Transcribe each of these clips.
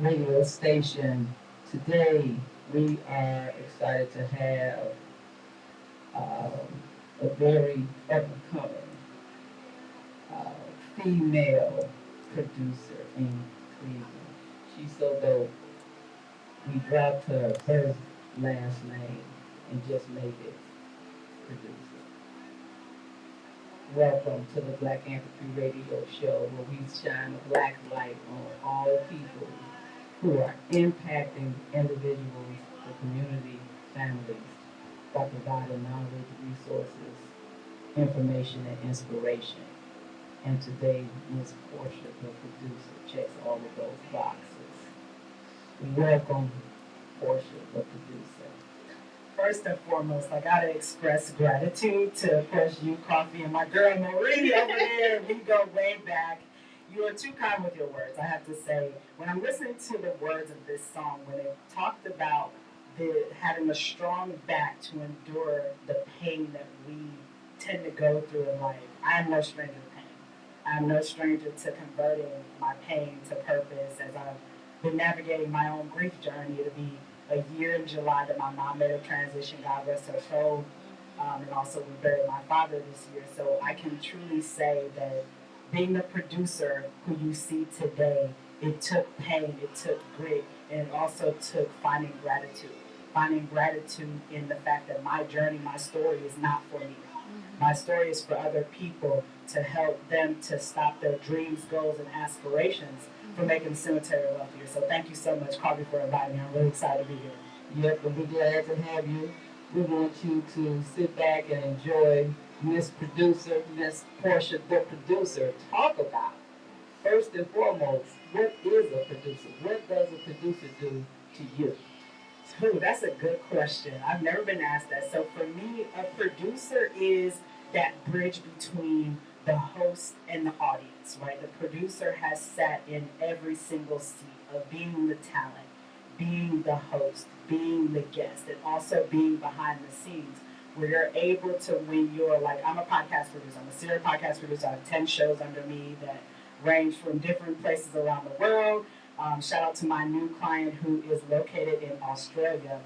radio station. Today, we are excited to have a very up-and-coming uh, female producer in Cleveland. She's so dope. We dropped her first last name and just made it producer. Welcome to the Black Anthropy Radio Show, where we shine a black light on all people who are impacting individuals, the community, families, by providing knowledge, resources, information, and inspiration. And today, Ms. Portia, the producer, checks all of those boxes. We welcome Portia, the producer. First and foremost, I gotta express gratitude to, of course, you, Coffee, and my girl Marie over there. We go way back. You are too kind with your words, I have to say. When I'm listening to the words of this song, when it talked about having a strong back to endure the pain that we tend to go through in life, I am no stranger to pain. I'm no stranger to converting my pain to purpose as I've been navigating my own grief journey. It'll be a year in July that my mom made a transition, God rest her soul. And also we buried my father this year. So I can truly say that being the producer who you see today, it took pain, it took grit, and it also took finding gratitude. Finding gratitude in the fact that my journey, my story is not for me. My story is for other people to help them to stop their dreams, goals, and aspirations from making the cemetery wealthier. So thank you so much, Carby, for inviting me. I'm really excited to be here. Yep, and we're glad to have you. We want you to sit back and enjoy Miss Producer, Miss Portia, the producer, talk about, first and foremost, what is a producer? What does a producer do to you? Ooh, that's a good question. I've never been asked that. So for me, a producer is that bridge between the host and the audience, right? The producer has sat in every single seat of being the talent, being the host, being the guest, and also being behind the scenes. Where you're able to, when you're like, I'm a podcast producer, I'm a serial podcast producer, I have 10 shows under me that range from different places around the world. Shout out to my new client who is located in Australia.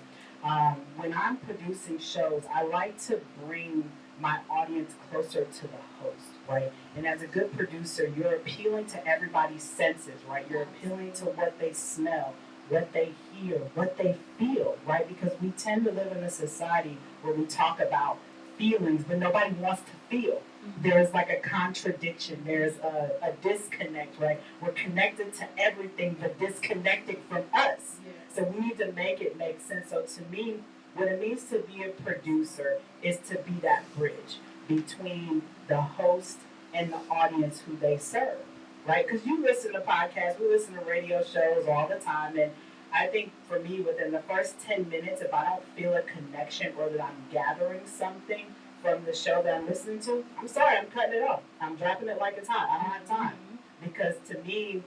When I'm producing shows, I like to bring my audience closer to the host, right? And as a good producer, you're appealing to everybody's senses, right? You're appealing to what they smell, what they hear, what they feel, right? Because we tend to live in a society where we talk about feelings, but nobody wants to feel. There's like a contradiction. There's a disconnect, right? We're connected to everything, but disconnected from us. So we need to make it make sense. So to me, what it means to be a producer is to be that bridge between the host and the audience who they serve, right? Because you listen to podcasts, we listen to radio shows all the time, and I think for me, within the first 10 minutes, if I don't feel a connection or that I'm gathering something from the show that I'm listening to, I'm sorry, I'm cutting it off. I'm dropping it like it's hot. I don't have time. Because to me,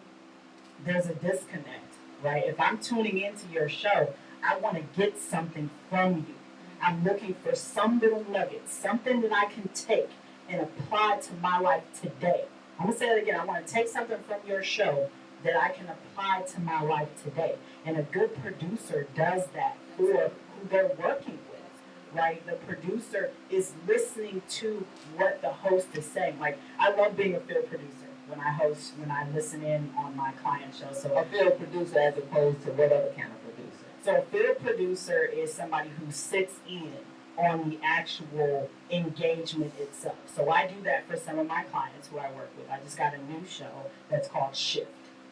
there's a disconnect, right? If I'm tuning into your show, I want to get something from you. I'm looking for some little nugget, something that I can take and apply to my life today. I'm going to say it again. I want to take something from your show that I can apply to my life today. And a good producer does that for who they're working with, right? The producer is listening to what the host is saying. Like, I love being a field producer when I host, when I listen in on my client show. So A field producer as opposed to what other kind of producer? so a field producer is somebody who sits in on the actual engagement itself. So I do that for some of my clients who I work with. I just got a new show that's called Shift.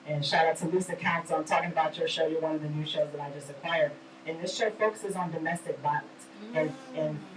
And shout out to Lisa Council. I'm talking about your show. You're one of the new shows that I just acquired. And this show focuses on domestic violence. And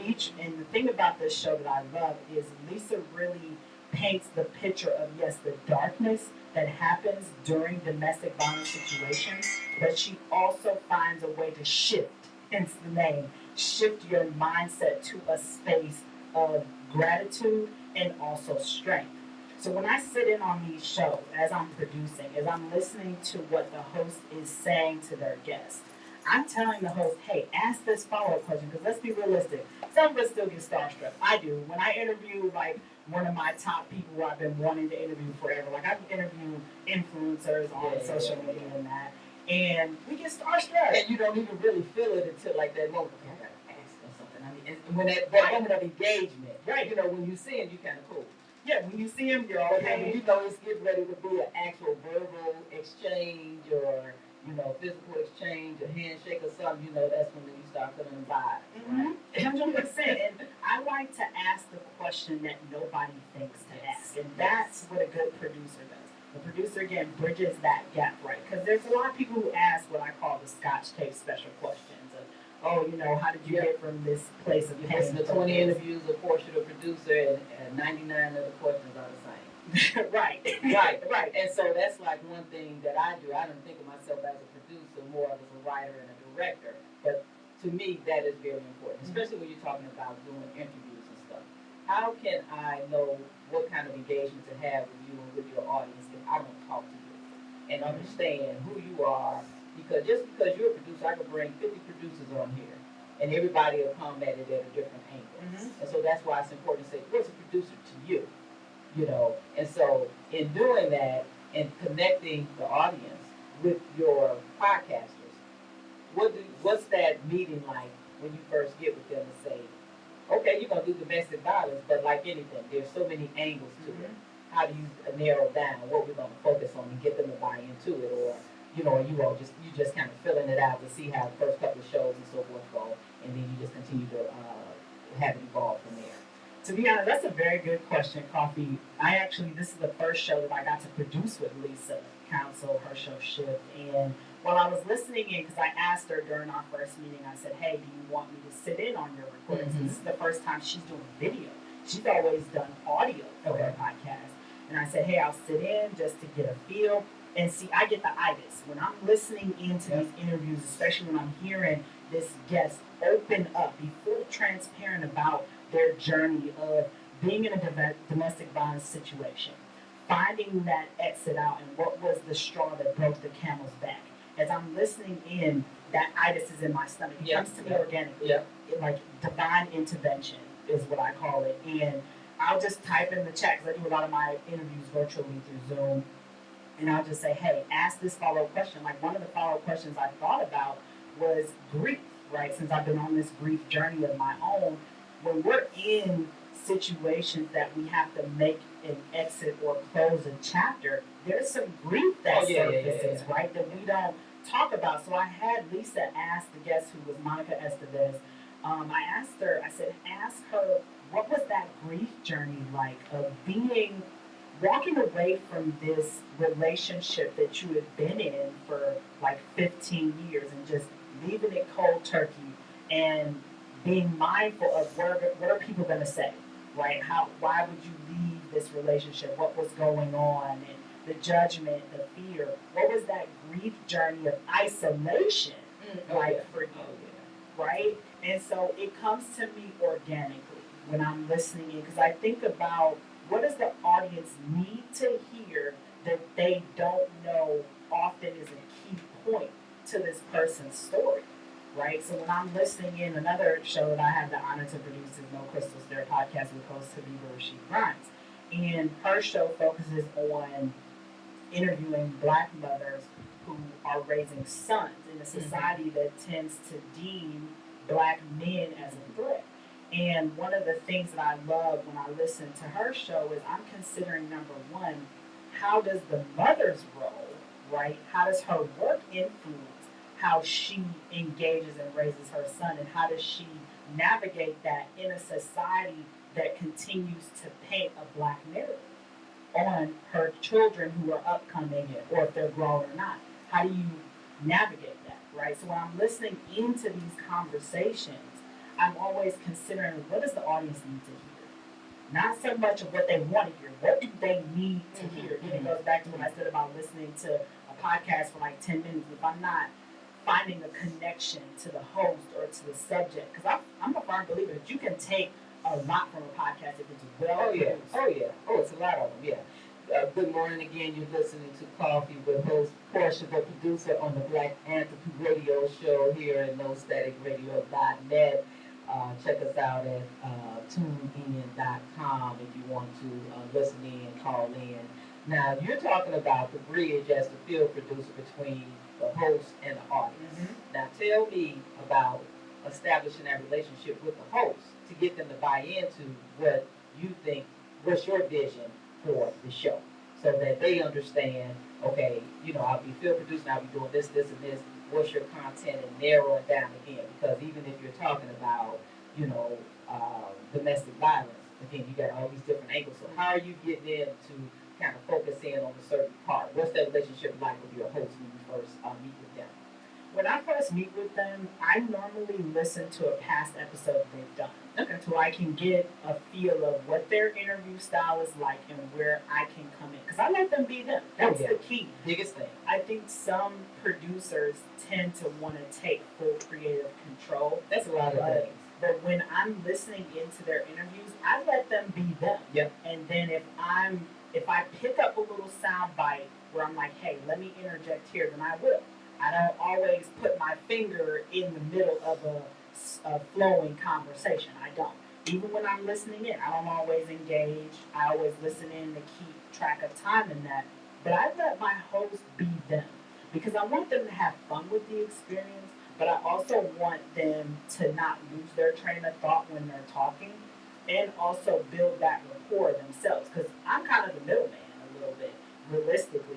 the thing about this show that I love is Lisa really paints the picture of, yes, the darkness that happens during domestic violence situations, but she also finds a way to shift, hence the name, shift your mindset to a space of gratitude and also strength. So when I sit in on these shows, as I'm producing, as I'm listening to what the host is saying to their guests, I'm telling the host, hey, ask this follow-up question, because let's be realistic. Some of us still get starstruck. I do. When I interview, like, one of my top people who I've been wanting to interview forever, like, I've interviewed influencers on social media and that, And we get starstruck. And you don't even really feel it until like that moment. Okay, I gotta ask them something. I mean, when that moment of engagement, right? When you see him, you kind of cool. Yeah, when you see him, you're okay. But okay. then when it's getting ready to be an actual verbal exchange or physical exchange, a handshake or something, that's when you start feeling the vibe. Mm-hmm. 100%. And I like to ask the question that nobody thinks to ask, and that's what a good producer does. The producer, again, bridges that gap, right? Because there's a lot of people who ask what I call the Scotch tape special questions of, how did you get from this place of pain? Listen to 20 interviews of Portia, the producer, and 99 of the questions are the same. Right. And so that's like one thing that I do. I don't think of myself as a producer, more as a writer and a director. But to me, that is very important, especially when you're talking about doing interviews and stuff. How can I know what kind of engagement to have with you and with your audience if I don't talk to you and understand who you are? Because just because you're a producer, I could bring 50 producers on here, and everybody will come at it at a different angle. And so that's why it's important to say, what's a producer to you? And so in doing that and connecting the audience with your podcasters, what's that meeting like when you first get with them and say, okay, you're gonna do domestic violence, but like anything, there's so many angles to it. How do you narrow down what we're gonna focus on and get them to buy into it, or you all just kind of filling it out to see how the first couple of shows and so forth go, and then you just continue to have it evolve from there. To be honest, that's a very good question, Coffee. This is the first show that I got to produce with Lisa Council, her show Shift. And while I was listening in, because I asked her during our first meeting, I said, hey, do you want me to sit in on your recordings? This is the first time she's doing video. She's always done audio for her podcast. And I said, hey, I'll sit in just to get a feel. And see, I get the itis. When I'm listening into these interviews, especially when I'm hearing this guest open up, be fully transparent about their journey of being in a domestic violence situation, finding that exit out, and what was the straw that broke the camel's back. As I'm listening in, that itis is in my stomach. It comes to me organically. Like divine intervention is what I call it. And I'll just type in the chat, because I do a lot of my interviews virtually through Zoom. And I'll just say, hey, ask this follow-up question. Like one of the follow-up questions I thought about was grief, right? Since I've been on this grief journey of my own, when we're in situations that we have to make an exit or close a chapter, there's some grief that surfaces, right, that we don't talk about. So I had Lisa ask the guest, who was Monica Estevez, I asked her, I said, ask her, what was that grief journey like of walking away from this relationship that you had been in for like 15 years and just leaving it cold turkey and being mindful of what are people going to say, right? Why would you leave this relationship? What was going on? And the judgment, the fear. What was that grief journey of isolation for you, right? And so it comes to me organically when I'm listening in, because I think about what does the audience need to hear that they don't know often is a key point to this person's story, right? So when I'm listening in, another show that I have the honor to produce is No Crystals, their podcast with host Habiba Rashid Grimes. And her show focuses on interviewing Black mothers who are raising sons in a society that tends to deem Black men as a threat. And one of the things that I love when I listen to her show is I'm considering, number one, how does the mother's role, right? How does her work influence how she engages and raises her son? And how does she navigate that in a society that continues to paint a Black narrative on her children who are upcoming, or if they're grown or not? How do you navigate that, right? So when I'm listening into these conversations, I'm always considering, what does the audience need to hear? Not so much of what they want to hear. What do they need to hear? And it goes back to what I said about listening to a podcast for like 10 minutes. If I'm not finding a connection to the host or to the subject, because I'm a firm believer that you can take a lot from a podcast if it's well produced. Oh, it's a lot of them, good morning again. You're listening to Coffee with host Portia, the producer on the Black Anthropy radio show here at NoStaticRadio.net. Check us out at tunein.com if you want to listen in, call in. Now, you're talking about the bridge as the field producer between the host and the audience. Now, tell me about establishing that relationship with the host to get them to buy into what you think, what's your vision for the show, so that they understand, okay, I'll be field producing, I'll be doing this, this, and this. What's your content, and narrow it down again? Because even if you're talking about, domestic violence, again, you got all these different angles. So how are you getting them to kind of focus in on a certain part? What's that relationship like with your host when you first meet with them? When I first meet with them, I normally listen to a past episode they've done. Okay. So I can get a feel of what their interview style is like and where I can come in. Because I let them be them. That's the key. Biggest thing. I think some producers tend to want to take full creative control. That's a lot of things. But when I'm listening into their interviews, I let them be them. Yep. And then if I pick up a little sound bite where I'm like, hey, let me interject here, then I will. I don't always put my finger in the middle of a flowing conversation. I don't. Even when I'm listening in, I don't always engage. I always listen in to keep track of time in that. But I let my host be them because I want them to have fun with the experience, but I also want them to not lose their train of thought when they're talking and also build that rapport themselves because I'm kind of the middleman a little bit realistically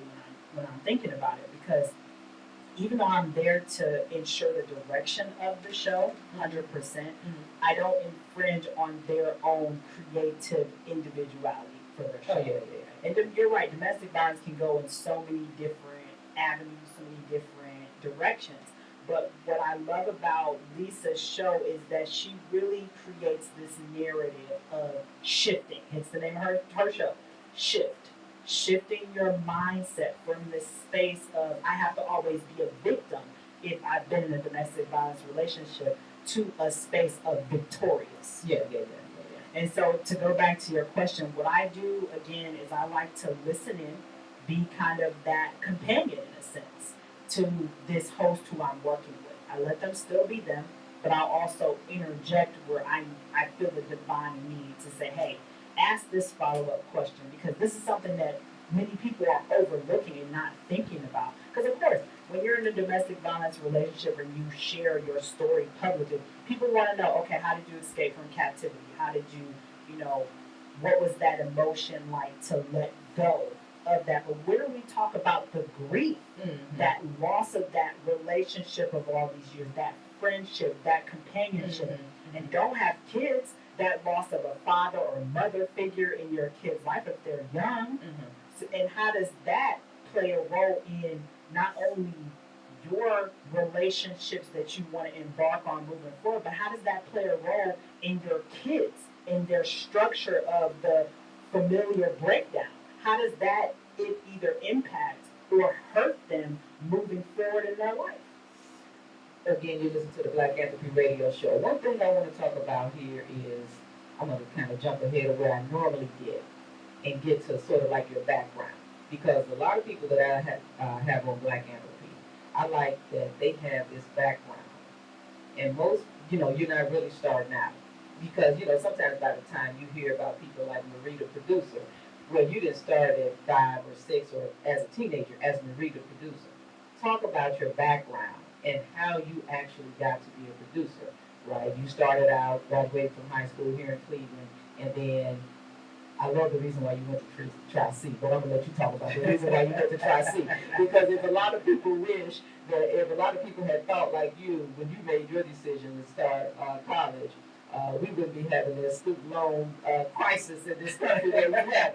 when I'm thinking about it because even though I'm there to ensure the direction of the show, 100%, I don't infringe on their own creative individuality for their show. Oh, yeah. And you're right, domestic violence can go in so many different avenues, so many different directions. But what I love about Lisa's show is that she really creates this narrative of shifting. It's the name of her show, Shift. Shifting your mindset from this space of I have to always be a victim if I've been in a domestic violence relationship to a space of victorious. Yeah. And so to go back to your question, what I do again is I like to listen in, be kind of that companion in a sense to this host who I'm working with. I let them still be them, but I'll also interject where I feel the divine need to say, hey, ask this follow-up question because this is something that many people are overlooking and not thinking about. Because of course, when you're in a domestic violence relationship and you share your story publicly, people want to know, okay, how did you escape from captivity? How did you, what was that emotion like to let go of that? But when we talk about the grief, that loss of that relationship of all these years, that friendship, that companionship, and don't have kids, that loss of a father or mother figure in your kid's life if they're young. So, and how does that play a role in not only your relationships that you want to embark on moving forward, but how does that play a role in your kids, in their structure of the familiar breakdown? How does that it either impact or hurt them moving forward in their life? Again, you listen to the Black Anthropy radio show. One thing I want to talk about here is I'm going to kind of jump ahead of where I normally get and get to sort of like your background. Because a lot of people that I have on Black Anthropy, I like that they have this background. And most, you're not really starting out. Because, sometimes by the time you hear about people like Marie the producer, well, you didn't start at 5 or 6 or as a teenager as Marie the producer. Talk about your background and how you actually got to be a producer, right? You started out, graduated from high school here in Cleveland, and then I love the reason why you went to Tri-C, but I'm going to let you talk about the reason why you went to Tri-C. Because if a lot of people wish that if a lot of people had thought like you when you made your decision to start college, we wouldn't be having this student loan crisis in this country that we have.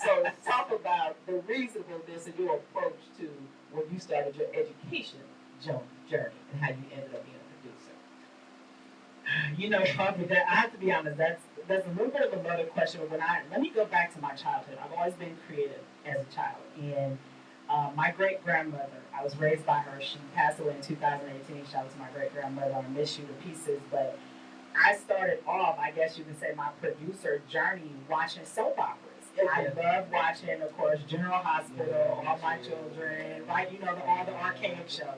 So talk about the reasonableness of your approach to when you started your education journey and how you ended up being a producer. Probably that I have to be honest. That's a little bit of a loaded question. But let me go back to my childhood. I've always been creative as a child, and my great grandmother. I was raised by her. She passed away in 2018. Shout out to my great grandmother. I miss you to pieces. But I started off, I guess you could say, my producer journey watching soap operas. I love watching, of course, General Hospital, All My Children, right? All the archaic shows.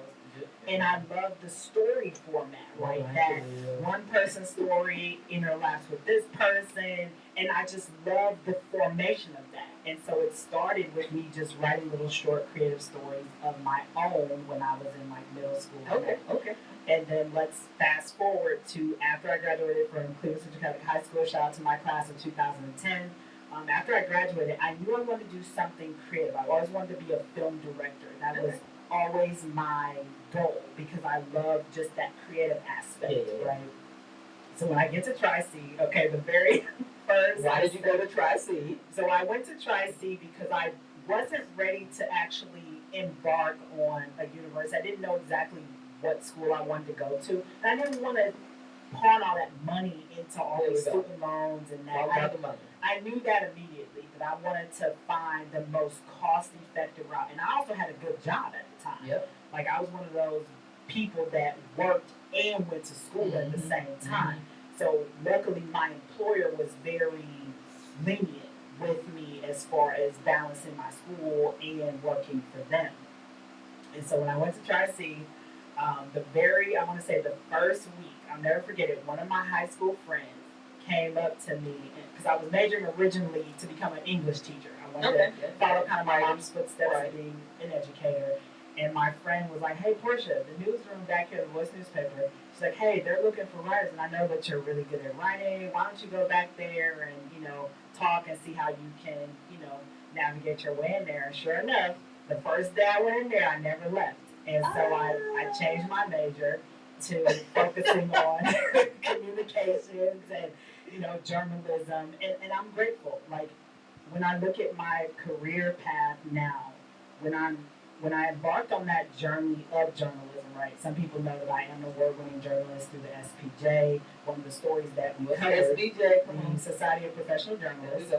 And I love the story format, right? That one person's story interlaps with this person, And I just love the formation of that. And so it started with me just writing little short creative stories of my own when I was in like middle school. Okay, okay. And then let's fast forward to after I graduated from Cleveland Central Catholic High School. Shout out to my class of 2010. After I graduated, I knew I wanted to do something creative. I always wanted to be a film director. That was always my goal because I love just that creative aspect, right? So when I get to Tri-C, okay, the very first. Why did you go to Tri-C? So I went to Tri-C because I wasn't ready to actually embark on a university. I didn't know exactly what school I wanted to go to, and I didn't want to pawn all that money into all these student loans and that. All about the money. I knew that immediately that I wanted to find the most cost-effective route, and I also had a good job at the time. Yep. Like I was one of those people that worked and went to school at the same time. So luckily, my employer was very lenient with me as far as balancing my school and working for them. And so when I went to Tri-C, I want to say the first week, I'll never forget it, one of my high school friends came up to me, because I was majoring originally to become an English teacher. I wanted to follow kind of my mom's footsteps of being an educator. And my friend was like, hey, Portia, the newsroom back here, the Voice newspaper, she's like, hey, they're looking for writers, and I know that you're really good at writing. Why don't you go back there and, talk and see how you can, navigate your way in there. And sure enough, the first day I went in there, I never left. And so I changed my major to focusing on communications and, journalism. And I'm grateful. Like, when I look at my career path now, when I embarked on that journey of journalism, right? Some people know that I am an award-winning journalist through the SPJ. One of the stories that we covered, the Society of Professional Journalists.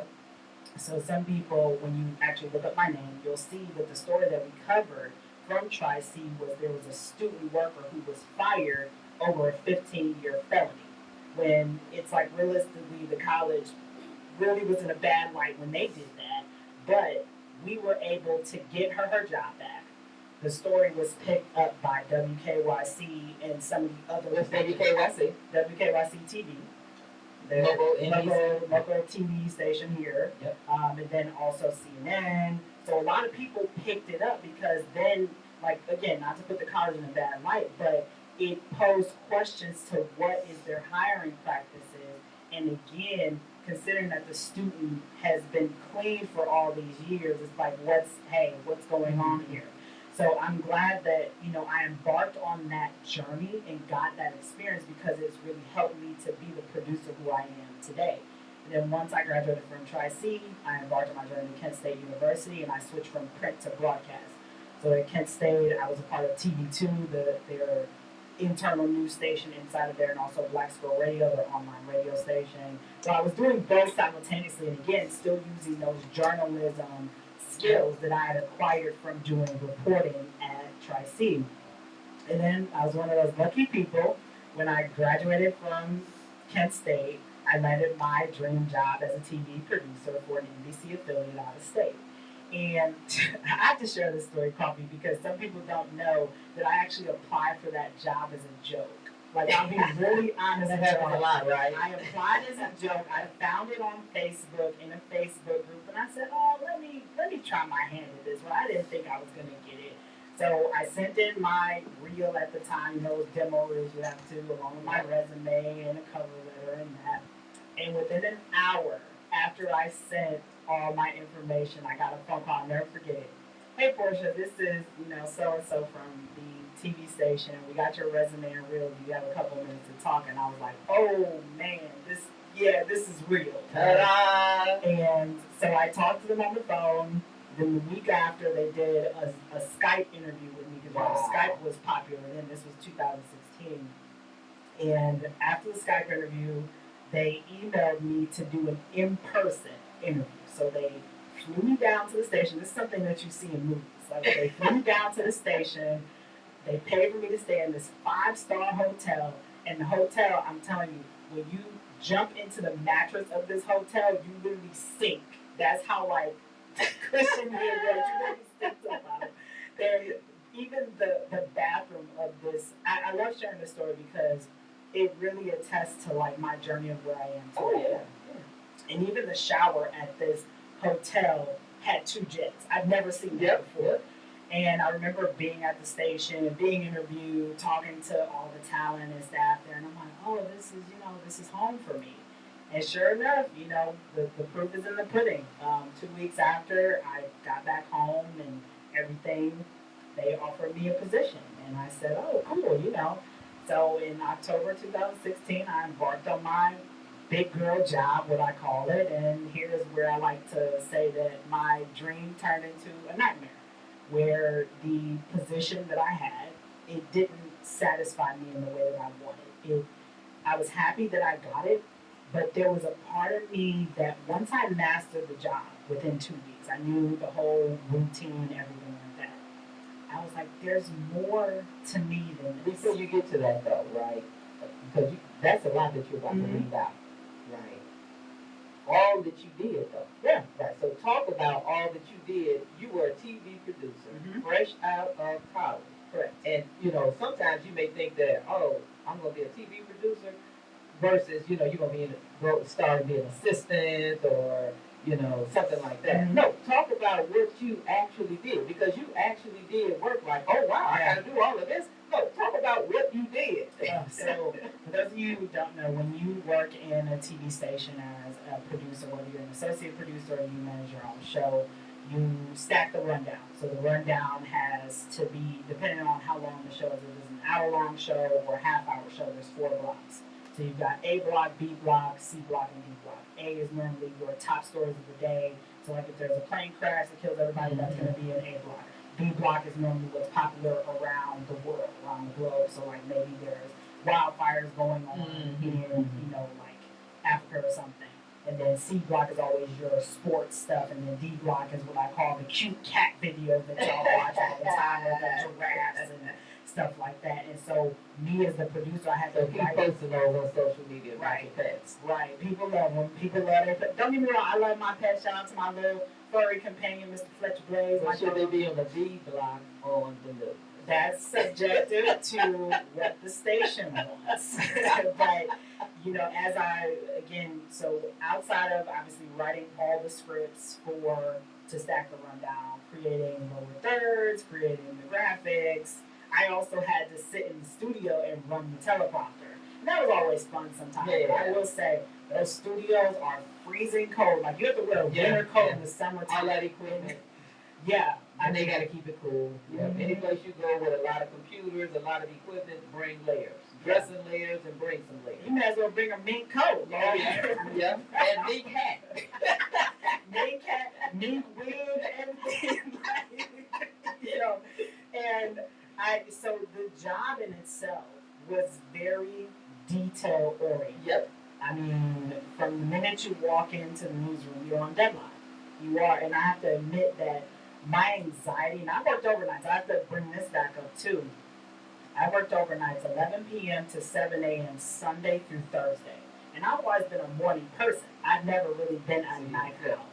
So some people, when you actually look up my name, you'll see that the story that we covered from Tri-C was there was a student worker who was fired over a 15-year felony. When it's like realistically, the college really was in a bad light when they did that, but we were able to get her job back. The story was picked up by WKYC and some of the other. What's WKYC? WKYC TV. The local TV station here. Yep. And then also CNN. So a lot of people picked it up because then, like, again, not to put the college in a bad light, but it posed questions to what is their hiring practices. And again, considering that the student has been clean for all these years, it's like, what's going on here? So I'm glad that, I embarked on that journey and got that experience because it's really helped me to be the producer who I am today. And then once I graduated from Tri-C, I embarked on my journey to Kent State University and I switched from print to broadcast. So at Kent State, I was a part of TV2, their internal news station inside of there, and also Black Squirrel Radio, their online radio station. So I was doing both simultaneously, and again, still using those journalism skills that I had acquired from doing reporting at Tri-C. And then I was one of those lucky people, when I graduated from Kent State, I landed my dream job as a TV producer for an NBC affiliate out of state. And I have to share this story, Coffee, because some people don't know that I actually applied for that job as a joke. Like, I'll be really honest with you. Right? I applied as a joke. I found it on Facebook in a Facebook group, and I said, "Oh, let me try my hand at this." Well, I didn't think I was gonna get it, so I sent in my reel at the time. Those demo reels you have to, along with my resume and a cover letter and that. And within an hour after I sent all my information, I got a phone call. I'll never forget it. Hey, Portia, this is so and so from the TV station. We got your resume and reel. Do you have a couple of minutes to talk? And I was like, oh man, this is real. Ta-da! And so I talked to them on the phone. Then the week after, they did a Skype interview with me because Skype was popular then. This was 2016. And after the Skype interview, they emailed me to do an in-person interview. So they flew me down to the station. This is something that you see in movies. Like, they flew me down to the station. They paid for me to stay in this 5-star hotel. And the hotel, I'm telling you, when you jump into the mattress of this hotel, you literally sink. That's how, like, cushioned it was. You literally sink up out of it. Even the bathroom of this, I love sharing this story because it really attests to, like, my journey of where I am today. Oh, yeah. And even the shower at this hotel had two jets. I've never seen that before. And I remember being at the station, being interviewed, talking to all the talent and staff there, and I'm like, oh, this is home for me. And sure enough, the proof is in the pudding. 2 weeks after I got back home and everything, they offered me a position. And I said, oh, cool. So in October 2016, I embarked on my big girl job, what I call it. And here's where I like to say that my dream turned into a nightmare, where the position that I had, it didn't satisfy me in the way that I wanted. I was happy that I got it, but there was a part of me that once I mastered the job within 2 weeks, I knew the whole routine, everything like that. I was like, there's more to me than this. Before you get to that though, right? Because that's a lot that you're about to leave out, right? All that you did though. Yeah. Right. So talk about all that you did. You were a TV producer, fresh out of college. Correct. And sometimes you may think that, oh, I'm gonna be a TV producer versus, you're gonna be start being an assistant or something like that. Mm-hmm. No, talk about what you actually did, because you actually did work like, oh wow, I gotta do all of this. No, talk about what you did. So, for those of you who don't know, when you work in a TV station as a producer, whether you're an associate producer or you manage your own show, you stack the rundown. So the rundown has to be, depending on how long the show is, if it's an hour-long show or a half-hour show, there's 4 blocks. So you've got A block, B block, C block, and D block. A is normally your top stories of the day. So like if there's a plane crash that kills everybody, that's going to be an A block. B block is normally what's popular around the world, around the globe. So like maybe there's wildfires going on in, like Africa or something. And then C block is always your sports stuff, and then D block is what I call the cute cat videos that y'all watch all the time with the giraffes and stuff like that. And so me as the producer, I have to keep posting those on social media about your pets. Right. People love them. People love their pets. Don't get me wrong, I love my pets. Shout out to my little furry companion, Mr. Fletcher Blaze. Well, should they be on the D block on the list? That's subjective to what the station wants. But, as so outside of obviously writing all the scripts to stack the rundown, creating lower thirds, creating the graphics, I also had to sit in the studio and run the teleprompter. And that was always fun sometimes. Yeah. I will say, those studios are freezing cold. Like, you have to wear a winter coat in the summertime. All that equipment. Yeah. And they got to keep it cool. Yeah. Any place you go with a lot of computers, a lot of equipment, bring layers. Dress in layers and bring some layers. You may as well bring a mink coat. Yeah. And mink hat. Mink hat, mink wig, everything. And so the job in itself was very detail oriented. Yep. I mean, from the minute you walk into the newsroom, you're on deadline. You are, and I have to admit that my anxiety, and I worked overnight, so I have to bring this back up too. I worked overnights, 11 p.m. to 7 a.m. Sunday through Thursday. And I've always been a morning person. I've never really been a night owl.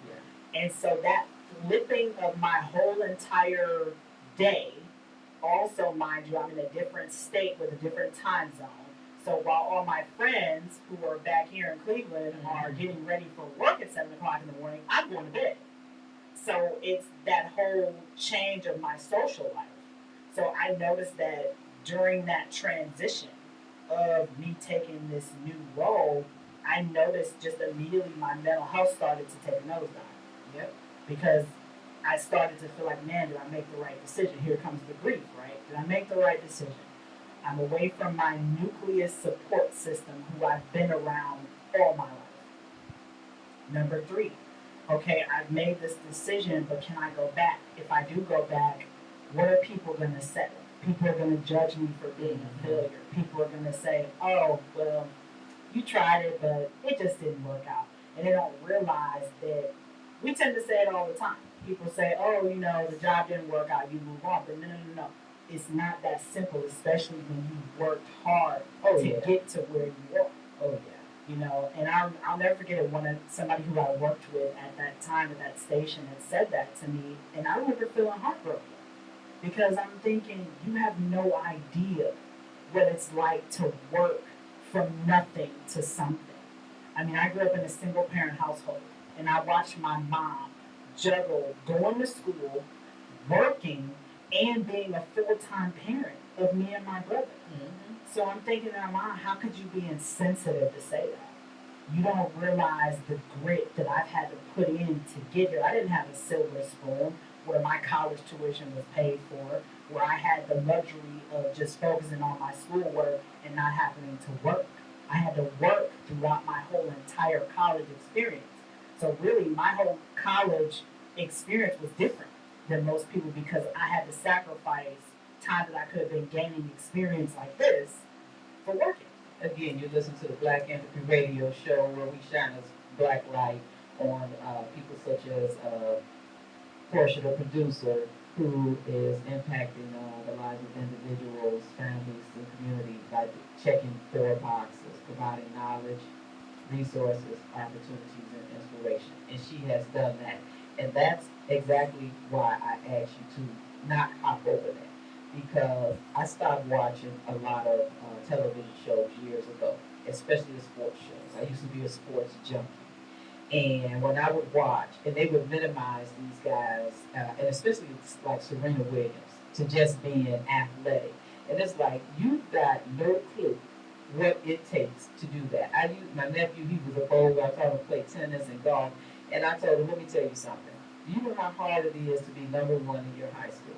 Yeah. And so that flipping of my whole entire day, also, mind you, I'm in a different state with a different time zone. So while all my friends who are back here in Cleveland are getting ready for work at 7 o'clock in the morning, I'm going to bed. So it's that whole change of my social life. So I noticed that during that transition of me taking this new role, I noticed just immediately my mental health started to take a nosedive. Yep. Because I started to feel like, man, did I make the right decision? Here comes the grief, right? Did I make the right decision? I'm away from my nucleus support system who I've been around all my life. Number 3, okay, I've made this decision, but can I go back? If I do go back, what are people going to say? People are going to judge me for being a failure. People are going to say, oh, well, you tried it, but it just didn't work out. And they don't realize that we tend to say it all the time. People say, oh, the job didn't work out, you move on. But no. It's not that simple, especially when you worked hard to get to where you are. Oh, yeah. And I'll never forget it. Somebody who I worked with at that time at that station had said that to me, and I remember feeling heartbroken because I'm thinking, you have no idea what it's like to work from nothing to something. I mean, I grew up in a single parent household, and I watched my mom juggle going to school, working, and being a full time parent of me and my brother. Mm-hmm. So I'm thinking in my mind, how could you be insensitive to say that? You don't realize the grit that I've had to put in to get here. I didn't have a silver spoon where my college tuition was paid for, where I had the luxury of just focusing on my schoolwork and not having to work. I had to work throughout my whole entire college experience. So really, my whole college experience was different than most people because I had to sacrifice time that I could have been gaining experience like this for working. Again, you listen to the Black Anthropy radio show where we shine a black light on people such as Portia, the producer, who is impacting the lives of individuals, families, and community by checking four boxes, providing knowledge, resources, opportunities, and inspiration. And she has done that. And that's exactly why I asked you to not hop over that. Because I stopped watching a lot of television shows years ago, especially the sports shows. I used to be a sports junkie. And when I would watch, and they would minimize these guys, and especially like Serena Williams, to just being athletic. And it's like, you've got no clue what it takes to do that. I used my nephew, he was a bowler, I taught him to play tennis and golf, and I told him, let me tell you something. Do you know how hard it is to be number one in your high school?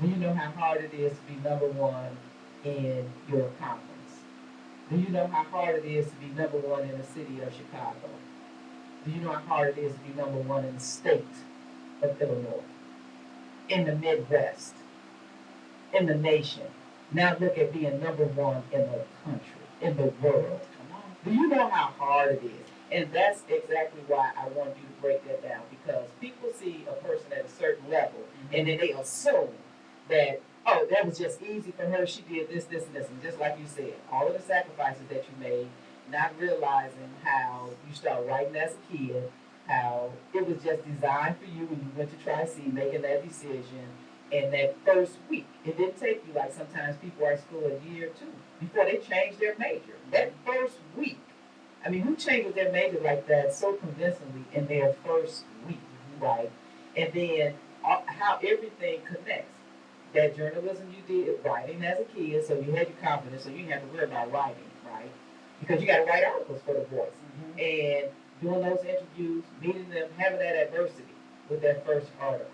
Do you know how hard it is to be number one in your conference? Do you know how hard it is to be number one in the city of Chicago? Do you know how hard it is to be number one in the state of Illinois, in the Midwest, in the nation? Now look at being number one in the country, in the world. Come on. Do you know how hard it is? And that's exactly why I want you to break that down, because people see a person at a certain level and then they assume that, oh, that was just easy for her. She did this, this, and this. And just like you said, all of the sacrifices that you made, not realizing how you started writing as a kid, how it was just designed for you when you went to Tri-C, making that decision. And that first week, it didn't take you like sometimes people are at school a year or two before they change their major. That first week, I mean, who changes their major like that so convincingly in their first week, right? And then how everything connects. That journalism you did, writing as a kid, so you had your confidence, so you didn't have to worry about writing, right? Because you got to write articles for the voice. And doing those interviews, meeting them, having that adversity with that first article,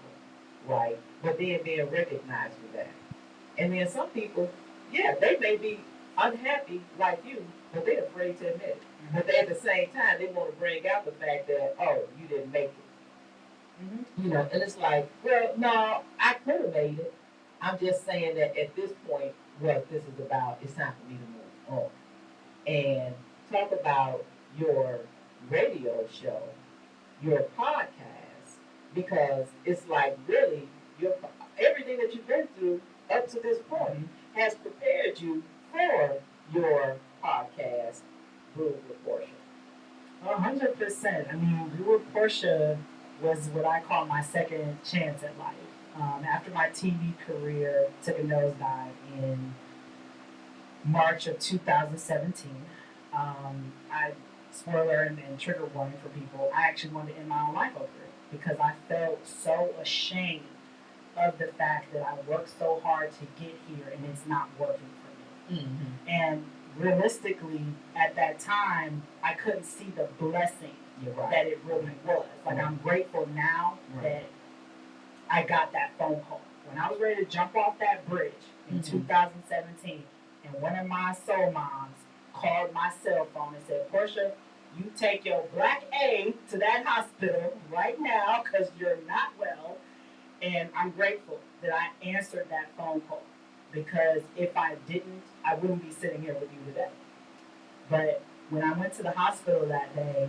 right? But then being recognized for that. And then some people, yeah, they may be unhappy like you, but they're afraid to admit it. But they, at the same time, they want to bring out the fact that, oh, you didn't make it. You know, and it's like, well, no, I could have made it. I'm just saying that at this point, what this is about, it's time for me to move on. And talk about your radio show, your podcast, because it's like really your everything that you've been through up to this point has prepared you for your podcast, Brew with Portia. 100%. I mean, Brew with Portia was what I call my second chance at life. After my TV career took a nosedive in March of 2017, I, spoiler and trigger warning for people, I actually wanted to end my own life over it because I felt so ashamed of the fact that I worked so hard to get here and it's not working for me. And realistically, at that time, I couldn't see the blessing that it really was. Like, I'm grateful now that I got that phone call. When I was ready to jump off that bridge in 2017, and one of my soul moms called my cell phone and said, Portia, you take your black A to that hospital right now because you're not well. And I'm grateful that I answered that phone call because if I didn't, I wouldn't be sitting here with you today. But when I went to the hospital that day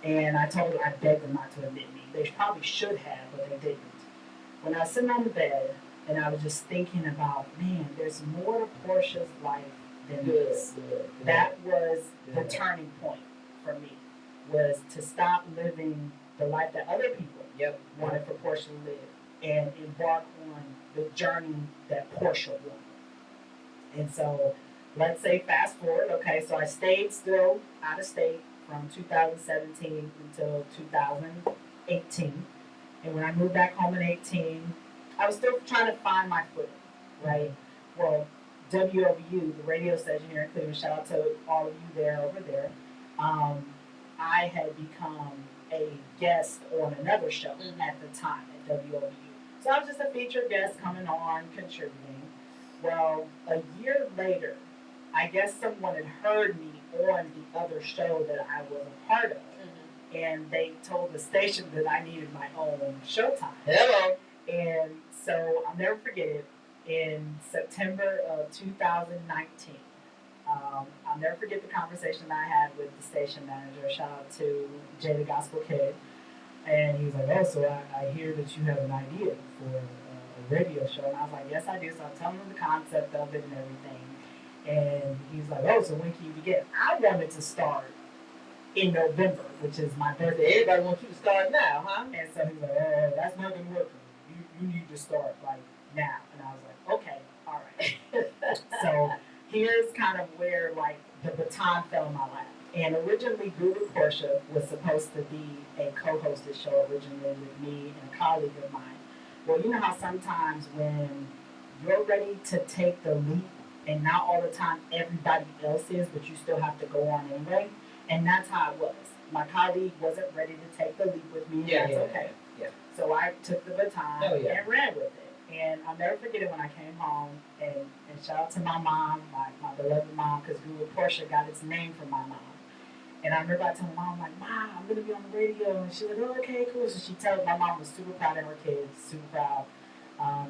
and I told them, I begged them not to admit me. They probably should have, but they didn't. When I was sitting on the bed and I was just thinking about, man, there's more to Portia's life than this. That was the turning point for me, was to stop living the life that other people wanted for Portia to live and embark on the journey that Portia wanted. And so let's say fast forward, okay, so I stayed still out of state from 2017 until 2018. And when I moved back home in 18, I was still trying to find my footing, right? Well, WOVU, the radio station here in Cleveland, shout out to all of you there over there. Um, I had become a guest on another show at the time at WOVU. So I was just a featured guest coming on, contributing. Well, a year later, I guess someone had heard me on the other show that I was a part of, and they told the station that I needed my own showtime. Hello. And so I'll never forget it. In September of 2019, I'll never forget the conversation I had with the station manager. Shout out to Jay the Gospel Kid. And he was like, "Oh, so I hear that you have an idea for a radio show." And I was like, "Yes, I do." So I'm telling him the concept of it and everything. And he's like, "Oh, so when can you begin?" I wanted to start in November, which is my birthday. Everybody wants you to start now, huh? And so he's like, "Oh, that's not gonna work. You need to start like now." And I was like, "Okay, all right." So here's kind of where like the baton fell in my lap. And originally, Guru Portia was supposed to be a co-hosted show originally with me and a colleague of mine. Well, you know how sometimes when you're ready to take the leap, and not all the time everybody else is, but you still have to go on anyway. And that's how it was. My colleague wasn't ready to take the leap with me. Yeah, that's okay. Yeah. So I took the baton and ran with it. And I'll never forget it when I came home. And shout out to my mom, my beloved mom, because Guru Portia got its name from my mom. And I remember I told my mom, like, "Mom, I'm going to be on the radio." And she was like, "Oh, okay, cool." So she told, my mom was super proud of her kids, super proud.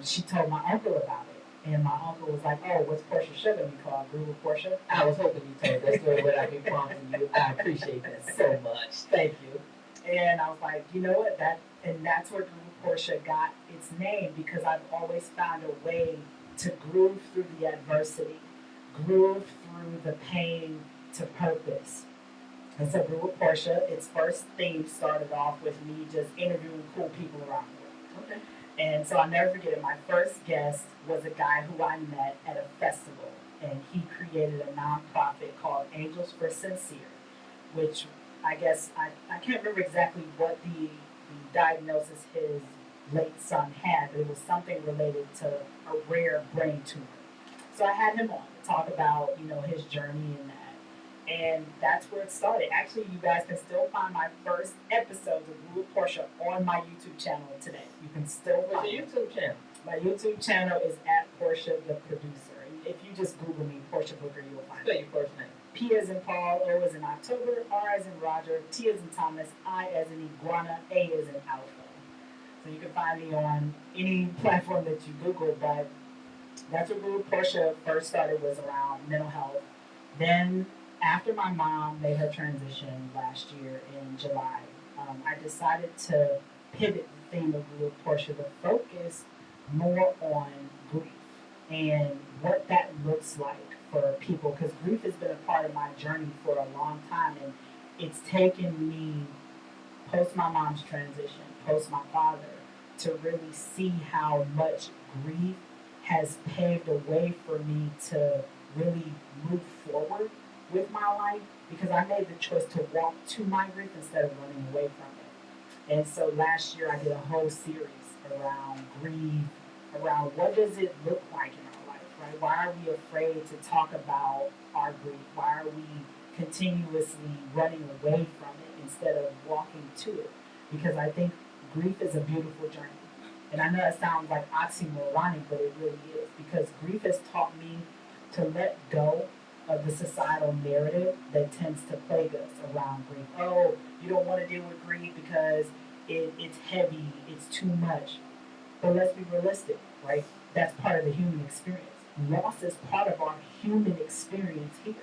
She told my uncle about it. And my uncle was like, "Oh, what's Portia's show going to be called? Guru Portia?" I was hoping you told that story without me prompting you. I appreciate that so much. Thank you. And I was like, you know what? That's where Guru Portia got its name, because I've always found a way to groove through the adversity, groove through the pain to purpose. And so Guru Portia, its first theme started off with me just interviewing cool people around the world. Okay. And so I'll never forget it. My first guest was a guy who I met at a festival, and he created a nonprofit called Angels for Sincere, which I guess I can't remember exactly what the diagnosis his late son had, but it was something related to a rare brain tumor. So I had him on to talk about, his journey in that. And that's where it started. Actually, you guys can still find my first episodes of Guru Portia on my YouTube channel today. You can still find your YouTube channel. My YouTube channel is at Portia the Producer. If you just Google me, Portia Booker, you will find Spell it. your first name. P as in Paul, O as in October, R as in Roger, T as in Thomas, I as in Iguana, A as in Alpha. So you can find me on any platform that you Google, but that's where Guru Portia first started, was around mental health. Then after my mom made her transition last year in July, I decided to pivot the theme of Guru Portia to focus more on grief and what that looks like for people, because grief has been a part of my journey for a long time, and it's taken me post my mom's transition, post my father, to really see how much grief has paved a way for me to really move forward with my life, because I made the choice to walk to my grief instead of running away from it. And so last year I did a whole series around grief, around what does it look like in our life, right? Why are we afraid to talk about our grief? Why are we continuously running away from it instead of walking to it? Because I think grief is a beautiful journey. And I know it sounds like oxymoronic, but it really is, because grief has taught me to let go of the societal narrative that tends to plague us around grief. Oh, you don't want to deal with grief because it's heavy, it's too much. But let's be realistic, right? That's part of the human experience. Loss is part of our human experience here.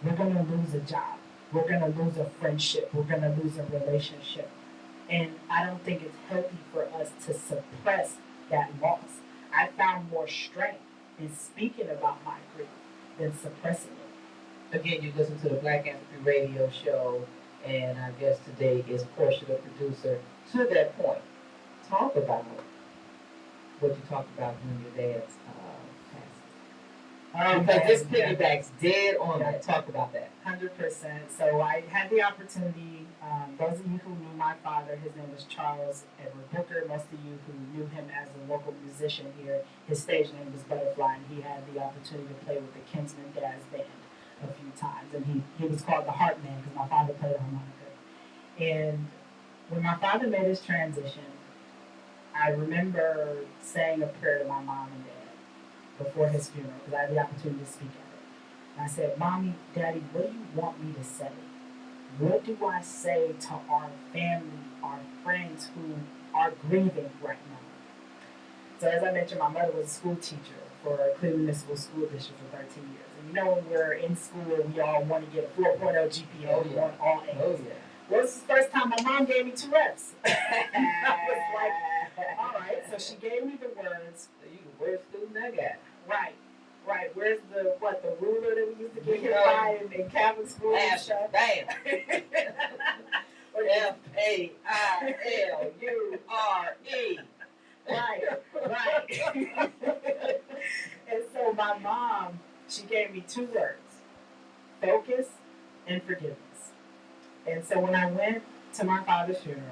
We're going to lose a job. We're going to lose a friendship. We're going to lose a relationship. And I don't think it's healthy for us to suppress that loss. I found more strength in speaking about my grief than suppressing it. Again, you listen to the Black Anthropy radio show, and our guest today is Portia, the producer. To that point, talk about what you talked about when your dad's passed. Oh, Because this man, yeah. piggybacks dead on Yeah. that. Talk about that. 100%. So I had the opportunity. Those of you who knew my father, his name was Charles Edward Booker. Most of you who knew him as a local musician here, his stage name was Butterfly, and he had the opportunity to play with the Kinsman Jazz Band a few times. And he was called the Heart Man because my father played harmonica. And when my father made his transition, I remember saying a prayer to my mom and dad before his funeral because I had the opportunity to speak at it. And I said, Mommy, Daddy, what do you want me to say? What do I say to our family, our friends who are grieving right now? So as I mentioned, my mother was a school teacher for Cleveland Municipal School District for 13 years. And you know when we're in school, we all want to get a 4.0 GPA. Oh, We yeah. want all A's. Oh, yeah. Well, this is the first time my mom gave me 2 F's. I was like, all right. So she gave me the words. So you the worst student I got. Right. Right. Where's the ruler that we used to get hit by in Catholic school and stuff? Bam. Or Failure. Right. And so my mom, she gave me 2 words: focus and forgiveness. And so when I went to my father's funeral,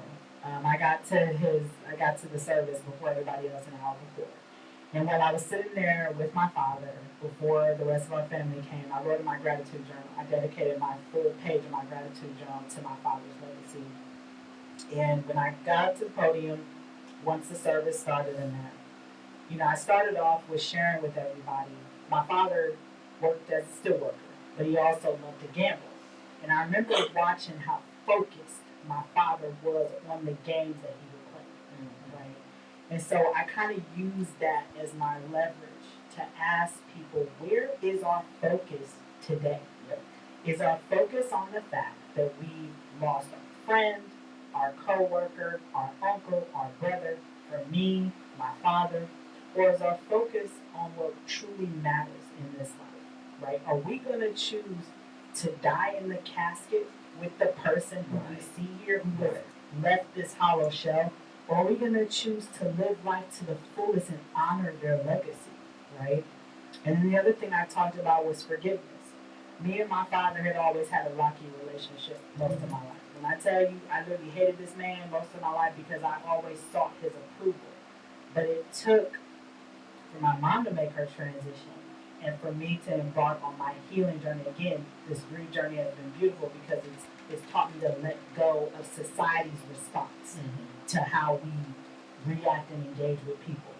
I got to the service before everybody else an hour before. And while I was sitting there with my father, before the rest of our family came, I wrote in my gratitude journal. I dedicated my full page of my gratitude journal to my father's legacy. And when I got up to the podium, once the service started and that, I started off with sharing with everybody. My father worked as a steel worker, but he also loved to gamble. And I remember watching how focused my father was on the games that he would play. Right? And so I kind of used that as my leverage to ask people, where is our focus today? Yep. Is our focus on the fact that we lost our friend, our coworker, our uncle, our brother, for me, my father, or is our focus on what truly matters in this life? Right? Are we going to choose to die in the casket with the person who we see here who has left this hollow shell? Or are we going to choose to live life to the fullest and honor their legacy, right? And then the other thing I talked about was forgiveness. Me and my father had always had a rocky relationship most of my life. When I tell you, I literally hated this man most of my life because I always sought his approval. But it took for my mom to make her transition and for me to embark on my healing journey again. This grief journey has been beautiful because it's taught me to let go of society's response to how we react and engage with people.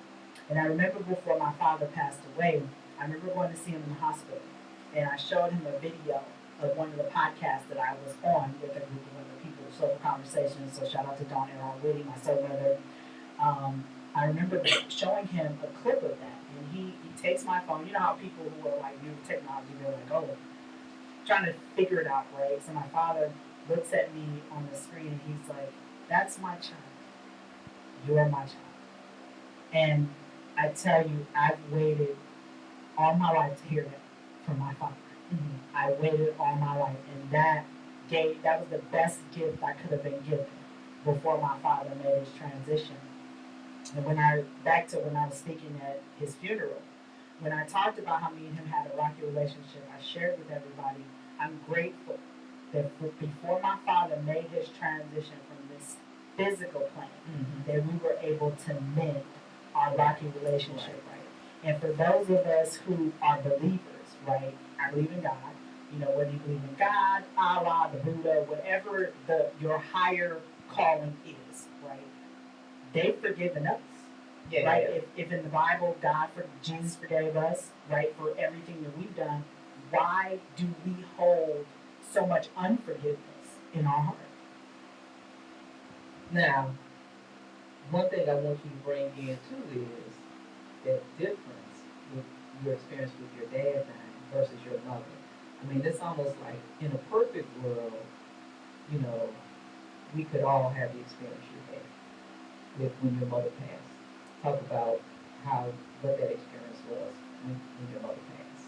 And I remember before my father passed away, I remember going to see him in the hospital, and I showed him a video of one of the podcasts that I was on with a group of other people, Soul Conversations. So shout out to Dawn and R. Whitty, my soul brother. I remember showing him a clip of that, and he takes my phone. You know how people who are like new to technology, they're like, oh, trying to figure it out, right? So my father looks at me on the screen, and he's like, that's my child. You're my child. And I tell you, I've waited all my life to hear that from my father. I waited all my life, and that was the best gift I could have been given before my father made his transition. And when I was speaking at his funeral, when I talked about how me and him had a rocky relationship, I shared with everybody, I'm grateful that before my father made his transition from this physical plane, that we were able to mend our rocky relationship, right? And for those of us who are believers, right? I believe in God. Whether you believe in God, Allah, the Buddha, whatever your higher calling is, right? They've forgiven us. Yeah, right? yeah. If in the Bible, Jesus forgave us, right, for everything that we've done, why do we hold so much unforgiveness in our heart? Now, one thing I want you to bring in too is that difference with your experience with your dad dying versus your mother. I mean, it's almost like in a perfect world, we could all have the experience you had with when your mother passed. Talk about what that experience was when your mother passed.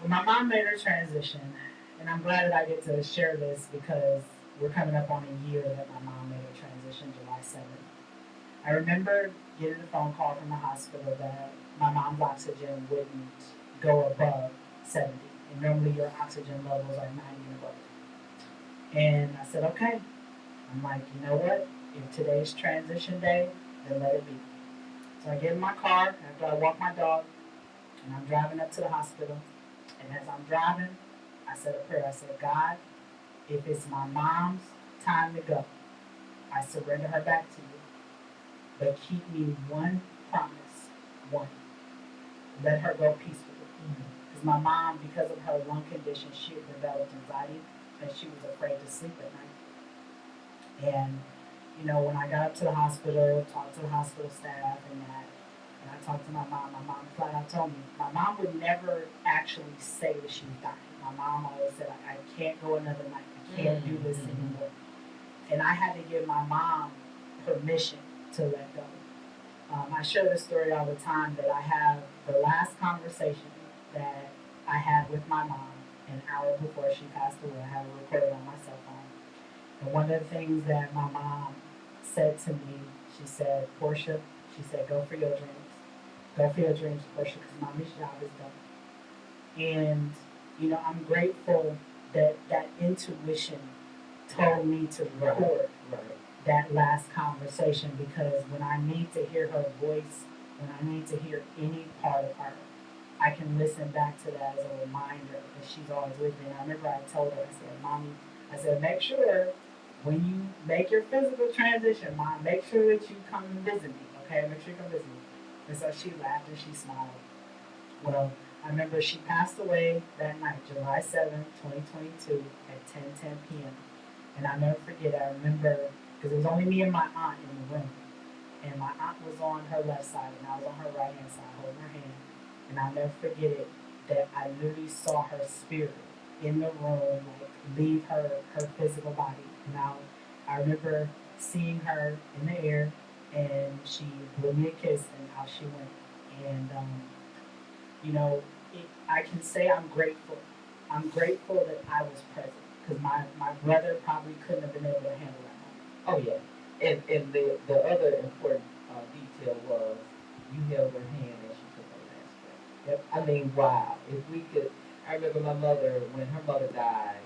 When my mom made her transition, and I'm glad that I get to share this because we're coming up on a year that my mom made her transition, July 7th. I remember getting a phone call from the hospital that my mom's oxygen wouldn't go above 70. And normally your oxygen levels are 90 and above. And I said, okay. I'm like, you know what? If today's transition day, then let it be. So I get in my car after I walk my dog, and I'm driving up to the hospital. And as I'm driving, I said a prayer. I said, God, if it's my mom's time to go, I surrender her back to you. But keep me one promise, one. Let her go peacefully. Because my mom, because of her lung condition, she had developed anxiety, and she was afraid to sleep at night. And, you know, when I got up to the hospital, talked to the hospital staff and that, and I talked to my mom flat out told me, my mom would never actually say that she was dying. My mom always said, I can't go another night. I can't do this anymore. And I had to give my mom permission to let go. I share this story all the time that I have the last conversation that I had with my mom an hour before she passed away. I have it recorded on my cell phone. And one of the things that my mom said to me, she said, Portia, she said, go for your dreams. Go for your dreams, Portia, because mommy's job is done. And, you know, I'm grateful that that intuition told me to record that last conversation, because when I need to hear her voice, when I need to hear any part of her, I can listen back to that as a reminder that she's always with me. And I remember I told her, I said, Mommy, I said, make sure when you make your physical transition, Mom, make sure that you come and visit me, okay? Make sure you come visit me. And so she laughed and she smiled. Well, I remember she passed away that night, July 7th, 2022 at 10:10 p.m. And I'll never forget, I remember, because it was only me and my aunt in the room. And my aunt was on her left side and I was on her right hand side holding her hand. And I'll never forget it, that I literally saw her spirit in the room, like leave her physical body. And I remember seeing her in the air, and she blew me a kiss, and out she went. And you know, I can say I'm grateful. I'm grateful that I was present, because my brother probably couldn't have been able to handle that moment. Oh yeah, and the other important detail was you held her hand as she took her last breath. Yep. I mean, wow. If we could, I remember my mother when her mother died,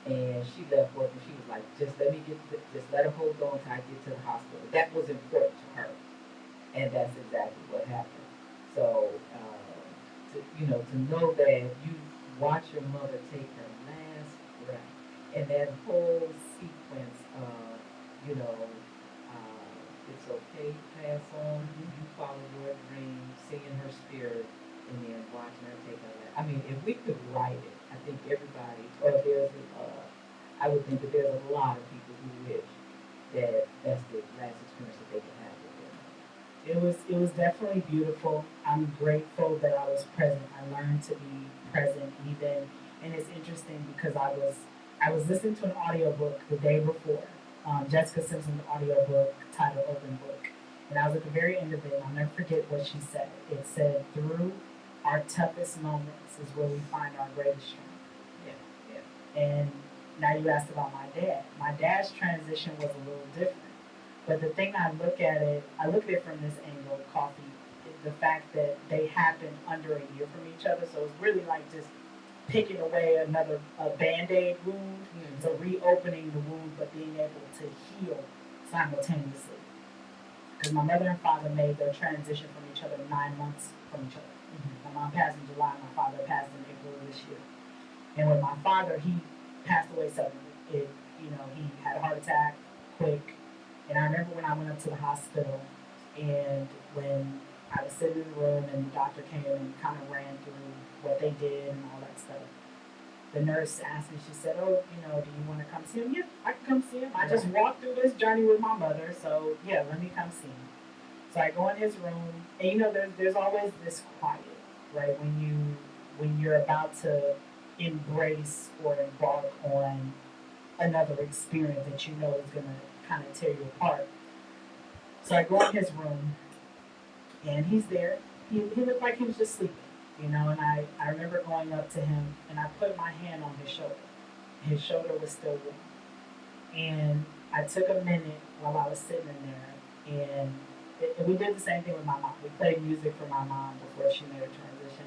and she left work, and she was like, "Just let me just let her hold on till I get to the hospital." That was important to her, and that's exactly what happened. So, to know that you watch your mother take her last breath, and that whole sequence of, you know, it's okay to pass on. You follow your dream, seeing her spirit, and then watching her take her last. I mean, if we could write it, I think everybody, or I would think that there's a lot of people who wish that that's the last experience that they can have with them. It was definitely beautiful. I'm grateful that I was present. I learned to be present even, and it's interesting because I was listening to an audiobook the day before, Jessica Simpson's audiobook titled Open Book. And I was at the very end of it, and I'll never forget what she said. It said, through our toughest moments is where we find our greatest strength. Yeah, And now you asked about my dad. My dad's transition was a little different. But the thing I look at it from this angle, coffee, the fact that they happened under a year from each other. So it's really like just picking away a Band-Aid wound. Mm-hmm. So reopening the wound, but being able to heal simultaneously. Because my mother and father made their transition from each other 9 months from each other. My mom passed in July, my father passed in April of this year. And with my father, he passed away suddenly. He had a heart attack, quick. And I remember when I went up to the hospital, and when I was sitting in the room and the doctor came and kind of ran through what they did and all that stuff. The nurse asked me, she said, oh, do you want to come see him? Yeah, I can come see him. I just walked through this journey with my mother, so yeah, let me come see him. So I go in his room, and there's always this quiet, right? When you're about to embrace or embark on another experience that you know is gonna kind of tear you apart. So I go in his room, and he's there. He looked like he was just sleeping, and I remember going up to him, and I put my hand on his shoulder. His shoulder was still warm. And I took a minute while I was sitting in there, and we did the same thing with my mom. We played music for my mom before she made her transition.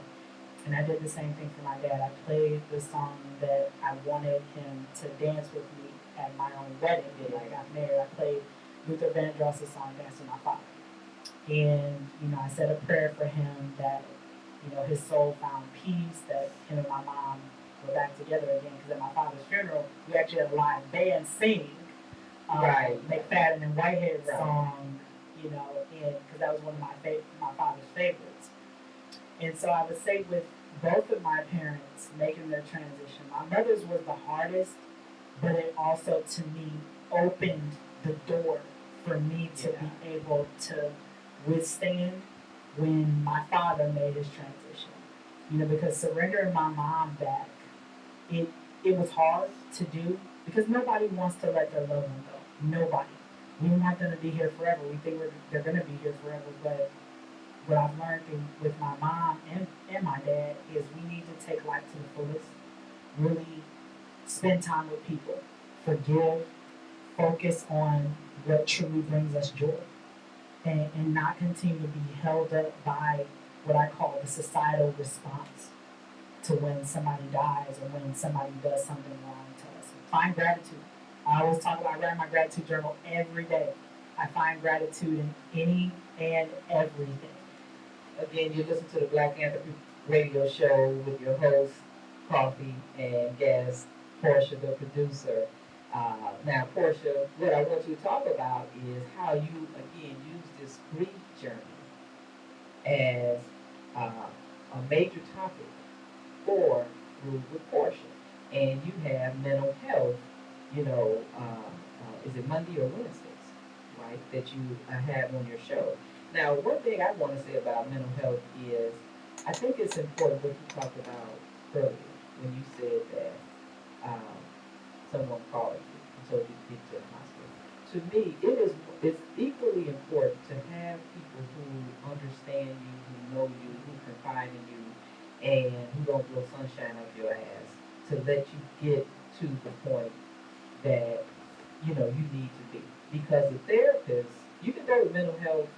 And I did the same thing for my dad. I played the song that I wanted him to dance with me at my own wedding when I got married. I played Luther Vandross's song Dance with My Father. And, I said a prayer for him that, his soul found peace, that him and my mom were back together again. Because at my father's funeral, we actually had a live band sing Right. McFadden and Whitehead song, and because that was one of my father's favorites. And so I would say with both of my parents making their transition, my mother's was the hardest, but it also to me opened the door for me to be able to withstand when my father made his transition. Because surrendering my mom back, it was hard to do because nobody wants to let their loved one go. Nobody. We want them to be here forever. We think they're going to be here forever, but what I've learned with my mom and my dad is we need to take life to the fullest, really spend time with people, forgive, focus on what truly brings us joy, and not continue to be held up by what I call the societal response to when somebody dies or when somebody does something wrong to us. Find gratitude. I always talk about, I write my gratitude journal every day. I find gratitude in any and everything. Again, you listen to the Black Anthropy radio show with your host, Coffee, and guest, Portia, the producer. Now, Portia, what I want you to talk about is how you, again, use this grief journey as a major topic for Groove with Portia. And you have mental health, is it Monday or Wednesdays, right, that you have on your show. Now, one thing I want to say about mental health is I think it's important what you talked about earlier when you said that someone called you and told you to get to the hospital. To me, it's equally important to have people who understand you, who know you, who confide in you, and who don't blow sunshine up your ass to let you get to the point that you need to be. Because the therapist, you can go to mental health,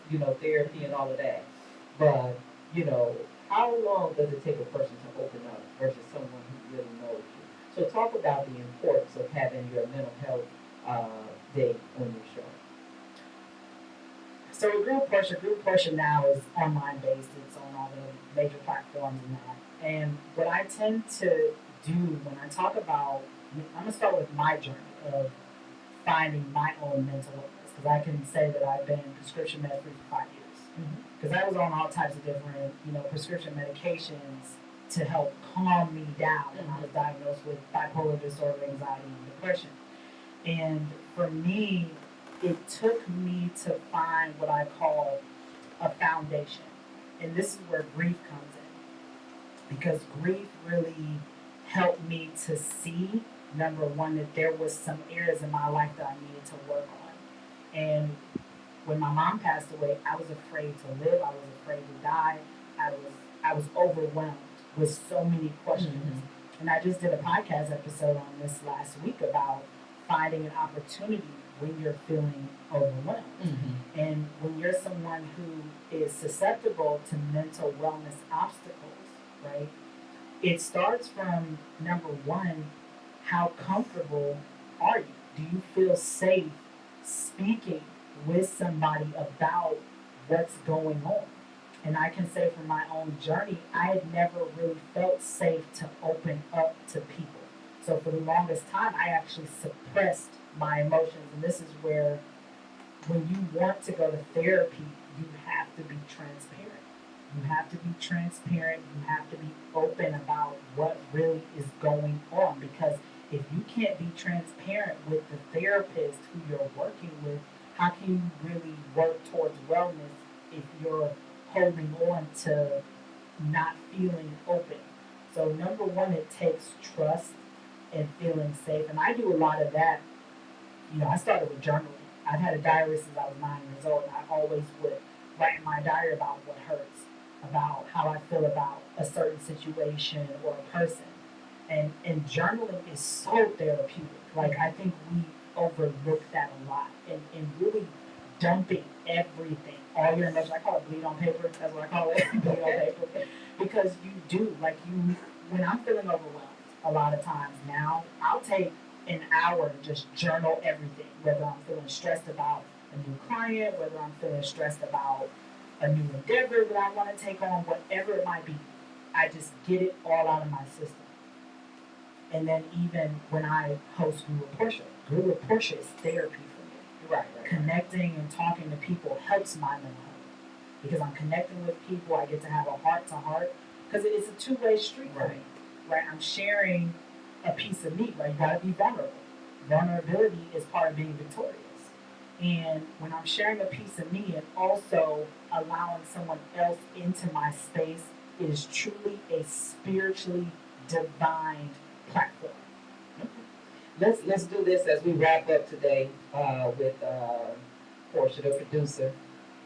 therapy and all of that, but how long does it take a person to open up versus someone who really knows you? So talk about the importance of having your mental health day on your show. So with Group Portia now is online based. It's on all the major platforms and that. And what I tend to do when I talk about, I'm gonna start with my journey of finding my own mental illness because I can say that I've been prescription med free for 5 years because I was on all types of different prescription medications to help calm me down when I was diagnosed with bipolar disorder, anxiety, and depression. And for me, it took me to find what I call a foundation. And this is where grief comes in. Because grief really helped me to see, number one, that there was some areas in my life that I needed to work on. And when my mom passed away, I was afraid to live. I was afraid to die. I was overwhelmed with so many questions. Mm-hmm. And I just did a podcast episode on this last week about finding an opportunity when you're feeling overwhelmed. Mm-hmm. And when you're someone who is susceptible to mental wellness obstacles, right? It starts from number one, how comfortable are you? Do you feel safe speaking with somebody about what's going on? And I can say from my own journey, I had never really felt safe to open up to people. So for the longest time, I actually suppressed my emotions. And this is where, when you want to go to therapy, you have to be transparent. You have to be transparent. You have to be open about what really is going on. Because if you can't be transparent with the therapist who you're working with, how can you really work towards wellness if you're holding on to not feeling open? So number one, it takes trust and feeling safe. And I do a lot of that. I started with journaling. I've had a diary since I was 9 years old, and I always would write in my diary about what hurts, about how I feel about a certain situation or a person. And journaling is so therapeutic. Like, I think we overlook that a lot, and really dumping everything, all your emotions. I call it bleed on paper. That's what I call it, bleed on paper, because you do like you. When I'm feeling overwhelmed, a lot of times now I'll take an hour to just journal everything. Whether I'm feeling stressed about a new client, whether I'm feeling stressed about a new endeavor that I want to take on, whatever it might be, I just get it all out of my system. And then even when I host Grew with Portia is therapy for me. Right. Connecting and talking to people helps my mental health because I'm connecting with people. I get to have a heart to heart because it's a two-way street for me. Right? I'm sharing a piece of me. Right? You got to be vulnerable. Vulnerability is part of being victorious. And when I'm sharing a piece of me and also allowing someone else into my space, it is truly a spiritually divine platform. Let's do this as we wrap up today with Portia, the producer.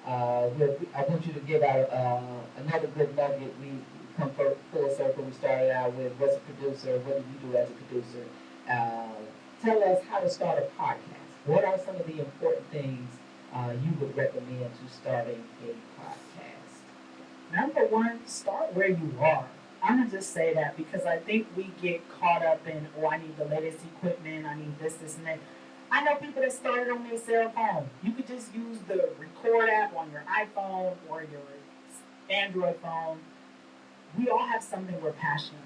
I want you to give out another good nugget. We come full circle. We started out with what's a producer, what do you do as a producer? Tell us how to start a podcast. What are some of the important things you would recommend to starting a podcast? Number one, start where you are. I'm gonna just say that because I think we get caught up in, oh, I need the latest equipment, I need this, and that. I know people that started on their cell phone. You could just use the record app on your iPhone or your Android phone. We all have something we're passionate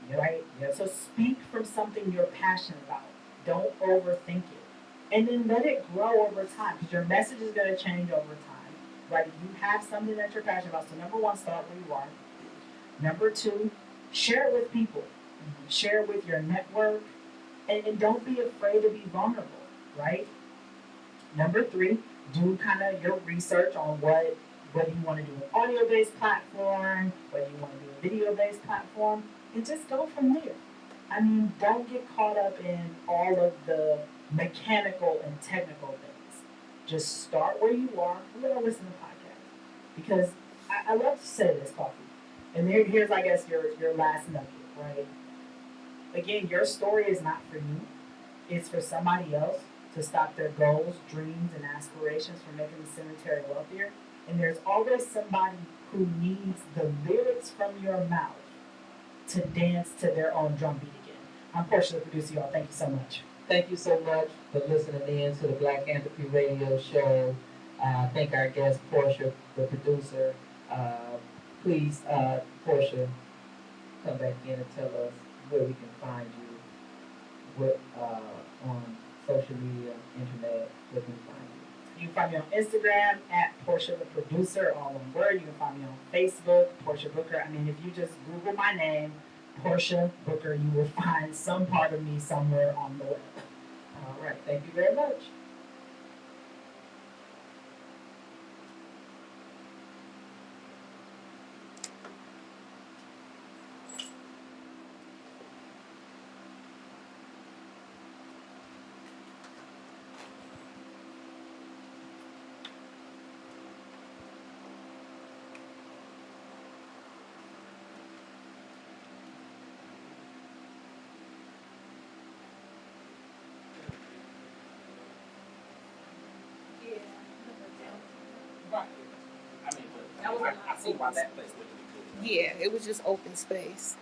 about, right? Yep. So speak from something you're passionate about. Don't overthink it. And then let it grow over time because your message is going to change over time, right? You have something that you're passionate about. So, number one, start where you are. Number two, share it with people. Share it with your network. And don't be afraid to be vulnerable, right? Number three, do kind of your research on whether you want to do an audio-based platform, whether you want to do a video-based platform, and just go from there. I mean, don't get caught up in all of the mechanical and technical things. Just start where you are. I'm going to listen to podcasts because I love to say this, Coffee. And here's, I guess, your last nugget, right? Again, your story is not for you. It's for somebody else to stop their goals, dreams, and aspirations from making the cemetery wealthier. And there's always somebody who needs the lyrics from your mouth to dance to their own drumbeat again. I'm Portia, the producer, y'all. Thank you so much. Thank you so much for listening in to the Black Anthropy Radio Show. Thank our guest, Portia, the producer. Please, Portia, come back in and tell us where we can find you, what on social media, internet, where we can find you. You can find me on Instagram at Portia the Producer, all one word. You can find me on Facebook, Portia Booker. I mean, if you just Google my name, Portia Booker, you will find some part of me somewhere on the web. All right. Thank you very much. I see why that place wouldn't be good. Yeah, it was just open space.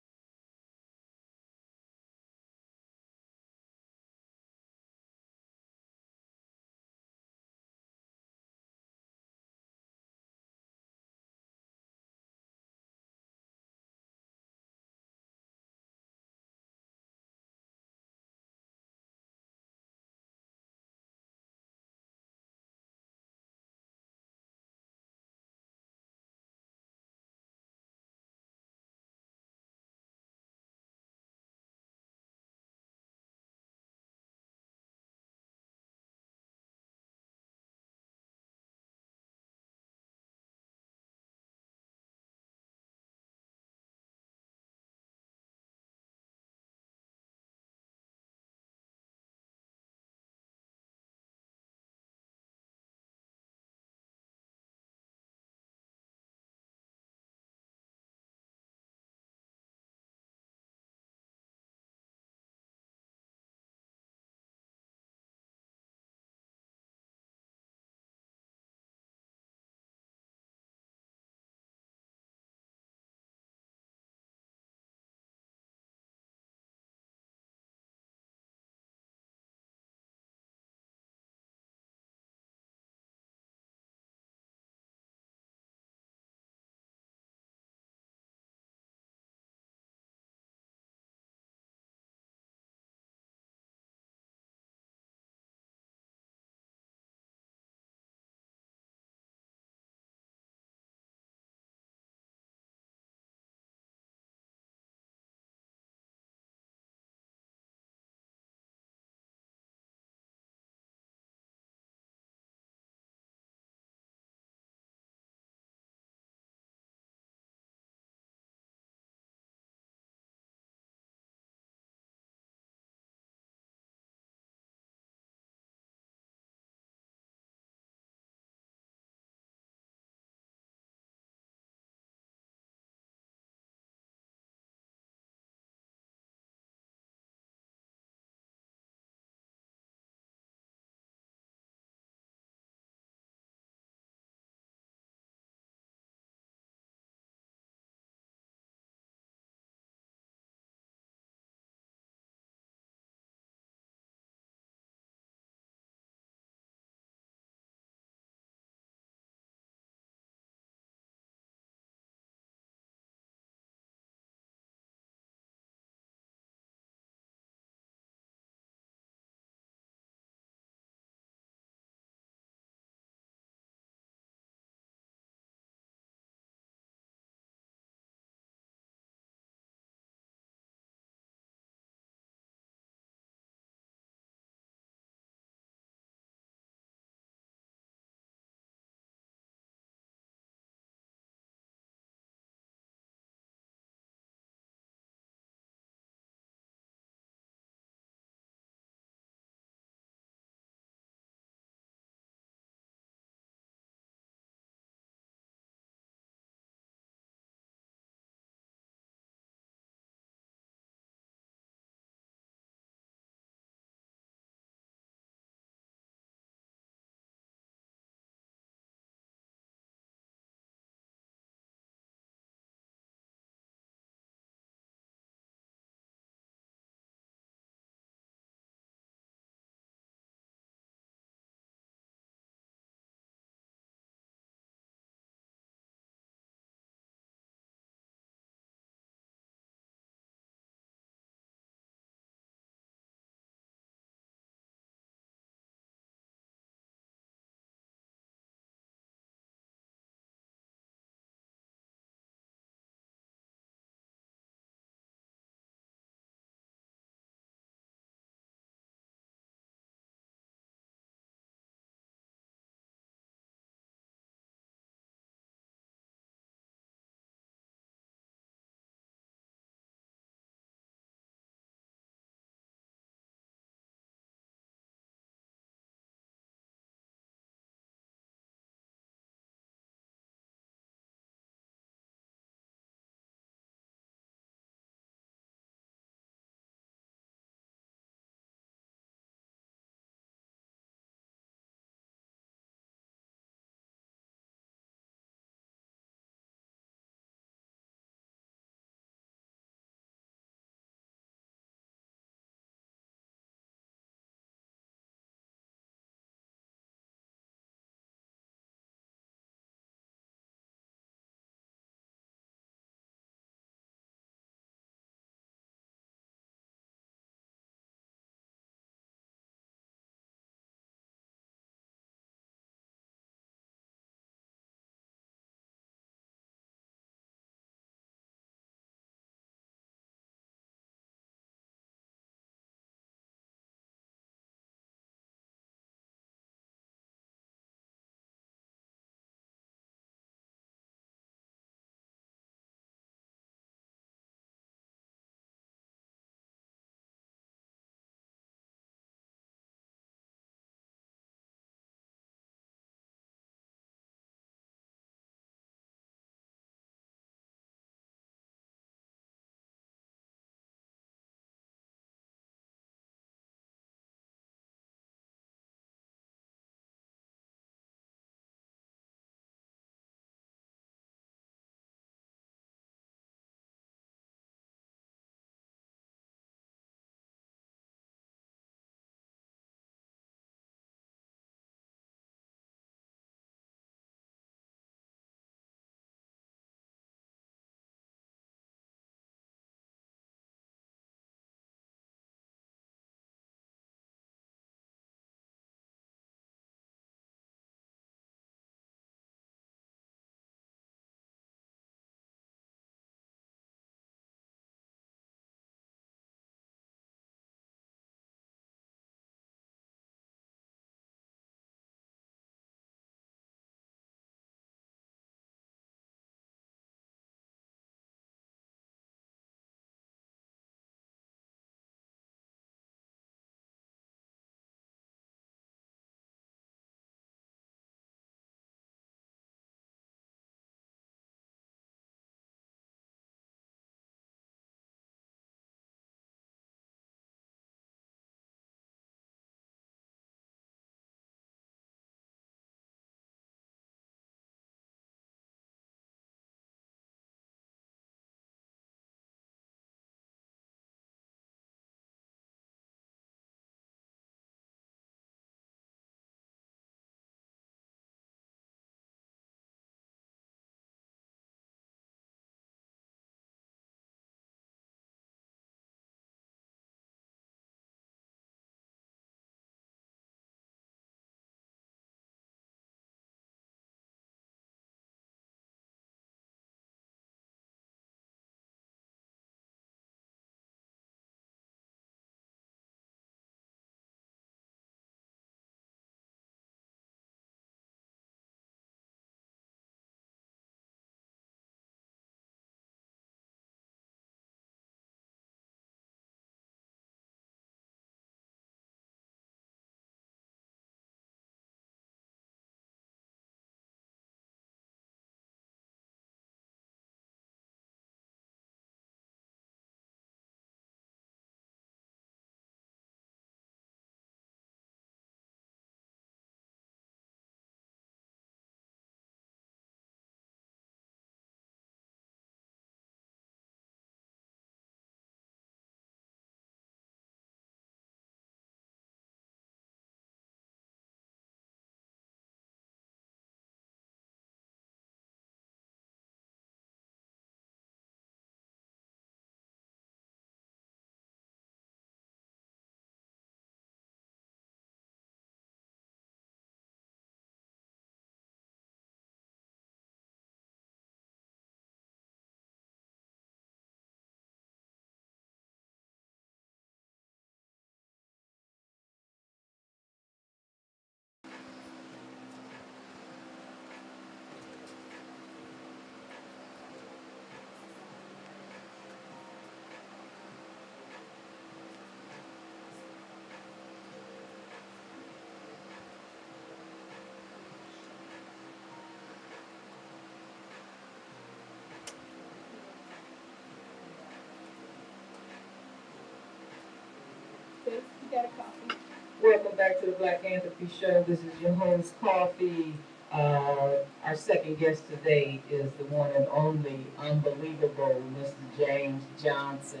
got a copy. Welcome back to the Black Anthropy Show. This is your host, Coffee. Our second guest today is the one and only unbelievable Mr. James Johnson.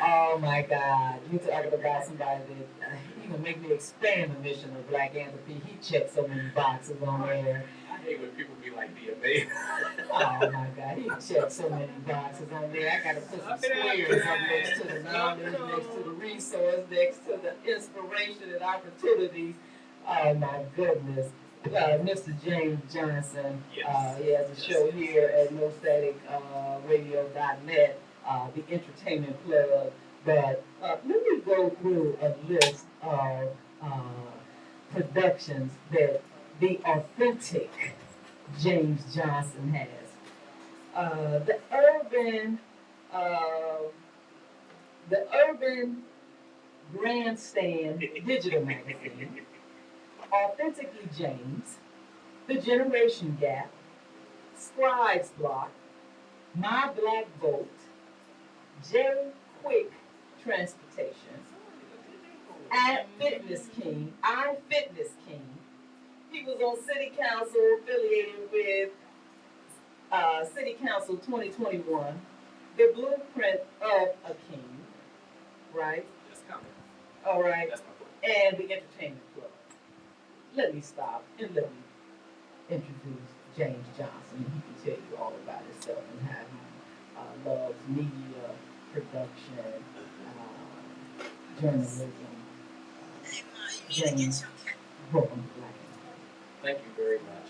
Oh my God, you talking about somebody that he gonna make me expand the mission of Black Anthropy. He checked so many boxes on there. I hate when people be like DMA. Oh my God, he checked so many boxes on there. I gotta put some squares up next to the knowledge, next to the resource, next to the inspiration and opportunities. Oh my goodness. Mr. James Johnson, Yes. he has a show here at NoStaticRadio.net, the entertainment plug. But let me go through a list of productions that the authentic James Johnson has. The uh, Urban Grandstand Digital Magazine, Authentically James, The Generation Gap, Scribes Block, My Black Vote, J Quick Transportation, I Fitness King. He was on City Council affiliated with City Council 2021, The Blueprint of a King, right? That's coming. All right. That's my point. And the Entertainment Club. Let me stop and let me introduce James Johnson. He can tell you all about himself and how he loves media, production, journalism. James, welcome to Black. Thank you very much.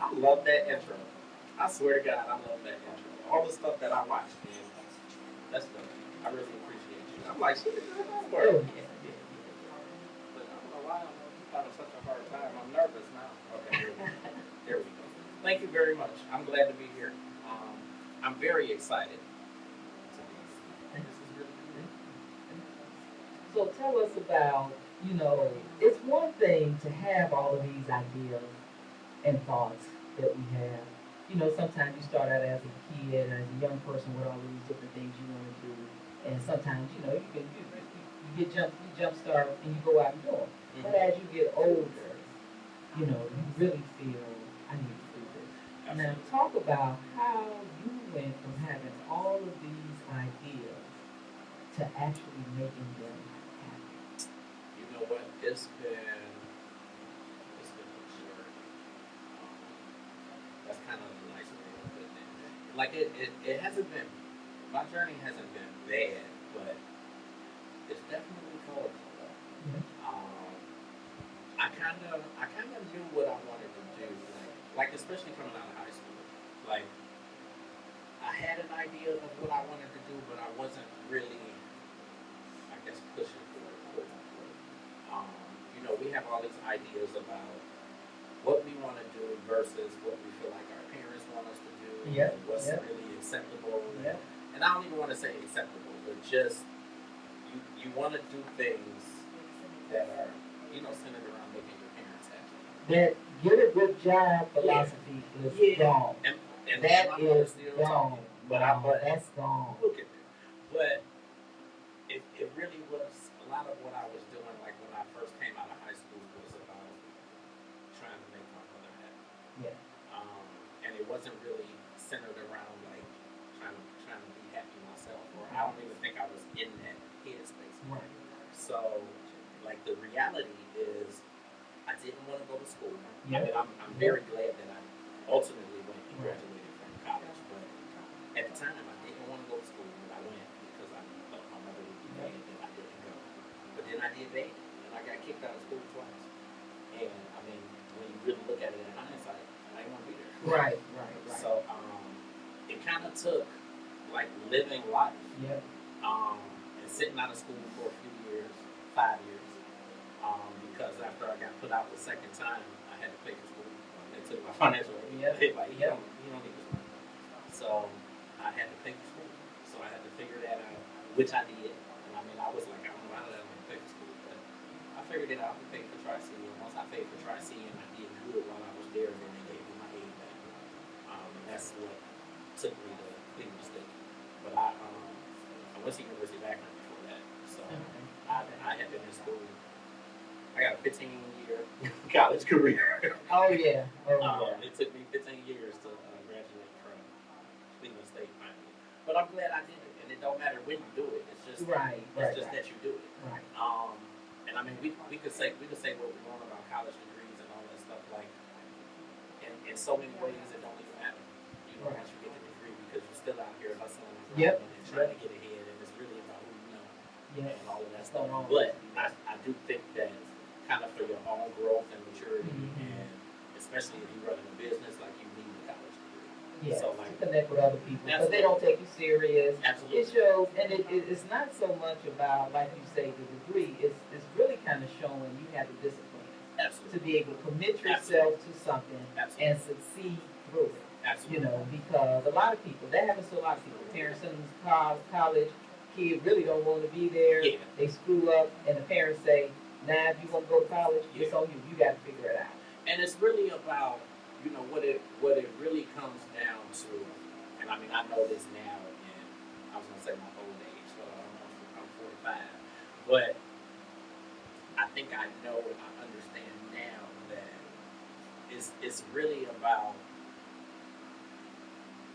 I love that intro. I swear to God, I love that intro. All the stuff that I watched, man, that's dope. I really appreciate you. I'm like, shit, this is Oh, work. yeah. But I don't know why I'm having such a hard time. I'm nervous now. Okay, there we go. Thank you very much. I'm glad to be here. I'm very excited to be here. This is really good. So tell us about, it's one thing to have all of these ideas and thoughts that we have. Sometimes you start out as a kid, as a young person with all these different things you want to do. And sometimes, you jump start and you go out and do them. But as you get older, you really feel, I need to do this. Now talk about how you went from having all of these ideas to actually making them happen. You know what? It's been a journey. That's kind of a nice way of putting it. Like it hasn't been. My journey hasn't been bad, but it's definitely colorful. I kind of knew what I wanted to do, like especially coming out of high school. Like I had an idea of what I wanted to do, but I wasn't really, I guess, pushing for it. Quote unquote. We have all these ideas about what we want to do versus what we feel like our parents want us to do. Yeah. And what's Yeah. really acceptable. Yeah. And I don't even want to say acceptable, but just you want to do things that are, centered around making your parents happy. That get a good job philosophy is gone. And That my mother is still gone. talking, but That's gone. look at it. But it really was a lot of what I was doing, like when I first came out of high school, was about trying to make my mother happy. Yeah. And it wasn't really centered around like trying to be happy myself, or I don't even think I was in that headspace. Right. So, like the reality is, I didn't want to go to school. Yeah. I mean, I'm very glad that I ultimately went and graduated from college, but at the time I didn't want to go to school, but I went because I thought my mother would be mad that I didn't go. But then I did that, and I got kicked out of school twice. And I mean, when you really look at it in hindsight, I didn't want to be there. Right. So it kind of took like living life. Yep. And sitting out of school for a few years, 5 years. Because after I got put out the second time, I had to pay for school. They took my financial aid. Yeah. Like, you don't need this money. So I had to pay for school. So I had to figure that out, which I did. And I mean, I was like, I don't know how to pay for school, but I figured it out and paid for Tri-C. And once I paid for Tri-C and I did good while I was there, then they gave me my aid back. And that's what took me to Cleveland State. But I went to University of Akron before that. So I had been in school. I got a 15-year college career. Oh yeah. Oh yeah. It took me 15 years to graduate from Cleveland State finally. But I'm glad I did it, and it don't matter when you do it. It's just Right. it's just that you do it. Right. And I mean, we could say what we want about college degrees and all that stuff. Like, in so many ways, it don't even matter. You know, Right. once you get the degree, because you're still out here hustling and Yep. grinding and trying to get ahead, and it's really about who you know Yes. and all of that That's stuff. not But I do think that kind of for your own growth and maturity, Mhm. and especially if you're running a business, like you need a college degree. Yes. So like, To connect with other people, but they Absolutely. don't take you serious. absolutely. It shows, and it's not so much about, like you say, the degree. It's really kind of showing you have the discipline to Absolutely. be able to commit yourself to something Absolutely. and succeed through it. Absolutely. You know, because a lot of people, that happens to a lot of people. Parents send them to college, kids really don't want to be there. Yeah. They screw up, and the parents say, "Nah, if you want to go to college, it's Yeah. on you. You got to figure it out." And it's really about, you know, what it really comes down to. And I mean, I know this now, and I was gonna say my old age, so I'm 45, but I think I know and I understand now that it's really about,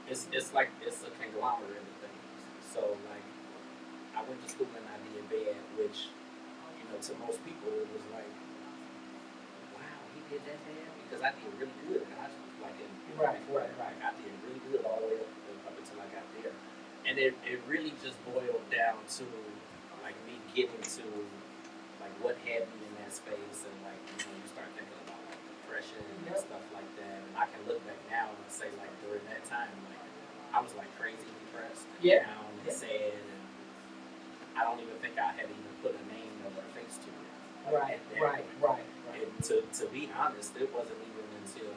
it's like it's a conglomerate of things. So like, I went to school and I did bad, which, you know, to most people it was like, wow, he did that bad, because I did really good in high school, like in Right, before right, that. Like I did really good all the way up until I got there, and it really just boiled down to like me getting to like what had me in that space, and like, you know, you start thinking about like depression and Yep. stuff like that, and I can look back now and say like during that time, like I was like crazy depressed and Yeah. down and Yeah. sad, and I don't even think I had even put a name or a face to it. Right, at that right, point. right, right. And to be honest, it wasn't even until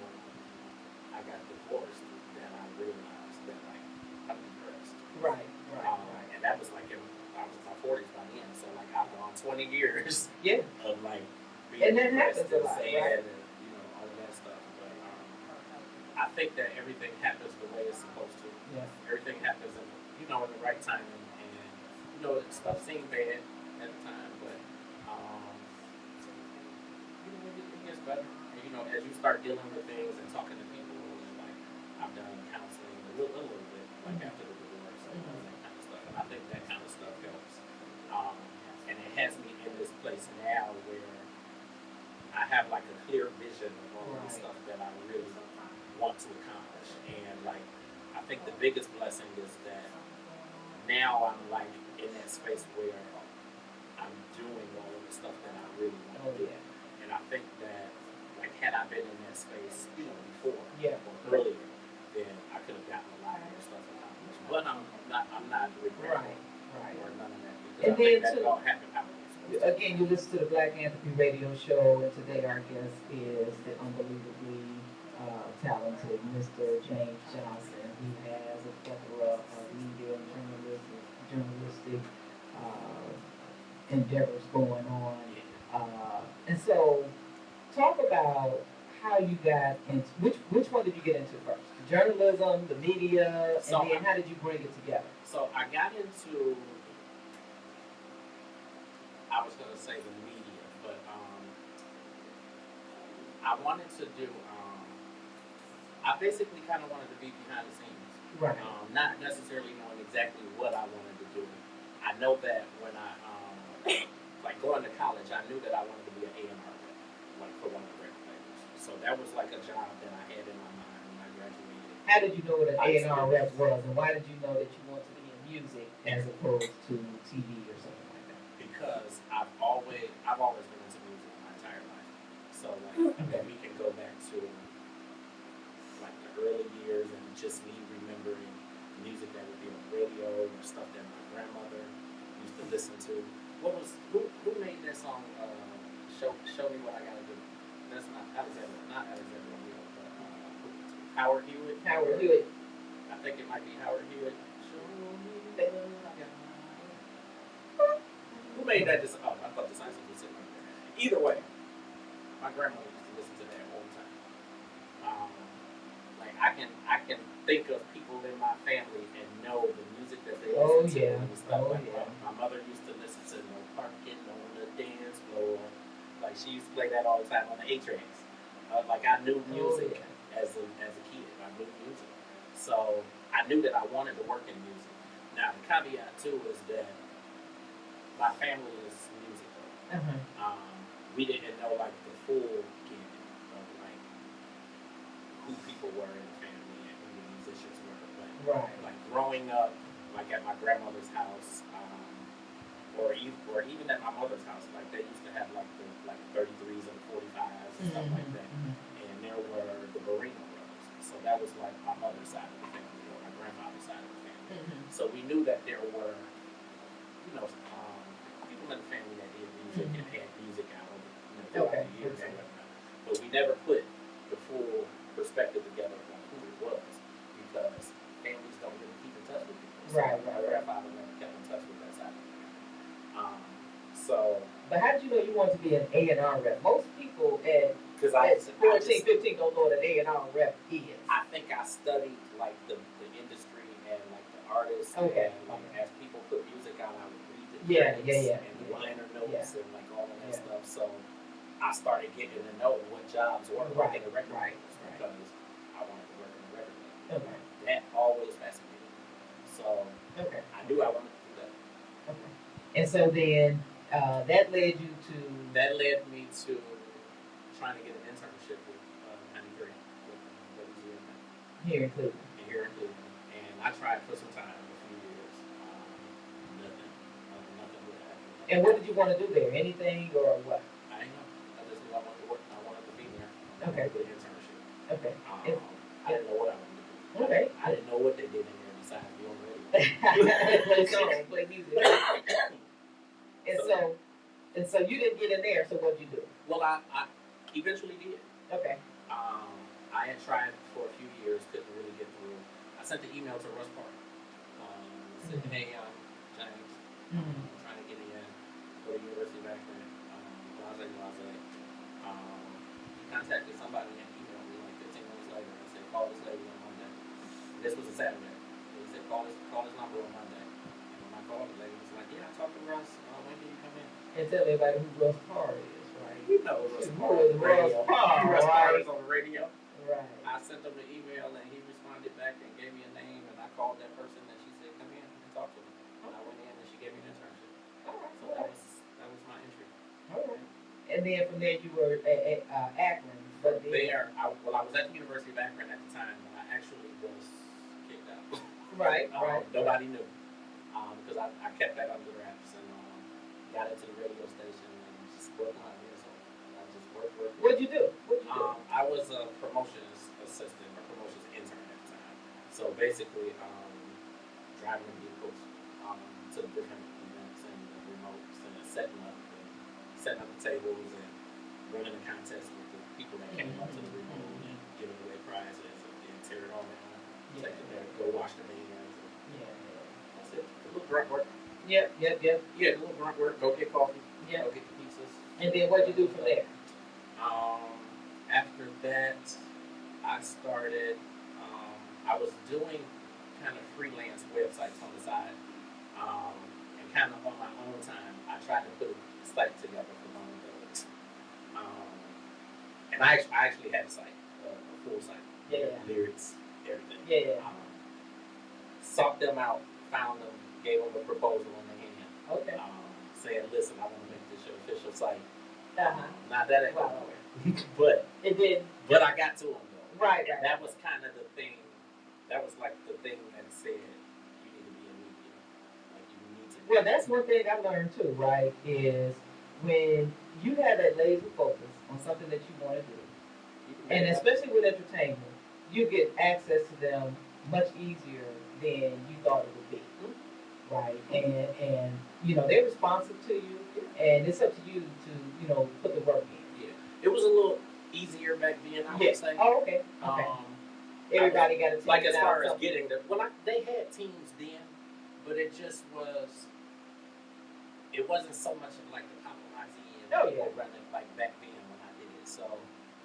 I got divorced that I realized that like I'm depressed. Right, right, right. And that was like I was in my 40s by then, so like I've gone 20 years Yeah. of like being And that depressed happens a lot, sad right? and, you know, all of that stuff. But I think that everything happens the way it's supposed to. Yes. Everything happens in, you know, in the right time, and you know, stuff seemed bad at the time, but you know, it gets better. And you know, as you start dealing with things and talking to people, and like I've done counseling a little bit, like after the divorce and all that kind of stuff, and I think that kind of stuff helps. And it has me in this place now where I have like a clear vision of all the Right. stuff that I really want to accomplish, and like I think the biggest blessing is that now I'm like in that space where I'm doing all of the stuff that I really want Oh to do. yeah. And I think that, like, had I been in that space, you know, before Yeah. or earlier, then I could have gotten a lot more stuff accomplished. But I'm not regretful Right, right. or none of that, because And I think then that too- all happened how it was supposed to. Again, you listen to the Black Anthropy radio show, and today our guest is the unbelievably talented Mr. James Johnson. He has a plethora of media and journalistic endeavors going on. And so, talk about how you got into, which one did you get into first? The journalism, the media, So and then how did you bring it together? So I got into, I was gonna say the media, but I wanted to do, I basically kind of wanted to be behind the scenes. Right. Not necessarily knowing exactly what I wanted to do. I know that when I, like going to college, I knew that I wanted to be an A&R rep, like for one of the record labels. So that was like a job that I had in my mind when I graduated. How did you know what an A&R rep was, and why did you know that you wanted to be in music as opposed to TV or something like that? Because I've always been into music my entire life. So like, I mean, we can go back to like the early years and just me remembering music that would be on the radio or stuff that my grandmother used to listen to. Who made that song? Show me what I gotta do. That's not Alexander O'Neill, but Howard Hewitt. Howard Hewitt. I think it might be Howard Hewitt. Show me what I gotta do. Who made that? Oh, I thought the science was sitting right there. Either way, my grandmother used to listen to that all the time. Like I can think of people in my family and know the music that they Oh, listen yeah. to and stuff. Oh, Like yeah. my mother used to listen to No Parking on the Dance Floor. Like she used to play that all the time on the 8 tracks. Like I knew music as a kid. I knew music, so I knew that I wanted to work in music. Now the caveat too is that my family is musical. We didn't know like the full gamut of like who people were in the family and who the musicians were. But like growing up, like at my grandmother's house, or even at my mother's house, like they used to have like the like 33s and 45s and stuff like that. And there were the Barino brothers. So that was like my mother's side of the family or my grandfather's side of the family. So we knew that there were, people in the family that did music and had music out of throughout the years and whatnot. But we never put the full perspective together on who it was because families don't really keep in touch with people. So my grandfather never kept in touch with that side of the family. But how did you know you wanted to be an A&R rep? Most people at 14, 15 don't know what an A&R rep is. I think I studied like the industry and like the artists and like as people put music out, I would read the credits and the liner notes and like all of that stuff. So I started getting to know what jobs were working the record labels because I wanted to work in the record label. That always fascinated me. So I knew I wanted to do that. And so then that led you to... That led me to trying to get an internship with 93 with Louisiana. Here in Cleveland. And I tried for some time, a few years. Nothing would happen. And what did you want to do there? Anything or what? I didn't know. I just knew I wanted to work. I wanted to be there. Okay. With an internship. Okay. I didn't know what I wanted to do. Okay. I didn't know what they did in there besides be on the radio. Play songs, play music. And so you didn't get in there, so what'd you do? Well, I eventually did. Okay. I had tried for a few years, couldn't really get through. I sent the email to Russ Park. Said, hey, James, I'm trying to get in, go to University of Akron, blase. He contacted somebody and emailed me like 15 minutes later and said, call this lady on Monday. This was a Saturday. He said, call this number on Monday. And when I called the lady, was like, yeah, I talked to Russ. When can you come in? And tell everybody who Russ Parr is, right? You know Russ Parr on the radio. Russ Parr is on the radio. Right. I sent him an email and he responded back and gave me a name and I called that person and she said, come in and talk to me. And I went in and she gave me an internship. So that was my entry. And then from there you were at Akron. But I was at the University of Akron at the time when I actually was kicked out. Right. Nobody knew. Because I kept that under wraps and got into the radio station and just worked my ears off. I just worked. What'd you do? I was a promotions assistant or promotions intern at the time. So basically, driving vehicles to different events and the remotes and setting up the tables and running the contest with the people that came up to the remote and giving away prizes and then tear it all down, take it there, go wash the hands. That's it. A little grunt work. Yep. Yeah, a little grunt work. Go get coffee. Yeah. Go get the pizzas. And then what'd you do from there? After that, I started, I was doing kind of freelance websites on the side. And kind of on my own time, I tried to put a site together for my own business. And I actually had a site, a full site. Lyrics, everything. Sought them out, found them, gave them a proposal in the hand. Saying, listen, I want to make this your official site. Not that it went nowhere. But it did. But I got to them though. Right. That was kind of the thing. That was like the thing that said you need to be in media. Like you need to. Well, that's one thing I learned too. Right, is when you have that laser focus on something that you want to do, and especially with entertainment, you get access to them much easier than you thought it would be. Right, and they're responsive to you, and it's up to you to put the work in. It was a little easier back then, I would say. Oh, okay. Everybody got a team. Like as far as getting the they had teams then, but it wasn't so much of like the paparazzi and running like back then when I did it. So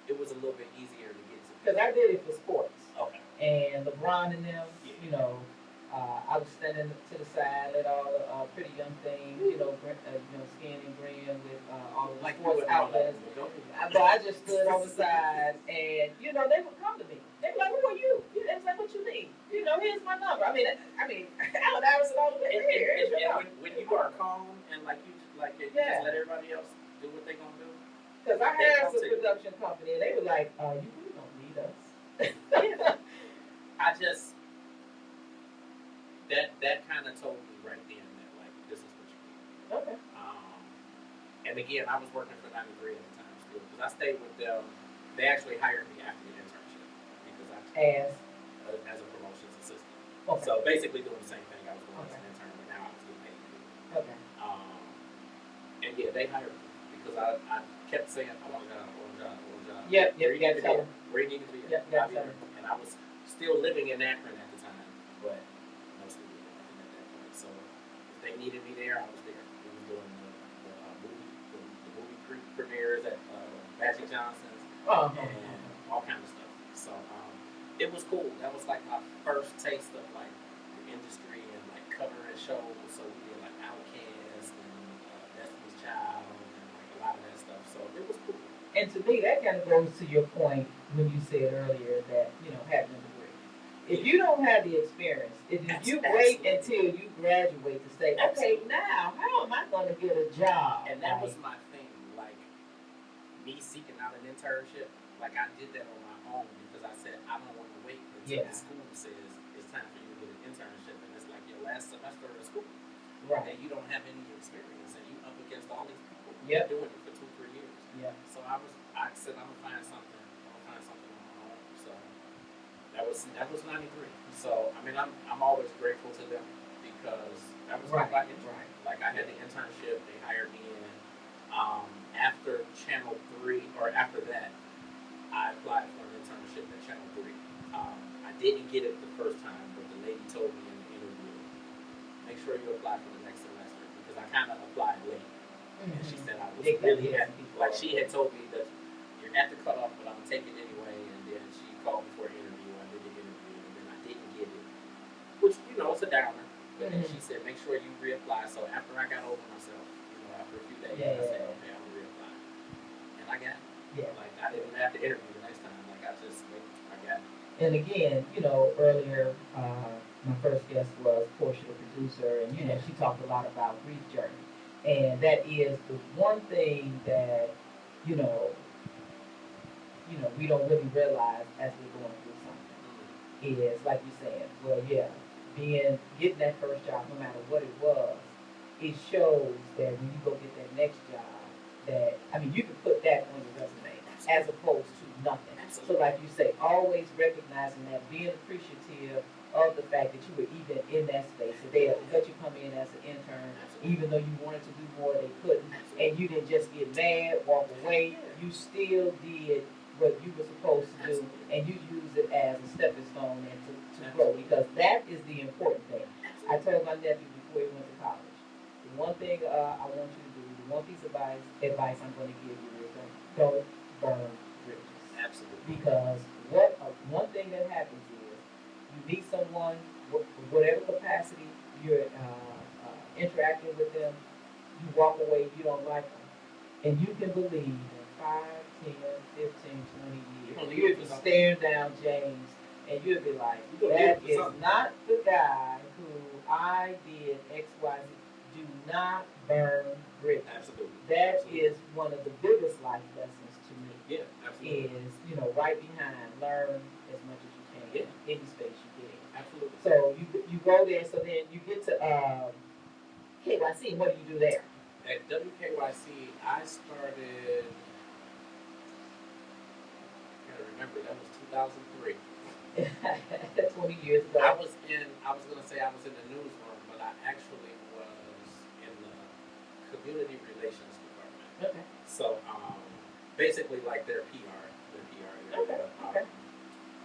it was a little bit easier to get to. Because I did it for sports. Okay. And LeBron and them, Yeah. you know, I was standing to the side, let all the pretty young things, skin and grin with all the Like sports outlets. But I just stood on the side, and they would come to me. They were like, "Who are you?" They was like, "What you need?" Here's my number. I mean, Allen Iverson all the way here. And when you are calm and you just let everybody else do what they gonna do. Because I had some production company, and they were like, "You really don't need us." Yeah. I just that kind of told me right then that this is what you need. Okay. And again, I was working for 93 at the time still because I stayed with them. They actually hired me after the internship because as a promotions assistant. Okay. So basically doing the same thing I was doing as an intern, but now I was getting paid to do it. Okay. And yeah, they hired me because I kept saying I want a job, I want a job, I want a job. Yep, you got to tell them. Where you need to be. Yep, you got to tell them. And I was still living in Akron at the time, but mostly living in Akron at that point. So if they needed me there, I was there. We were doing the movie premieres at Magic Johnson's and all kinds of stuff. So it was cool. That was my first taste of the industry and covering shows. So we did Outcast and Destiny's Child and a lot of that stuff. So it was cool. And to me, that kind of goes to your point when you said earlier that having a degree. If you don't have the experience, if you wait until you graduate to say, okay, now how am I going to get a job? And that was my thing. Me seeking out an internship, I did that on my own because I said I don't want to wait until the school says it's time for you to get an internship, and it's your last semester of school, right? And you don't have any experience, and you up against all these people doing it for 2-3 years. Yeah. So I said I'm gonna find something. I'm gonna find something on my own. So that was 93. So I mean I'm always grateful to them because that was my intern. I had the internship, they hired me in. After Channel 3, or after that, I applied for an internship at Channel 3. I didn't get it the first time, but the lady told me in the interview, make sure you apply for the next semester, because I kind of applied late. Mm-hmm. And she said I was really happy. She had told me that you're at the cutoff, but I'm going to take it anyway. And then she called me for an interview. I did the interview, and then I didn't get it, which, it's a downer. But then she said, make sure you reapply. So after I got over myself, after a few days, I said, okay, I'm going to reapply. And I got it. Yeah. I didn't have to interview the next time. I got it. And again, earlier, my first guest was Portia, the producer, and, she talked a lot about grief journey. And that is the one thing that, we don't really realize as we're going through something. Is, like you said, getting that first job, no matter what it was, it shows that when you go get that next job, you can put that on your resume as opposed to nothing. Absolutely. So like you say, always recognizing that, being appreciative of the fact that you were even in that space. So they let you come in as an intern, even though you wanted to do more, they couldn't. And you didn't just get mad, walk away. You still did what you were supposed to do, and you used it as a stepping stone and to grow, because that is the important thing. I told my nephew before he went to college, the one thing I want you to do, the one piece of advice I'm going to give you is don't burn bridges. Absolutely. Because one thing that happens is you meet someone, whatever capacity you're interacting with them, you walk away, you don't like them. And you can believe in 5, 10, 15, 20 years, you'll be staring down James, and you'll be like, that is not the guy who I did X, Y, Z. Do not burn bridges. Absolutely. That is one of the biggest life lessons to me. Yeah, absolutely. Is, right behind, learn as much as you can in any space you get in. Absolutely. So you go there, so then you get to KYC. What do you do there? At WKYC, I started, I gotta remember, that was 2003. 20 years ago. I was in the newsroom, but I actually was in the community relations department. Okay. So, basically their PR. Okay.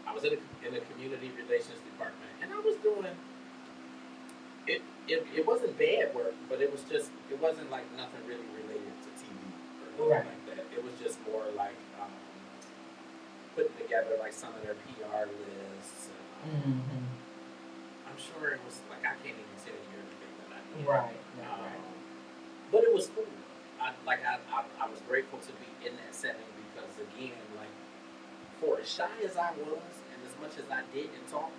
I was in the community relations department, and I was doing, it wasn't bad work, but it wasn't nothing really related to TV or anything like that. It was just more putting together like some of their PR lists. I'm sure it was like I can't even tell you everything that I did. Right. But it was cool. I was grateful to be in that setting because again, like for as shy as I was and as much as I didn't talk,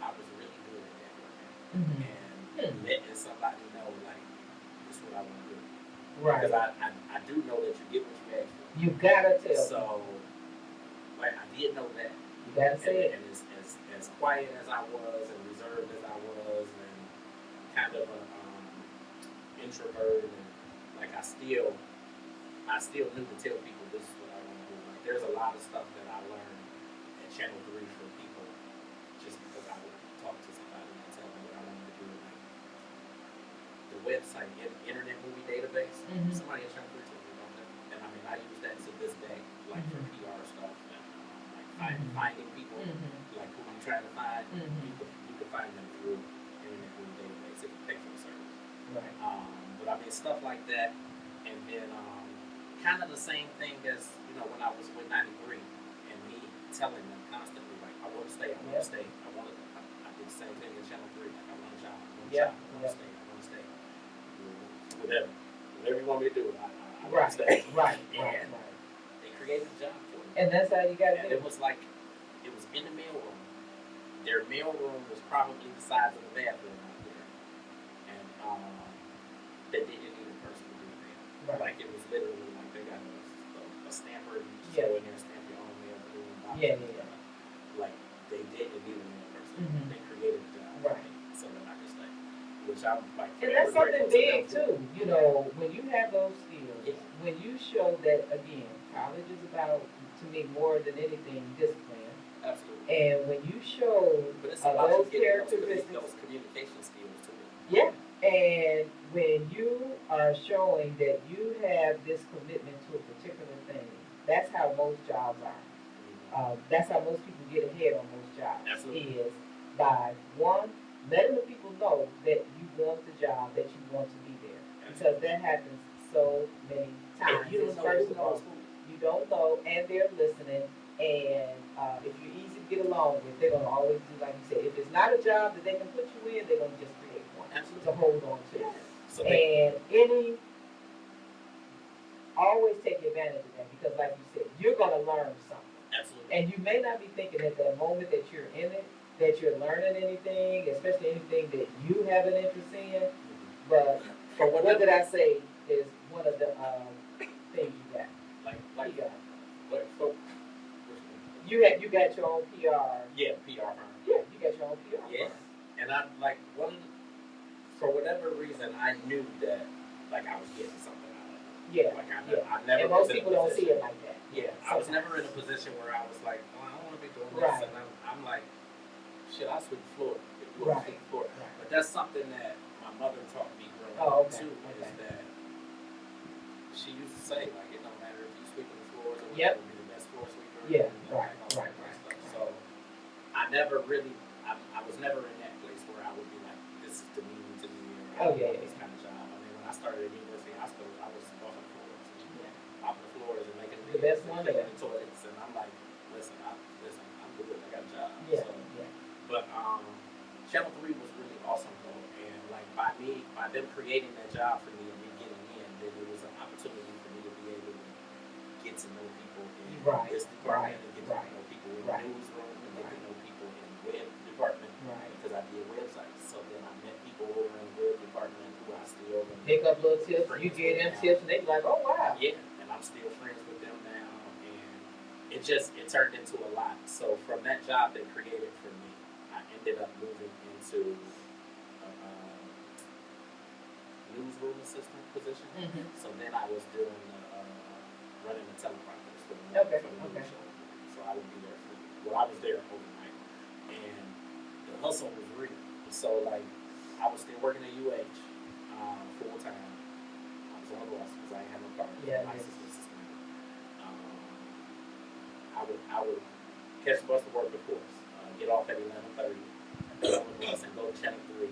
I was really good at networking and letting somebody know like this is what I want to do. Right. Because I do know that you get what you ask for. You gotta tell. So like I did know that. You gotta say it. And as quiet as I was and reserved as I was and kind of an introvert and like I still knew to tell people this is what I want to do. Like there's a lot of stuff that I learned at Channel 3 from people just because I would talk to somebody and tell them what I wanted to do. Like the website, Internet Movie Database, somebody at Channel 3 told me about that. And I mean I use that to this day, like for PR stuff and like finding people, like who you're trying to find, you can find them through Internet Movie Database if you pay for the service. Right. But I mean stuff like that, and then kind of the same thing as when I was with 93 and me telling them constantly like I want to stay, I want to stay, I did the same thing in Channel 3, like I want a job, I want a job, I want to stay, I want to stay, whatever you want me to do, I want to stay. Right. They created a job for me, and that's how you got to do it. Was like it was in the mailroom. Their mailroom was probably the size of the bathroom out there, and they didn't need a person to do that. Right. Like it was literally like they got a stamper, you just go in there and stamp your own mail. Like they didn't need a mail person. They created a job, right? So that I could stay, which I'm like. And that's something big too. When you have those skills, when you show that again, college is about to me more than anything discipline. Absolutely. And when you show those characteristics, those communication skills too. Yeah. And when you are showing that you have this commitment to a particular thing, that's how most jobs are. That's how most people get ahead on most jobs. Absolutely. Is by one, letting the people know that you want the job, that you want to be there. Because that happens so many times. You don't know First of all, you don't know, and they're listening. And if you're easy to get along with, they're going to always do like you said. If it's not a job that they can put you in, they're going to just create one to hold on to. So always take advantage of that because, like you said, you're going to learn something. Absolutely. And you may not be thinking at that moment that you're in it, that you're learning anything, especially anything that you have an interest in. But what did I say is one of the things you got. Like you got. What? So, you got your own PR. Yeah, PR firm. Yeah, you got your own PR yes. firm. And I like for whatever reason I knew that like I was getting something out of it. Yeah. Like I never. And most people don't see it like that. Yeah. I was never in a position where I was like, oh, I don't want to be doing this, Right. and I'm like, shit, I sweep the floor. Right. Sweep the floor. Right. But that's something that my mother taught me growing up too. Is that she used to say like it don't matter if you sweeping the floors or whatever, be the best floor sweeper. Yeah. Right. So I never really, I was never in that place where I would be like, this is the me to me. This kind of job. I mean, when I started at University Hospital, I was off the floors, mopping the floors and making the best one cleaning the toilets, and I'm like, listen, I'm good. I got a job. Yeah. So, but Channel 3 was really awesome though, and like by them creating that job for me and me getting in, then it was an opportunity for me to be able to get to know people in this department and get to know people in the newsroom and get to know people in the web department because I did websites. So then I met people over in the web department who I still pick up little tips. You get them tips and they be like, oh wow. Yeah, and I'm still friends with them now, and it turned into a lot. So from that job they created for me, I ended up moving into newsroom assistant position. So then I was doing running the teleprompters for the news show. So I would be there I was there overnight, and the hustle was real. So like I was still working at UH full time. I was on the bus because I ain't had no car. License was suspended. I would catch the bus to work, of course. Get off at 11:30, get on the bus and go to Channel 3,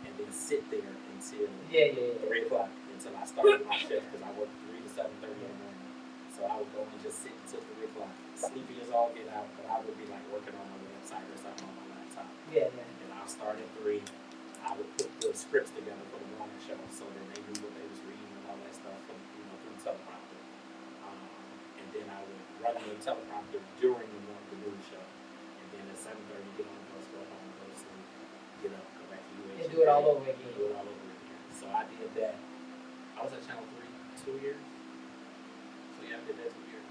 and then sit there until 3 o'clock until I started my shift because I worked 3 to 7:30 in the morning. So So I would go and just sit until 3 o'clock. Sleepy as all get out, but I would be like working on my website or something on my laptop. Yeah, yeah. And I'll start at 3. I would put the scripts together for the morning show so that they knew what they was reading and all that stuff from, through teleprompter. And then I would run the teleprompter during the news show. And then at 7:30, get on the bus, go home, go to sleep, get up, go back to UH. And do it all over again. Do it all over again. So I did that. I was at Channel 3 2 years. So yeah, I did that 2 years.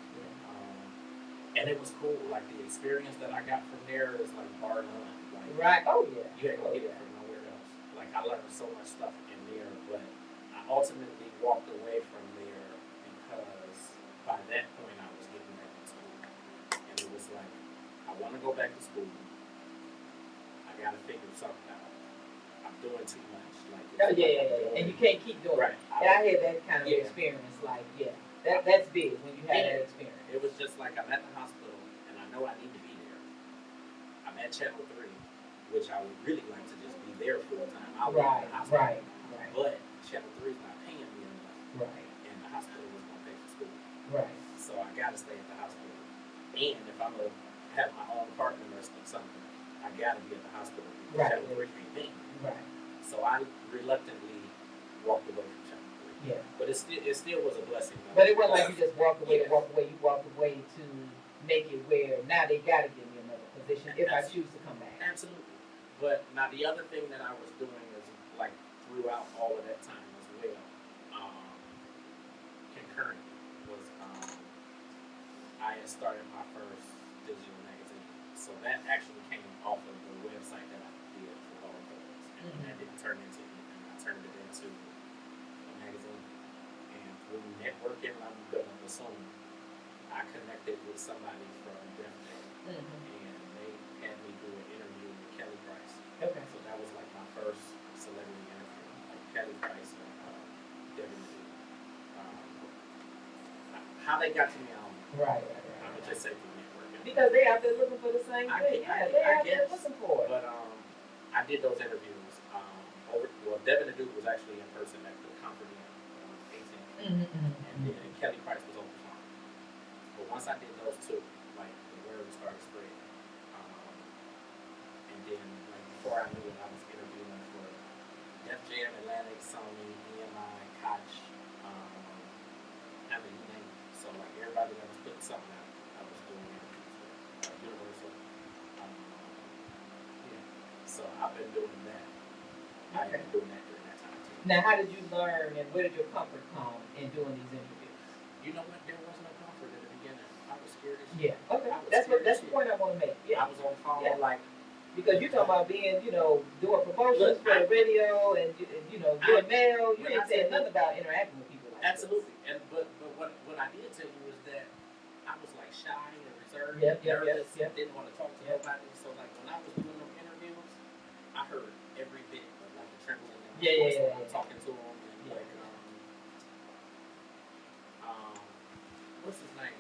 And it was cool. Like the experience that I got from there is like bar none. Like, Right. Oh yeah. you ain't gonna get it from nowhere else. Like I learned so much stuff in there, but I ultimately walked away from there because by that point I was getting back to school, and it was like I want to go back to school. I gotta figure something out. I'm doing too much. Like Oh yeah. And you can't keep doing right. it. Yeah, I had that kind of Yeah. experience. Like, that's big when you have Yeah. that experience. It was just like I'm at the hospital and I know I need to be there. I'm at Channel 3, which I would really like to just be there full time. I would Right. at the hospital. Right. But Channel 3 is not paying me enough. Right. And the hospital was gonna pay for school. Right. So I gotta stay at the hospital. And if I'm gonna have my own apartment or something, I gotta be at the hospital because Right. Channel 3 can't pay me. Right. So I reluctantly walked away from Channel 3. Yeah. But it still was a blessing. But it wasn't like you just walked away to Yeah. walk away. You walked away to make it where now they gotta give me another position if I choose to come back. Absolutely. But now the other thing that I was doing is like throughout all of that time as well, concurrently was I had started my first digital magazine. So that actually came off of the website that I did for all of those. And that didn't turn into anything. I turned it into a magazine. And through networking, I'm gonna assume I connected with somebody from Def Jam. And they had me do an interview with Kelly Price. Okay. So that was like my first celebrity interview, like Kelly Price and Devin Lee. How they got to me, I don't know. Right. I would just say through networking. Because they out there looking for the same I thing. get- They I out there guess. looking for it. But I did those interviews. Devin the Duke was actually in person at the company on 18th. And then Kelly Price was over the phone. But once I did those two, like the word started spreading. And then like before I knew it, I was interviewing for Def Jam, Atlantic, Sony, EMI, Koch, I mean, you name it. So like everybody that was putting something out, I was doing interviews with. Universal. Yeah. So I've been doing that. I've been doing that during that time too. Now, how did you learn and where did your comfort come in doing these interviews? You know what? There was no comfort in the beginning. I was scared as Yeah. shit. Okay. I was That's scared the as point I want to make. Yeah. I was on the phone Yeah. like Because you're talking about being, doing promotions Look, for the radio and doing mail. You when I ain't saying said- nothing about interacting with people like absolutely. And but what I did tell you was that I was like shy and reserved, Yep, yep, nervous, yep, yep. didn't want to talk to Yep. nobody. So like when I was doing them interviews, I heard every bit of like the trembling in my Yeah, voice yeah, when yeah, I'm yeah. talking to them and Yeah. like what's his name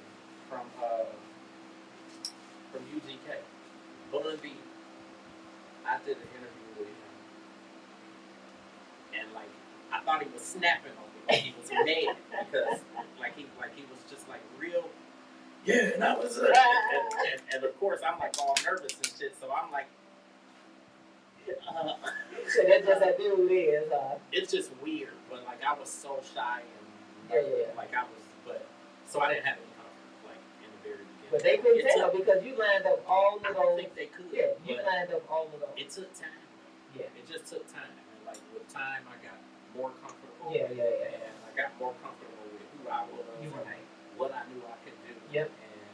from UGK, Bun B. I did an interview with him, and like I thought he was snapping on me, like he was mad because like he was just like real. Yeah, and I was and of course I'm like all nervous and shit, so I'm like. So that's just how dude is. It's just weird, but like I was so shy and Yeah. like I was, so I didn't have any comfort like in the very beginning. But they couldn't It tell took- because you lined up all of I those. don't think they could. Yeah, you but lined up all of those. it took time. Yeah. It just took time, and like with time, I got more comfortable. Yeah. And I got more comfortable with who I was, You and right. what I knew I could do. Yep. And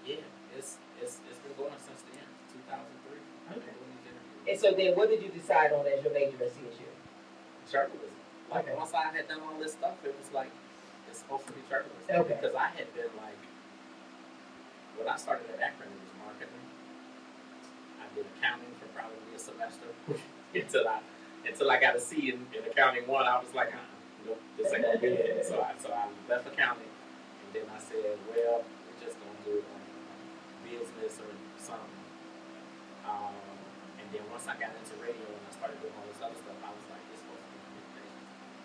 yeah, it's been going since the end, 2003. I've been doing these interviews. And so then, what did you decide on as your major at CSU? Journalism. Like Okay. once I had done all this stuff, it was like it's supposed to be journalism. Okay. Because I had been like, when I started at Akron, it was marketing. I did accounting for probably a semester until I got a C in accounting 1. I was like, nope, this ain't gonna be it. So I left accounting, and then I said, well, we're just gonna do business or something. And then once I got into radio and I started doing all this other stuff, I was like, it's supposed to be communication.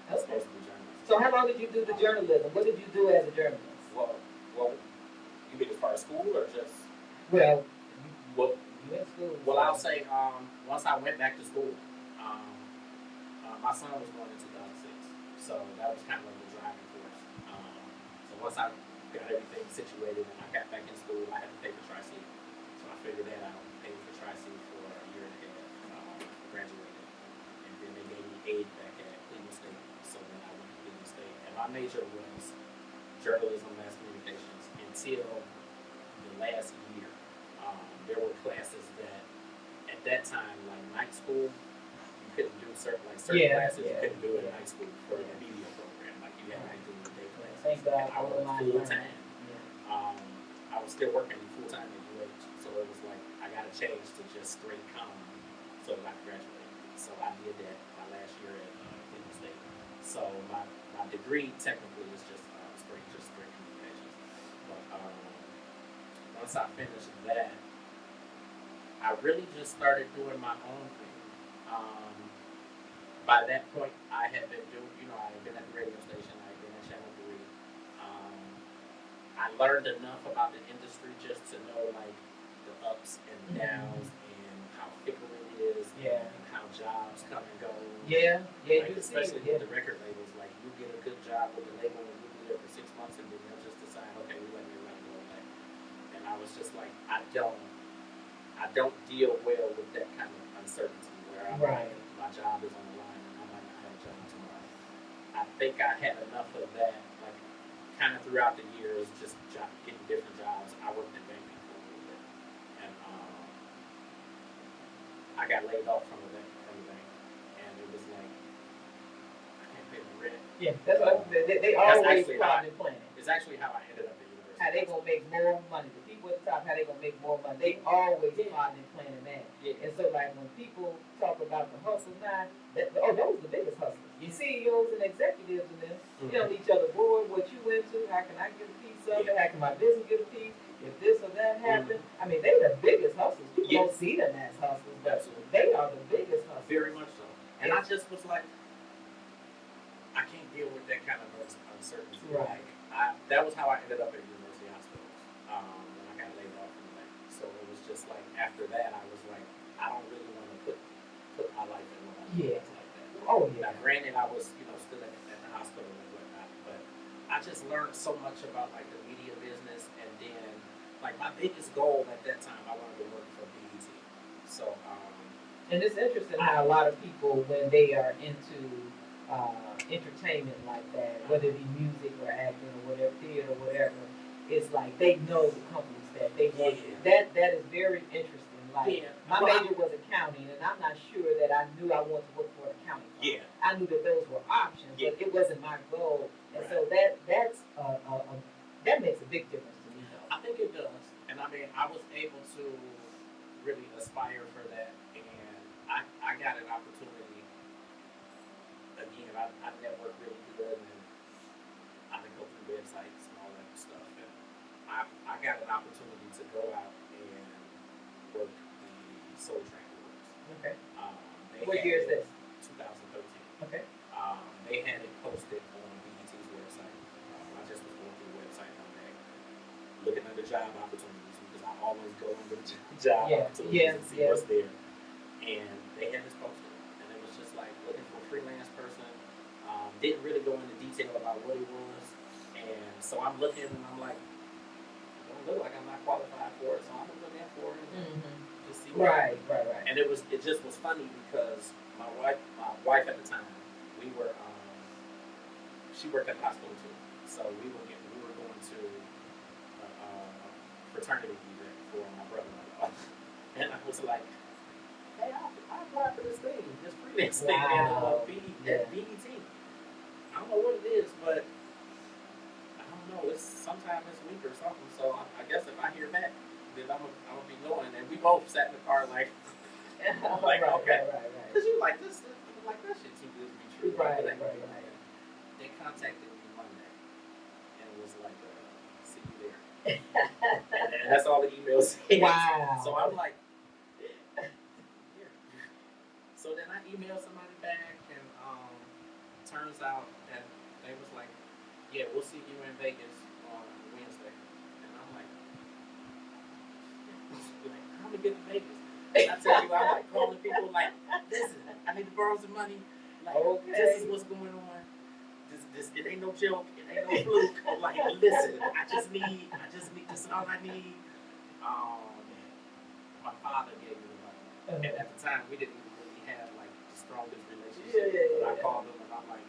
It's supposed to be journalism. So how long did you do the journalism? What did you do as a journalist? Well, well, you mean as far as school or just? Well, Well, you in school. well, I'll say once I went back to school, um, my son was born in 2006, so that was kind of like the driving force. So once I got everything situated and I got back in school, I had to pay for Tri-C. So I figured that out, paid for Tri-C for a year and a half, graduated, and then they gave me aid back at Cleveland State. So then I went to Cleveland State, and my major was journalism, mass communications until the last year. There were classes that at that time, like night school, you couldn't do certain classes you couldn't do in high school for the media program. Like you had to do the day classes. Thank God. And I worked full time. I was still working full time at UH, so it was like I got to change to just straight comm so that I could graduate. So I did that my last year at Cleveland State. So my degree technically is just straight communications. But once I finished that, I really just started doing my own thing. By that point, I had been doing, I had been at the radio station, I had been at Channel 3. I learned enough about the industry just to know, like, the ups and downs and how fickle it is and how jobs come and go. Like, especially with the record labels, like, you get a good job with the label and you'll be there for 6 months and then they'll just decide, okay, we let everybody go away. And I was just like, I don't deal well with that kind of uncertainty where I'm like, my job is on the line and I might not have a job tomorrow. I think I had enough of that, like, kind of throughout the years, just getting different jobs. I worked in banking for a little bit, and I got laid off from the bank, and it was like I can't pay the rent. Yeah, that's what they always plotting and planning. It's actually how I ended up at university. How they gonna make more money? The people at the top, how they gonna make more money? They always plotting and planning that. And so, like, when people talk about the hustle now, those the biggest hustlers. You CEOs and executives and them, you know, each other, boy, what you into? How can I get a piece of it? How can my business get a piece? If this or that happens, I mean, they the biggest hustlers. People don't see them as hustlers, but they are the biggest hustlers. Very much so. And I just was like, I can't deal with that kind of uncertainty. Right. Like, that was how I ended up at University Hospitals when I got laid off from that. So it was just like, after that, I was like, I don't really want to put my life in one of things like that. Oh, yeah. Now, granted, I was, still at the hospital and whatnot, but I just learned so much about, like, the media business, and then, like, my biggest goal at that time, I wanted to work for BET. So, and it's interesting how a lot of people, when they are into entertainment like that, whether it be music or acting or whatever, theater or whatever, it's like they know the companies that they work with. That is very interesting. Like, my major was accounting, and I'm not sure that I knew I wanted to work for an accounting firm. I knew that those were options, but it wasn't my goal. And so that makes a big difference to me, though. I think it does. And I mean, I was able to really aspire for that, and I got an opportunity. Again, I network really good, and I can go through websites and all that stuff. And I got an opportunity to go out and work the Soul Train Awards. Okay. What year is this? 2013. Okay. They had it posted on BET's website. I just was going through the website one day, looking under job opportunities, because I always go under job opportunities and see what's there. And they had this posted, and it was just like looking for a freelance person. Didn't really go into detail about what it was, and so I'm looking and I'm like, it don't look like I'm not qualified for it, so I'm gonna look in for it and just see. Right. And it just was funny because my wife at the time, we were she worked at the hospital too, so we were going to fraternity event for my brother-in-law, and I was like, hey, I applied for this freelance thing at BET. I don't know what it is, but I don't know. It's sometime this week or something. So I guess if I hear back, then I'm gonna be going. And we both sat in the car like, okay, because you like this, like that shit too good to be true. Right. They contacted me Monday, and it was like, see you there. and that's all the emails said. Wow. So I'm like, here. So then I emailed somebody back, and turns out that they was like, yeah, we'll see you in Vegas on get to Vegas. And I tell you, I'm like calling people like, listen, I need to borrow some money. Like, this is what's going on. This, it ain't no joke. It ain't no fluke. Like, listen, I just need, this is all I need. My father gave me the money. And at the time, we didn't really have like the strongest relationship. But I called him and I'm like,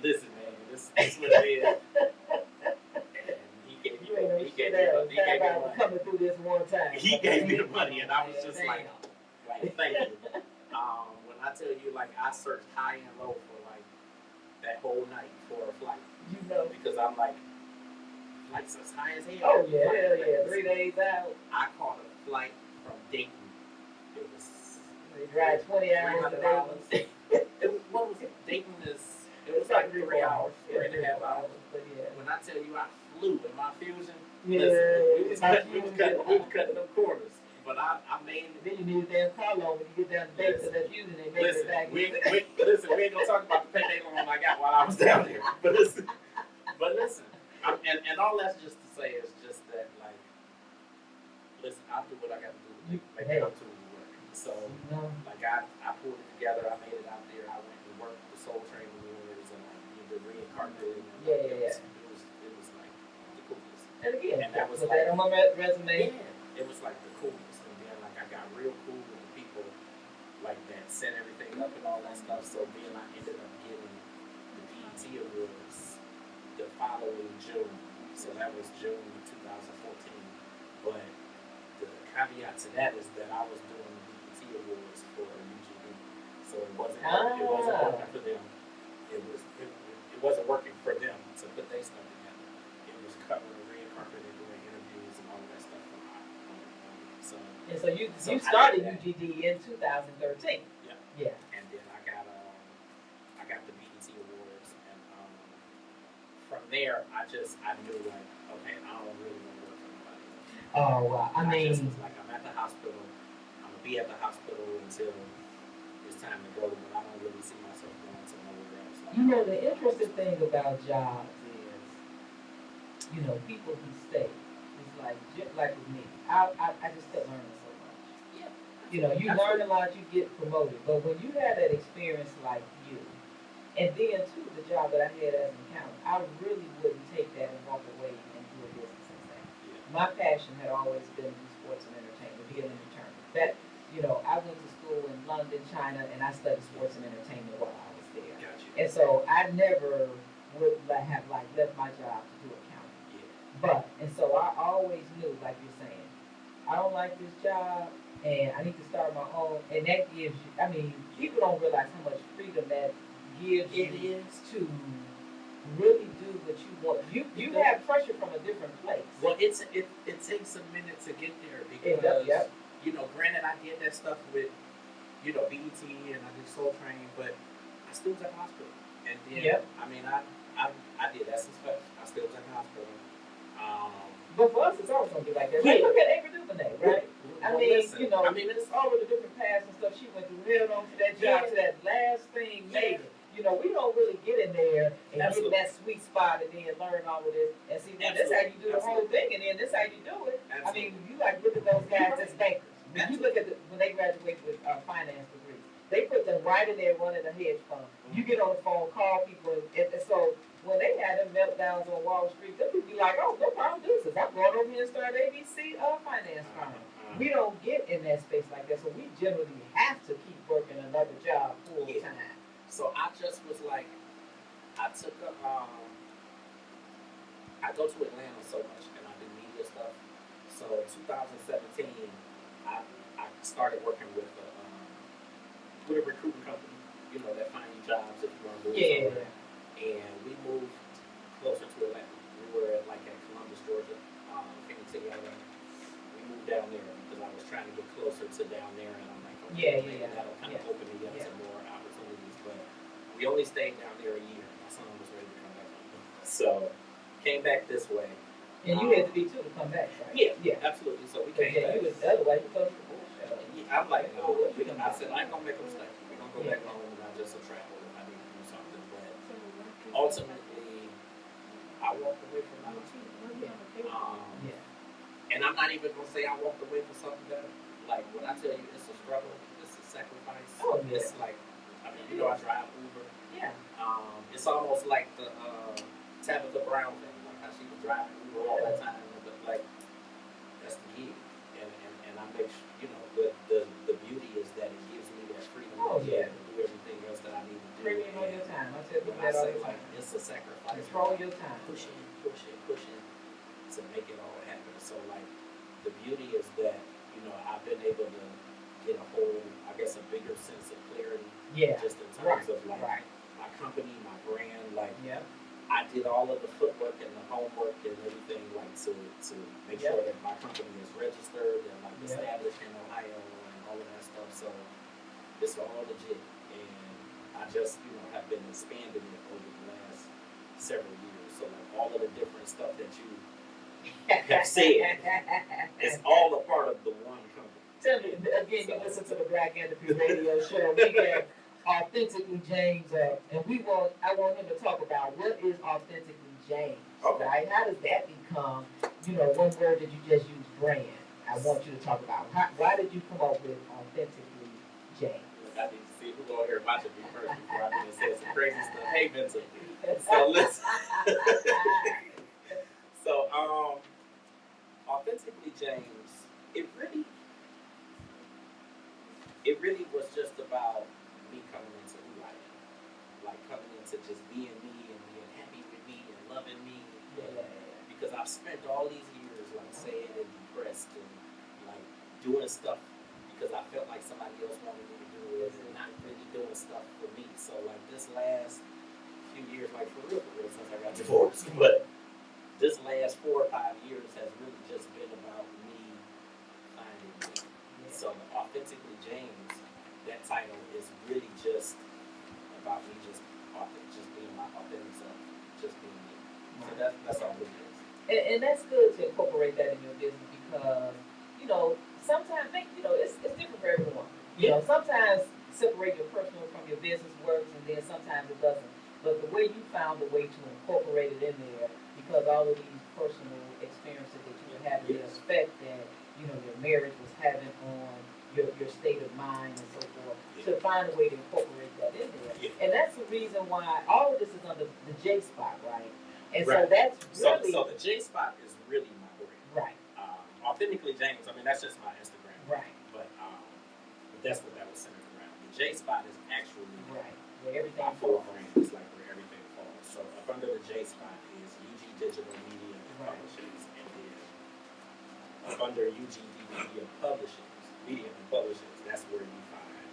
listen, man, this is what it is. And he gave me the money. Coming through this one time. He gave me the money, and I was just like, thank you. When I tell you, like, I searched high and low for like that whole night for a flight. You know. Because I'm like, flights as high as hell. Oh yeah, hell yeah. 3 days out. I caught a flight from Dayton. It was. They drive 20 hours a day. What was it? Dayton is. It was like 3 hours, 3.5 hours. But yeah. When I tell you I flew in my Fusion, Yeah, listen, we was cutting them corners. But I made it. Then you need a damn car loan when you get down to Dayton to that Fusion and make it back. We ain't gonna talk about the payday loan I got while I was down there. But listen, and all that's just to say is just that, like, listen, I'll do what I got to do to make the opportunity work. So, like, I pulled it together. I made it out there. I went to work with the Soul Train Awards and the reincarnated. It was like the coolest. And again, and that was put like, that on my resume. Yeah, it was like the coolest. And then, like, I got real cool with the people like that set everything up and all that stuff. So then I ended up getting the BET Awards the following June. So that was June 2014. But the caveat to that is that I was doing the BET Awards for UGB. So it wasn't working for them. It wasn't working for them to put their stuff together. It was covering the red carpet and doing interviews and all of that stuff for my so. And so you started UGD in 2013. Yeah. And then I got the BET Awards, and from there I knew, like, okay, I don't really want to work for anybody. Oh wow! I mean, just was like, I'm at the hospital. I'm gonna be at the hospital until it's time to go, but I don't really see myself going to nowhere else. You know, the interesting thing about jobs is, you know, people who stay. It's like, just like with me, I just kept learning so much. Yeah. You know, you learn a lot, you get promoted. But when you had that experience like you, and then too, the job that I had as an accountant, I really wouldn't take that and walk away and do a business instead. Yeah. My passion had always been to sports and entertainment, being an attorney. That, you know, I went to school in London, China, and I studied sports and entertainment while I was there. Gotcha. And so I never would have left my job to do accounting. Yeah. But, and so I always knew, like you're saying, I don't like this job and I need to start my own. And that gives you, I mean, people don't realize how much freedom that gives you to really do what you want. You have pressure from a different place. Well, it takes a minute to get there because, you know, granted I did that stuff with, you know, BET and I did Soul Train, but I still was at the hospital. And then, I mean, I did Essence Fest. I still was at the hospital. But for us, it's always going to be like that. Right? Look at Ava DuVernay, right? I mean, listen, you know, it's all of the different paths and stuff she went through, held on to that job, to that last thing, made it. You know, we don't really get in there and get in that sweet spot and then learn all of this. And see, now this how you do the whole thing, and then this how you do it. I mean, you like look at those guys as bankers. When you look at when they graduate with finance degrees, they put them right in there running a hedge fund. You get on the phone, call people, and so when they had them meltdowns on Wall Street, they would be like, "Oh, no problem, do this. I'm going over here and start ABC finance firm." We don't get in that space like that, so we generally have to keep working another job full time. So I just was like, I took I go to Atlanta so much and I do media stuff. So in 2017, I started working with a recruiting company, you know, that find you jobs if you want to move somewhere. And we moved closer to Atlanta. We were at Columbus, Georgia, Phoenix City, Alabama. We moved down there because I was trying to get closer to down there, and I'm like, okay, that'll kind of open me up to more opportunities. But we only stayed down there a year. My son was ready to come back home. So came back this way. And you had to be too to come back, right? Yeah, absolutely. So we came back. You was the other way because of the bullshit. I'm like, no, I said, I ain't gonna make a mistake. We're gonna go back home and I just travel if I need to do something. But ultimately, I walked away from that. And I'm not even gonna say I walked away for something better. like when I tell you it's a struggle, it's a sacrifice. Oh, yeah. It's like, I mean, you know, I drive Uber. Yeah. It's almost like the Tabitha Brown thing, like how she was driving Uber all that time, but like that's the gig, and I make sure, you know, the beauty is that it gives me that freedom Oh, to be yeah. able to do everything else that I need to do. Premium on your time. I tell When people I that all say the like time. it's a sacrifice, Control your time. pushing to make it all happen. So like the beauty is that, you know, I've been able to get a whole, I guess, a bigger sense of clarity. Yeah. Just in Right. terms of like Right. my company, my brand, like Yeah. I did all of the footwork and the homework and everything, like to make Yep. sure that my company is registered and like Yep. established in Ohio and all of that stuff. So it's all legit, and I just, you know, have been expanding it over the last several years. So like all of the different stuff that you have said, it's all a part of the one company. Tell me again. You listen to the Black Anthropy Radio Show. We have Authentically James, and I want him to talk about what is Authentically James. Okay. Right? How does that become? You know, one word that you just used, brand. I want you to talk about why did you come up with Authentically James? Look, I need to see who's on here watching me first before I can say some crazy stuff. Hey, Vincent. So listen. So Authentically James, it really was just about me coming into who I am. Like coming into just being me and being happy with me and loving me. Yeah. Because I've spent all these years like sad and depressed and like doing stuff because I felt like somebody else wanted me to do it and not really doing stuff for me. So like this last few years, like for real, since I got divorced, but this last 4 or 5 years has really just been about me finding me. So the Authentically James, that title is really just about me just being my authentic self, just being me. So that's all it is. And that's good to incorporate that in your business because, you know, sometimes it's different for everyone. You know, sometimes separate your personal from your business works and then sometimes it doesn't. But the way you found a way to incorporate it in there because all of these personal experiences that you were having, the effect that, you know, your marriage was having on your state of mind and so forth, to find a way to incorporate that in there. And that's the reason why all of this is under the J spot, right? And so that's really so the J spot is really my brand. right. Authentically James, I mean that's just my Instagram. Right. But that's what that was centered around. The J spot is actually Right. Where everything my full brand. It's like where everything falls. So up under the J spot is UG Digital Media Publishings, and then up under UGD Media and Publishings, that's where you find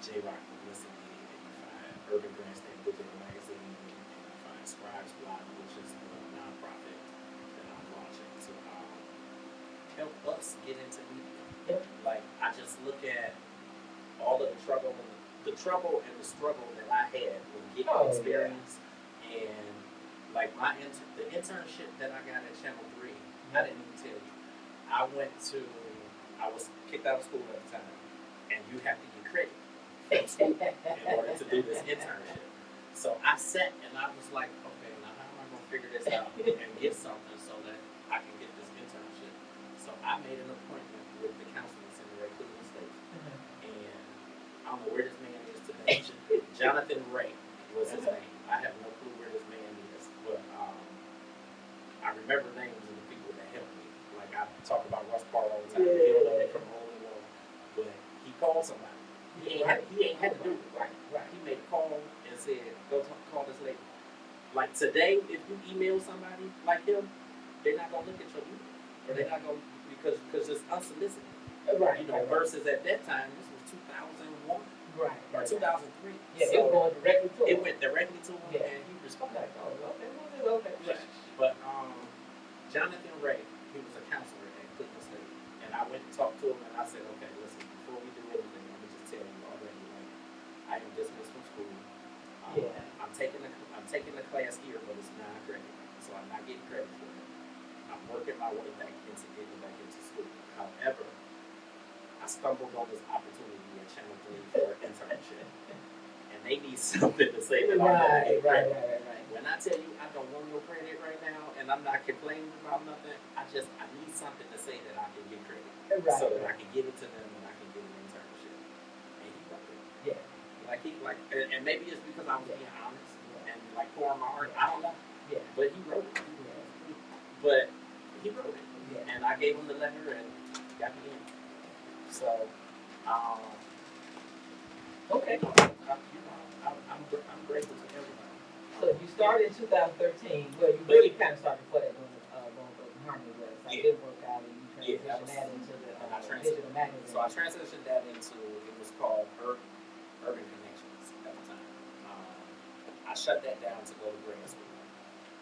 J Rock Publicity, and you find Urban Grandstand Digital Magazine, and you find Scribes Blog, which is the nonprofit that I'm launching to help us get into media. Like I just look at all of the trouble and the struggle that I had with getting experience, and like the internship that I got at Channel 3, I didn't even tell you. I was kicked out of school at the time, and you have to get credit from school in order to do this internship. So I sat and I was like, okay, now how am I going to figure this out and get something so that I can get this internship? So I made an appointment with the counseling center at Cleveland State, and I don't know where this man is today. Jonathan Ray was his name. I have no clue where this man is, but I remember names of the people that helped me. Like I talk about Russ Parr all the time. He don't know me from Holy War, but he called somebody. He ain't had to do it. Right. He made a call and said, "Go call this lady." Like today, if you email somebody like him, they're not gonna look at your email, or they're not gonna because it's unsolicited. Right. You know, versus at that time, this was 2001. Right. Or 2003. Yeah, so it was going directly to him. It went directly to him, and he responded. Okay. Right. But Jonathan Ray, he was a counselor at Cleveland State, and I went and talked to him, and I said, okay, listen, before we do anything, let me just tell you already, like, I am dismissed from school. I'm taking the class here, but it's non-credit, so I'm not getting credit for it. I'm working my way back into getting back into school. However, I stumbled on this opportunity at Channel 3 for an internship. And they need something to say that I'm not getting credit. Right. When I tell you I don't want no credit right now and I'm not complaining about nothing, I need something to say that I can get credit. Right. so that I can give it to them and I can get an internship. And he wrote it. Yeah. And maybe it's because I was being honest and like pouring my heart. I don't know, Yeah. but he wrote it. Yeah. But he wrote it, Yeah. and I gave him the letter and got me in. So, Okay. I'm grateful to everybody. So you started in 2013. Well, you really kind of started before that going for Harmony West. I did work out and you transitioned that into the digital magazine. So I transitioned that into, it was called Urban Connections at the time. I shut that down to go to grad school.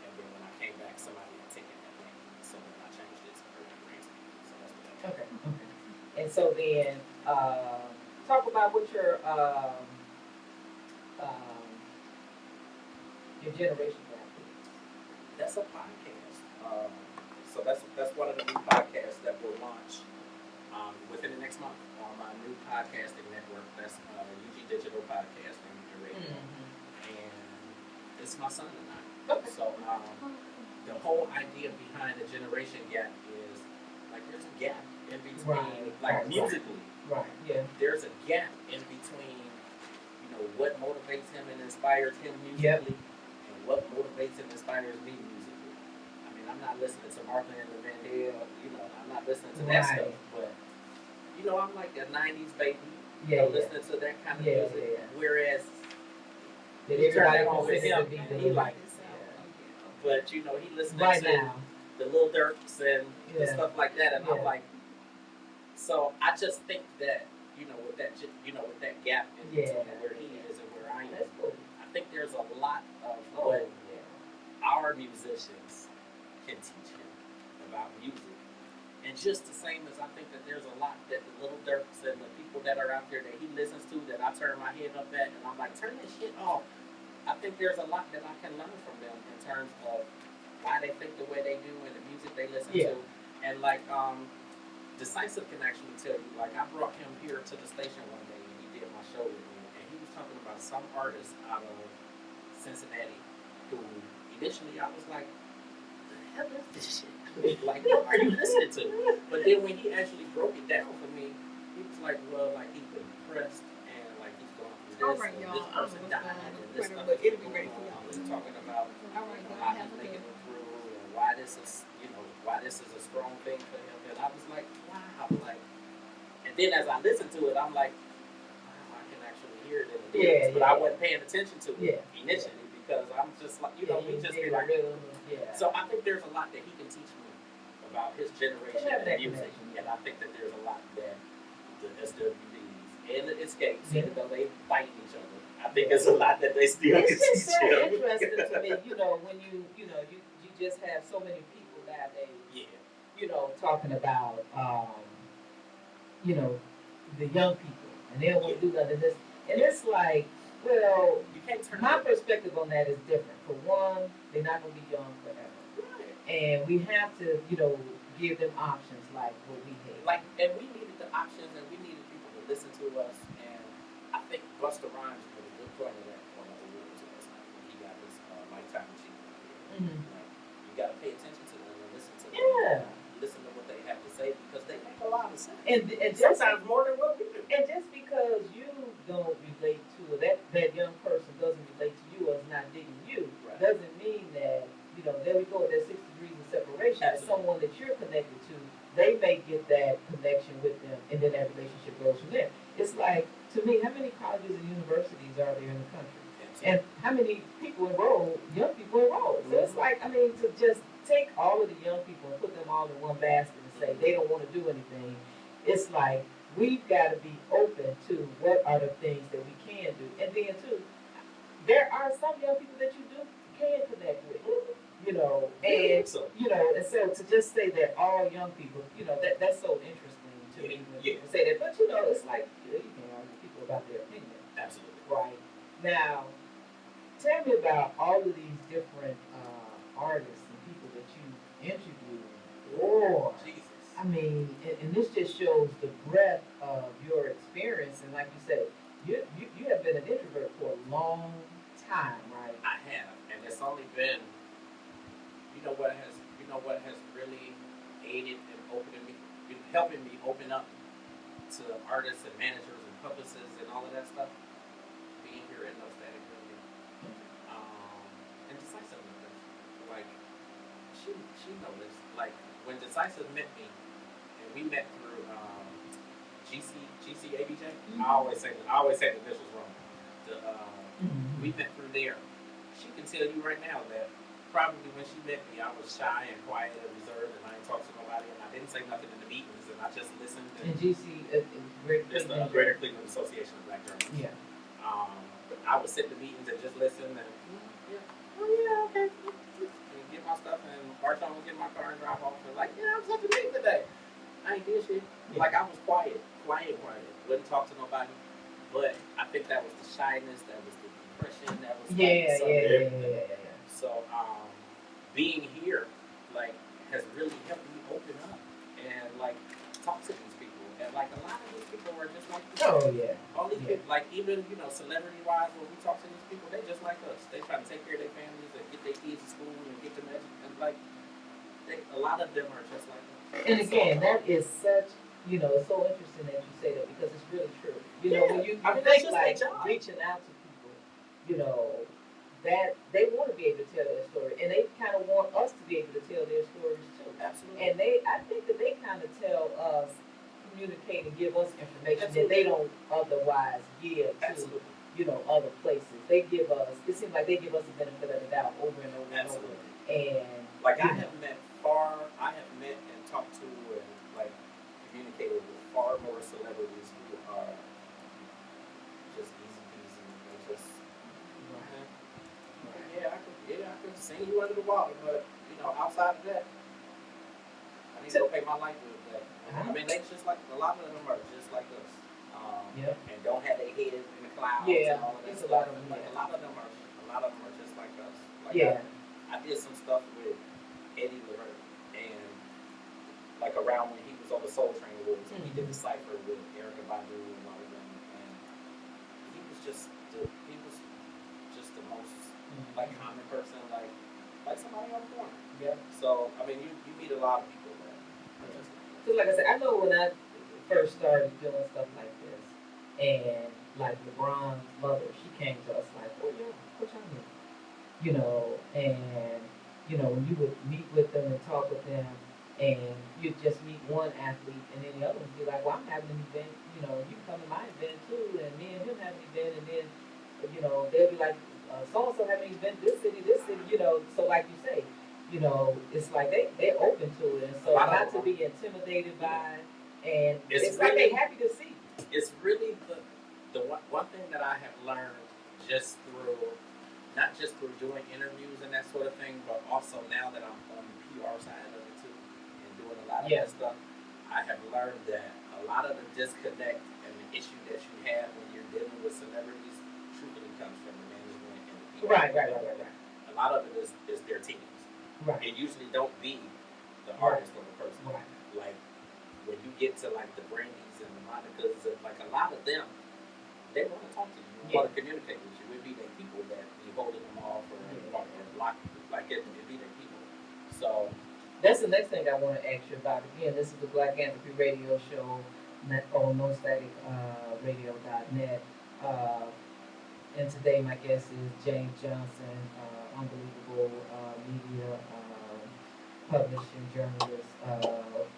And then when I came back, somebody had taken that name. So then I changed it to Urban Grad School. So that's what that was. Okay. And so then, talk about what your generation gap is. That's a podcast. So that's one of the new podcasts that will launch within the next month on my new podcasting network. That's UG Digital Podcasting and Radio. And it's my son and I. Okay. So the whole idea behind the generation gap is like there's a gap in between, musically. Right. Yeah. There's a gap in between, what motivates him and inspires him musically, and what motivates and inspires me musically. I mean, I'm not listening to Martha and the Vandale, I'm not listening to that stuff, but I'm like a '90s baby, listening to that kind of music. Yeah. Whereas Did turn that everybody on with consider him, to be and he likes it. But he listening right to now the Lil Durks and the stuff like that, and I'm like, so I just think that with that gap in between where he is and where I am, I think there's a lot of what our musicians can teach him about music. And just the same as I think that there's a lot that the Little Durks and the people that are out there that he listens to that I turn my head up at and I'm like, turn this shit off. I think there's a lot that I can learn from them in terms of why they think the way they do and the music they listen to. And Decisive can actually tell you, I brought him here to the station one day and he did my show with me and he was talking about some artist out of Cincinnati who initially I was like, the hell is this shit? What are you listening to? But then when he actually broke it down for me, he was like, well, he's depressed and he's going through this and this person died and this stuff is going on. He's talking about how he's making it through and why this is a strong thing for him. And I was like, wow, and then as I listened to it, I'm like, wow, I can actually hear it in the lyrics, but I wasn't paying attention to it initially because I'm just like, we just be like, so I think there's a lot that he can teach me about his generation and music, and I think that there's a lot that the SWBs and the Escapes, even though they fight each other, I think there's a lot that they still can teach him. It's just so interesting to me, when you just have so many people nowadays, talking about, the young people, and they don't want to do nothing. And it's like, well, you can't turn my perspective on that is different. For one, they're not going to be young forever. And we have to, give them options like what we had. And we needed the options, and we needed people to listen to us. And I think Busta Rhymes was a good point of that on the awards last night when he got his Lifetime Achievement. You got to pay attention to them and listen to them. Listen to what they have to say because they make a lot of sense. And sometimes more than what we do. And just because you don't relate to it, that young person doesn't relate to you or is not digging you, doesn't mean that, there we go, there's 6 degrees of separation. Absolutely. Someone that you're connected to, they may get that connection with them, and then that relationship goes from there. It's like, to me, how many colleges and universities are there in the country? Absolutely. And how many people enroll, young people enroll? So it's like, to just take all of the young people and put them all in one basket and say they don't want to do anything, it's like, we've got to be open to what are the things that we can do. And then, too, there are some young people that you can connect with. And so to just say that all young people, that's so interesting to me when people say that. But it's like you can argue people about their opinion. Absolutely. Right. Now, tell me about all of these different artists and people that you interviewed. Lord, Jesus. And this just shows the breadth of your experience. And like you said, you have been an introvert for a long time, right? I have, and it's only been. What has really aided in opening me, helping me open up to artists and managers and publicists and all of that stuff. Being here in those static building, and Decisive knows. Like she noticed. Like when Decisive met me, and we met through GCABJ. I always say the initials wrong. We met through there. She can tell you right now that probably when she met me, I was shy and quiet and reserved, and I didn't talk to nobody, and I didn't say nothing in the meetings, and I just listened. And GC, it's the Greater Cleveland Association of Black Journalists. Yeah. I would sit in the meetings and just listen and okay, and get my stuff and march on, get my car and drive off, and like, I was at the meeting today. I ain't did shit. Yeah. Like I was quiet. Wouldn't talk to nobody. But I think that was the shyness, that was the depression, that was yeah. So being here like has really helped me open up and like talk to these people. And like a lot of these people are just like this. Oh yeah. All these people, like even celebrity wise, when we talk to these people, they just like us. They try to take care of their families and get their kids to school and get them educated. And like a lot of them are just like us. And again, that is such, it's so interesting that you say that because it's really true. When you think like reaching out to people, that they want to be able to tell their story, and they kind of want us to be able to tell their stories too. Absolutely. And I think that they kind of tell us, communicate, and give us information that they don't otherwise give to, other places. They give us. It seems like they give us the benefit of the doubt over and over and over. And like I have met and talked to and like communicated with far more celebrities who are just easy peasy and just I could sing you under the water, but outside of that, I need to pay my light bill with that. I mean, they just like a lot of them are just like us, and don't have their head in the clouds and all of that stuff. A lot of them are just like us. Like I did some stuff with Eddie Levert, and like around when he was on the Soul Train Awards, and he did the cipher with Erykah Badu and all of them, and he was just the most like common person, like somebody on the corner. Yeah. So I mean, you meet a lot of people that are just because like I said, I know when I first started doing stuff like this, and like LeBron's mother, she came to us like, "Oh yeah, put y'all here," and when you would meet with them and talk with them, and you'd just meet one athlete, and then the other one would be like, "Well, I'm having an event, you come to my event too, and me and him have an event," and then they'll be like, so-and-so having an event this city, so like you say, it's like they're open to it, and so not to be intimidated by, and it's really, like they're happy to see. It's really the one thing that I have learned not just through doing interviews and that sort of thing, but also now that I'm on the PR side of it too, and doing a lot of that stuff, I have learned that a lot of the disconnect and the issue that you have when you're dealing with celebrities truthfully comes from the management and the PR. Right. A lot of it is their teams. Right. It usually don't be the artist or the person. Right. Like when you get to like the Brandys and the Monicas, and like a lot of them, they want to talk to you, want to communicate with you. It'd be their people that be holding them off or block, like it'd be their people. So that's the next thing I want to ask you about. Again, this is the Black Anthropy Radio Show on NoStaticRadio.net. And today my guest is James Johnson, unbelievable media publishing journalist,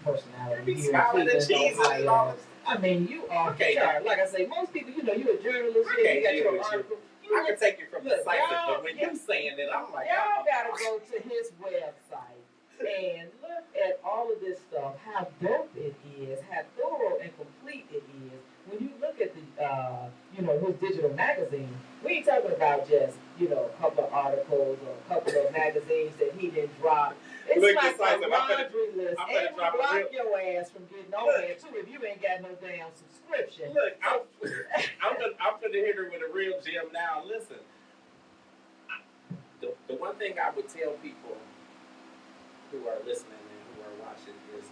personality here in Cleveland, Ohio. I mean, you are like I say, most people, you're a journalist, you got your article. I can take you from the site, but when you're saying it, I'm like, y'all gotta go to his website and look at all of this stuff, how dope it is, how thorough and complete it is. When you look at the, his digital magazine, we ain't talking about just, a couple of articles or a couple of magazines that he didn't drop. It's like a laundry list. And we block your ass from getting on there too if you ain't got no damn subscription. Look, I'm gonna hit her with a real gem now. Listen, the one thing I would tell people who are listening and who are watching is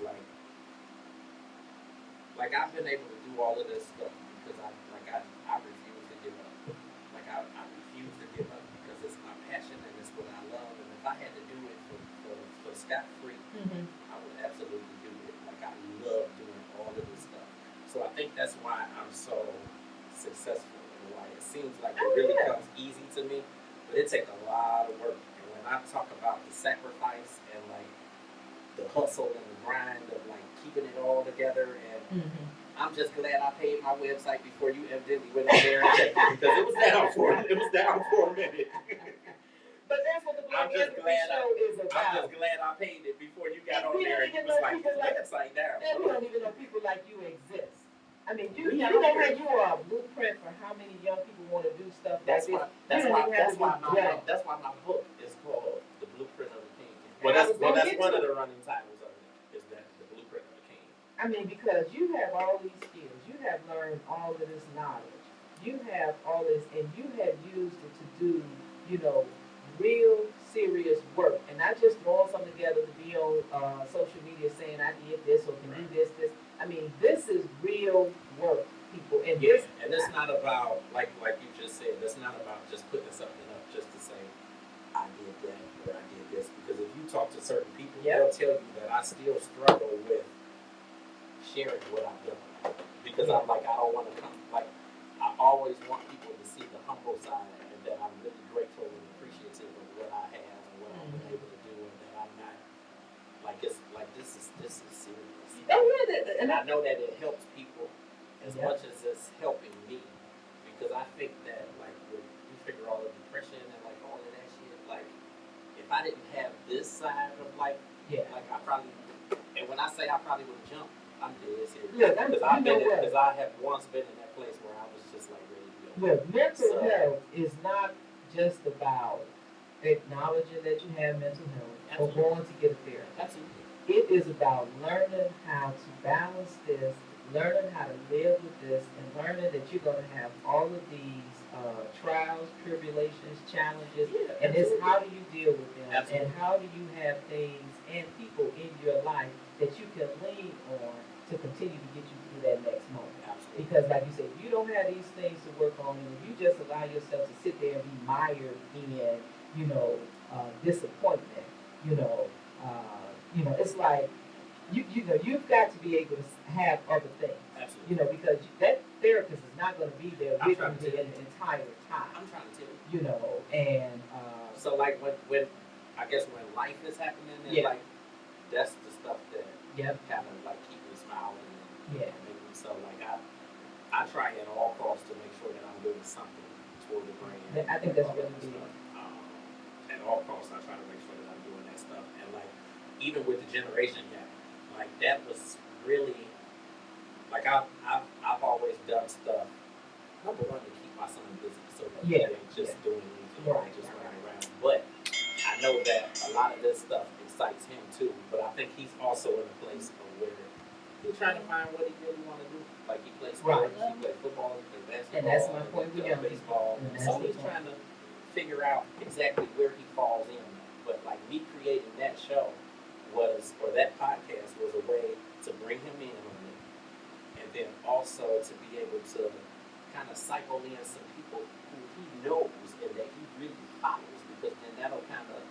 like I've been able to do all of this stuff because I refuse to give up. Like I refuse to give up because it's my passion and it's what I love. And if I had to do it for scot free, I would absolutely do it. Like like I love doing all of this stuff. So I think that's why I'm so successful and why it seems like it really comes easy to me, but it takes a lot of work. And when I talk about the sacrifice and like the hustle and the grind of like keeping it all together, and I'm just glad I paid my website before you evidently went in there and checked it, because it was down for a minute. But that's what the Black Anthropy show is about. I'm just glad I paid it before you got on there and you was like, the website down. And we don't even know people like you exist. I mean, you know how you are a blueprint for how many young people want to do stuff like this. That's why my book is called The Blueprint of the King. Well, that's one of the running titles of it, is that The Blueprint of the King. I mean, because you have all these skills, you have learned all of this knowledge, you have all this, and you have used it to do, real serious work, and not just throwing something together to be on social media saying I did this or can do this. I mean, this is real work, people, and and it's not about like you just said. It's not about just putting something up just to say I did that or I did this. Because if you talk to certain people, they'll tell you that I still struggle with sharing what I've done, because I'm like, I don't want to come like, I always want people to see the humble side, and that I'm really grateful and appreciative of what I have and what I've been able to do, and that I'm not like, it's like this is serious. And I know that it helps people as much as it's helping me, because I think that like when you figure all the depression and like all of that shit, like if I didn't have this side of like I probably, and when I say I probably would have jumped, I'm dead serious. Because I have once been in that place where I was just like ready to go. Look, mental health is not just about acknowledging that you have mental health or going to get a therapist. Absolutely. It is about learning how to balance this, learning how to live with this, and learning that you're going to have all of these trials, tribulations, challenges, and it's how do you deal with them, and how do you have things and people in your life that you can lean on to continue to get you through that next moment. Absolutely. Because like you said, if you don't have these things to work on, and if you just allow yourself to sit there and be mired in, disappointment, it's like you've got to be able to have other things. Absolutely. Because that therapist is not going to be there with you the entire time. I'm trying to tell you. And so like when I guess when life is happening, and like that's the stuff that kind of like keep me smiling and make me so like I try at all costs to make sure that I'm doing something toward the brand. I think that's really big. At all costs, I try to make sure that I'm doing that stuff, and like even with the generation gap, like that was really like I've always done stuff. Number one, to keep my son busy, so that he ain't just doing anything, just running around. But I know that a lot of this stuff excites him too. But I think he's also in a place of where he's trying to find what he really want to do. Like he plays sports, he plays football, he plays basketball, and that's my point with young baseball. So he's trying to figure out exactly where he falls in. But like me creating that show or that podcast was a way to bring him in on it, and then also to be able to kind of cycle in some people who he knows and that he really follows, because then that'll kind of,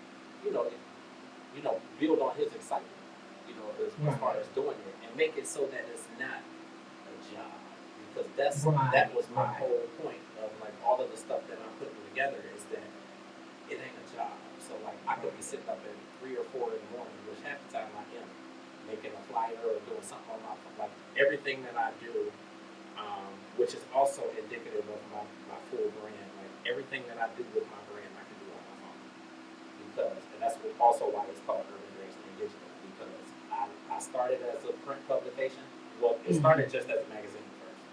build on his excitement, as far as doing it, and make it so that it's not a job, because that was my whole point of like all of the stuff that I'm putting together, is that it ain't a job. So like I could be sitting up at 3 or 4 in the morning, which half the time I am, making a flyer or doing something on my phone. Like everything that I do, which is also indicative of my full brand. Like everything that I do with my brand, I can do on my phone. And that's also why it's called Urban Gracefully Digital, because I started as a print publication. Well, it started just as a magazine first,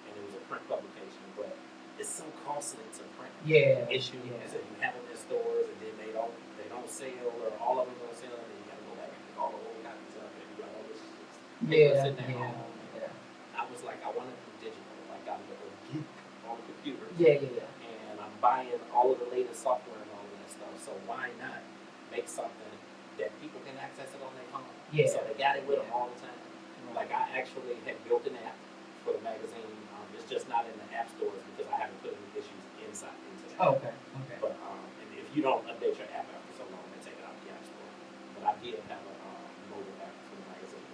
and it was a print publication, but it's so costly to print issues, and you have them in stores, and then they don't sell, or all of them don't sell, and then you gotta go back and pick all the old copies up, and you got all this shit sitting at home. I was like, I want to do digital, like I'm a geek on computers. And I'm buying all of the latest software and all of that stuff. So why not make something that people can access it on their phone? So they got it with them all the time. Like I actually had built an app for the magazine. It's just not in the app stores because I haven't put any issues into that. Okay. But and if you don't update your app after so long, they take it out of the app store. But I did have a mobile app for the magazine.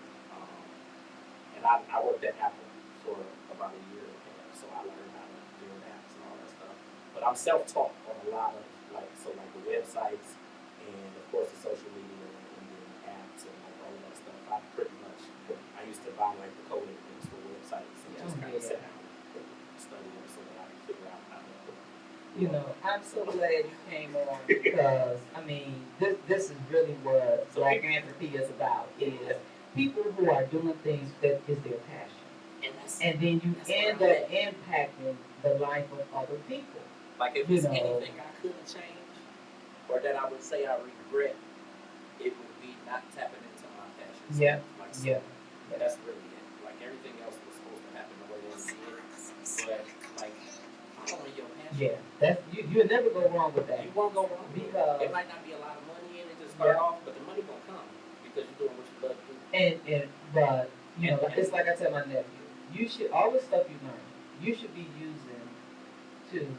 Apple for about a year and a half, so I learned how to build apps and all that stuff. But I'm self-taught on a lot of like the websites and of course the social media and the apps and like all of that stuff. I used to buy like the coding things for websites and just kind of sit down and study them so that I could figure out how to. You know, I'm so glad you came on because I mean, this is really what Black Anthropy is about. Is people who are doing things that is their passion, and then you end up impacting the life of other people. Like if there's anything I couldn't change, or that I would say I regret, it would be not tapping into my passion. Yeah, like, yeah. That's really it. Like everything else was supposed to happen the way they did, but like following your passion. Yeah, that's you'll never go wrong with that. You won't go wrong because it might not be a lot of money in it to start off, but the money gonna come because you're doing what you love to do. But you know, it's like I tell my nephew, you should all the stuff you learn, you should be using to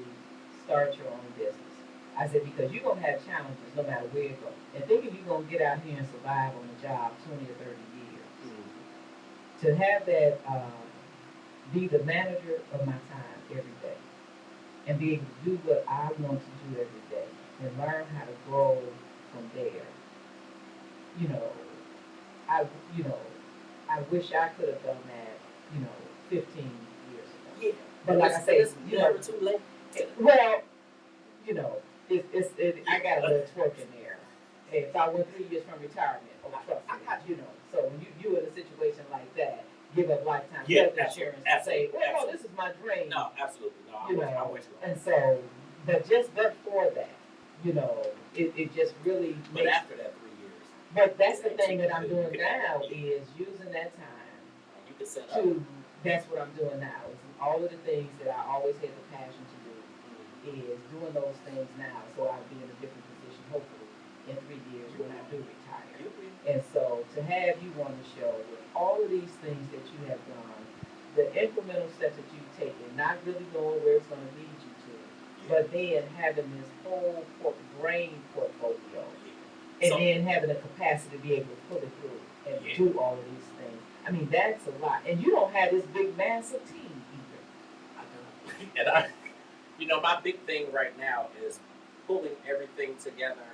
start your own business. I said because you're gonna have challenges no matter where you go, and thinking you're gonna get out here and survive on the job 20 or 30 years. To have that be the manager of my time every day, and be able to do what I want to do every day, and learn how to grow from there. You know, I you know, I wish I could have done that. 15 years ago. Yeah, But like I say, it's never too late. Well, I got a little twerk in there. Hey, if I went 3 years from retirement, trust me, So when you in a situation like that, give up lifetime health insurance and say, well, no, this is my dream. No, absolutely. No, I'm with you. And so, but for that, it just really But after that 3 years. But that's the thing that I'm doing now is using that time you can set to, that's what I'm doing now. Is all of the things that I always had the passion to do is doing those things now so I'll be in a different position, hopefully, in 3 years when I do retire. And so to have you on the show with all of these things that you have done, the incremental steps that you've taken, not really knowing where it's going to lead you to, but then having this whole brain portfolio, and then having the capacity to be able to pull it through and do all of these things. I mean, that's a lot. And you don't have this big, massive team either. I don't. And my big thing right now is pulling everything together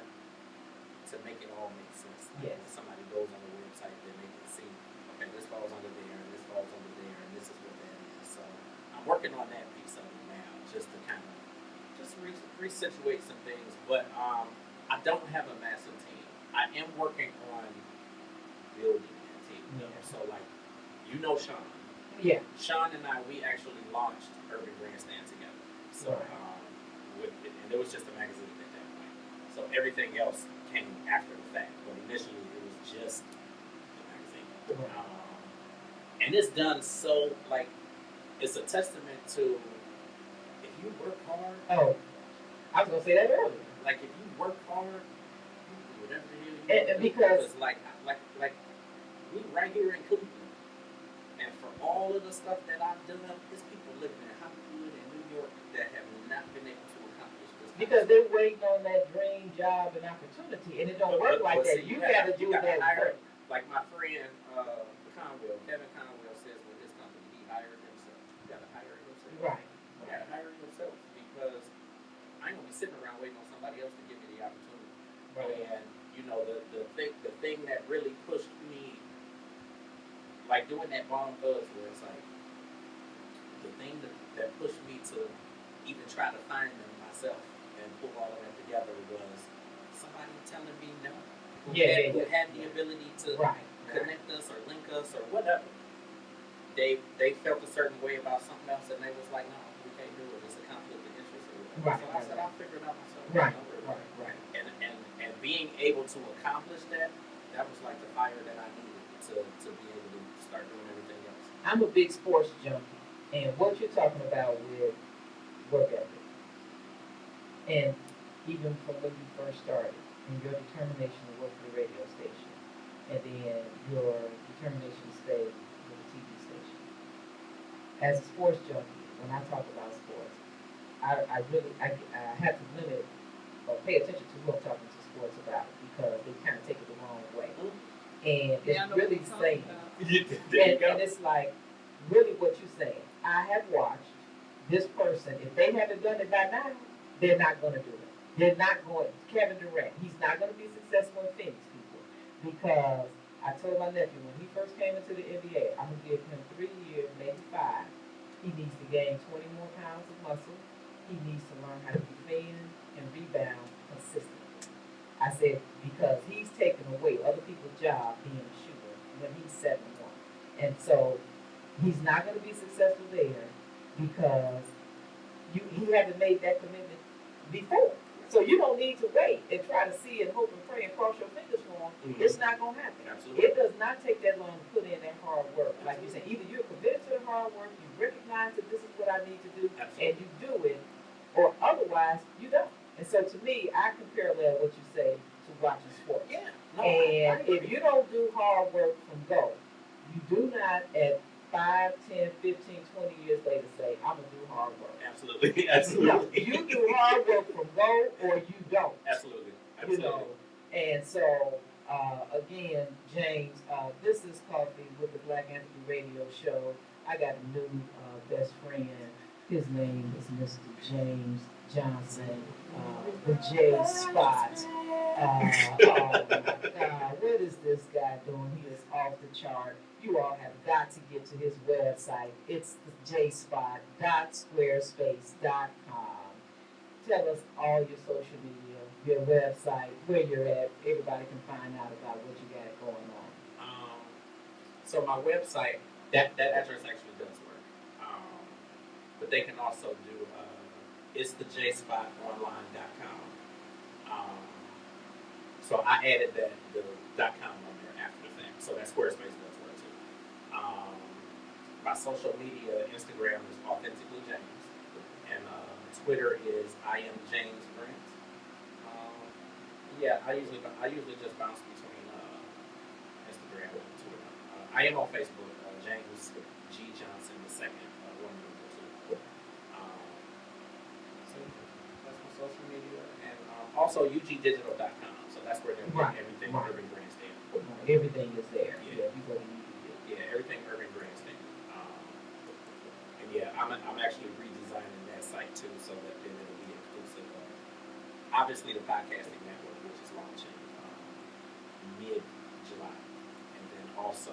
to make it all make sense. Like when somebody goes on the website, then they can see, okay, this falls under there, and this falls under there, and this is what that is. So I'm working on that piece of it now, just to kind of resituate some things. But I don't have a massive team. I am working on building that team. So like, Sean. Yeah. Sean and I, we actually launched Urban Grandstand together. So, and it was just a magazine at that point. So everything else came after the fact, but initially it was just the magazine. And it's done so, like, it's a testament to if you work hard. Oh, I was gonna say that earlier. Like if you work hard, you do whatever the hell you want to do. Because like we right here in Cleveland, and for all of the stuff that I've done, there's people living in Hollywood and New York that have not been able to accomplish this. Because they're waiting on that dream job and opportunity, and it don't work like that. You got to do that work. Like my friend Kevin Conwell says with his company, he hired himself. You got to hire yourself. Right. You got to hire yourself because I ain't gonna be sitting around waiting on somebody else to give me the opportunity. Right. And the thing that really pushed me, like doing that Bomb Buzz, where it's like the thing that pushed me to even try to find them myself and pull all of that together was somebody telling me no. Who had the ability to connect us or link us or whatever. They felt a certain way about something else and they was like, no, we can't do it. It's a conflict of interest or whatever. So I said, I'll figure it out myself. Right. And being able to accomplish that was like the fire that I needed to be able to start doing everything else. I'm a big sports junkie, and what you're talking about with work ethic, and even from when you first started, and your determination to work for the radio station, and then your determination to stay with the TV station. As a sports junkie, when I talk about sports, I have to limit or pay attention to who I'm talking to sports about because they kind of take it the wrong way. And it's really saying, and it's like really what you're saying. I have watched this person, if they haven't done it by now, they're not going to do it. They're not going, Kevin Durant, he's not going to be successful in Phoenix, people. Because I told my nephew when he first came into the NBA, I'm going to give him 3 years, maybe 5. He needs to gain 20 more pounds of muscle. He needs to learn how to defend and rebound consistently. I said, because he's taking away other people's job being a shooter when he's 7-1. And so he's not going to be successful there because he hasn't made that commitment before. So you don't need to wait and try to see and hope and pray and cross your fingers for him. Mm-hmm. It's not going to happen. Absolutely. It does not take that long to put in that hard work. Like you said, either you're committed to the hard work, you recognize that this is what I need to do, and you do it, or otherwise you don't. And so to me, I can parallel what you say to watching sports. Yeah. No, and if you don't do hard work from go, you do not at 5, 10, 15, 20 years later say, I'm going to do hard work. Absolutely. Absolutely. No, you do hard work from go or you don't. Absolutely. Absolutely. You know? And so, again, James, this is Coffee with the Black Anthropy Radio Show. I got a new best friend. His name is Mr. James Johnson, the J Spot. Oh my God, what is this guy doing? He is off the chart. You all have got to get to his website. It's the jspot.squarespace.com. Tell us all your social media, your website, where you're at. Everybody can find out about what you got going on. So my website, that address actually does work. But they can also do, it's the jspotonline.com. So I added the .com on there after the fact. So that Squarespace does work too. My social media, Instagram is Authentically James. And Twitter is I am James Grant. Yeah, I usually just bounce between Instagram and Twitter. I am on Facebook, James G Johnson II. So that's my social media, and also ugdigital.com. So that's where they're putting everything Urban Grandstand. Everything is there. Yeah, you go to UG. Yeah, everything Urban Grandstand. And yeah, I'm actually redesigning that site too, so that then it'll be inclusive of obviously the podcasting network, which is launching mid-July, and then also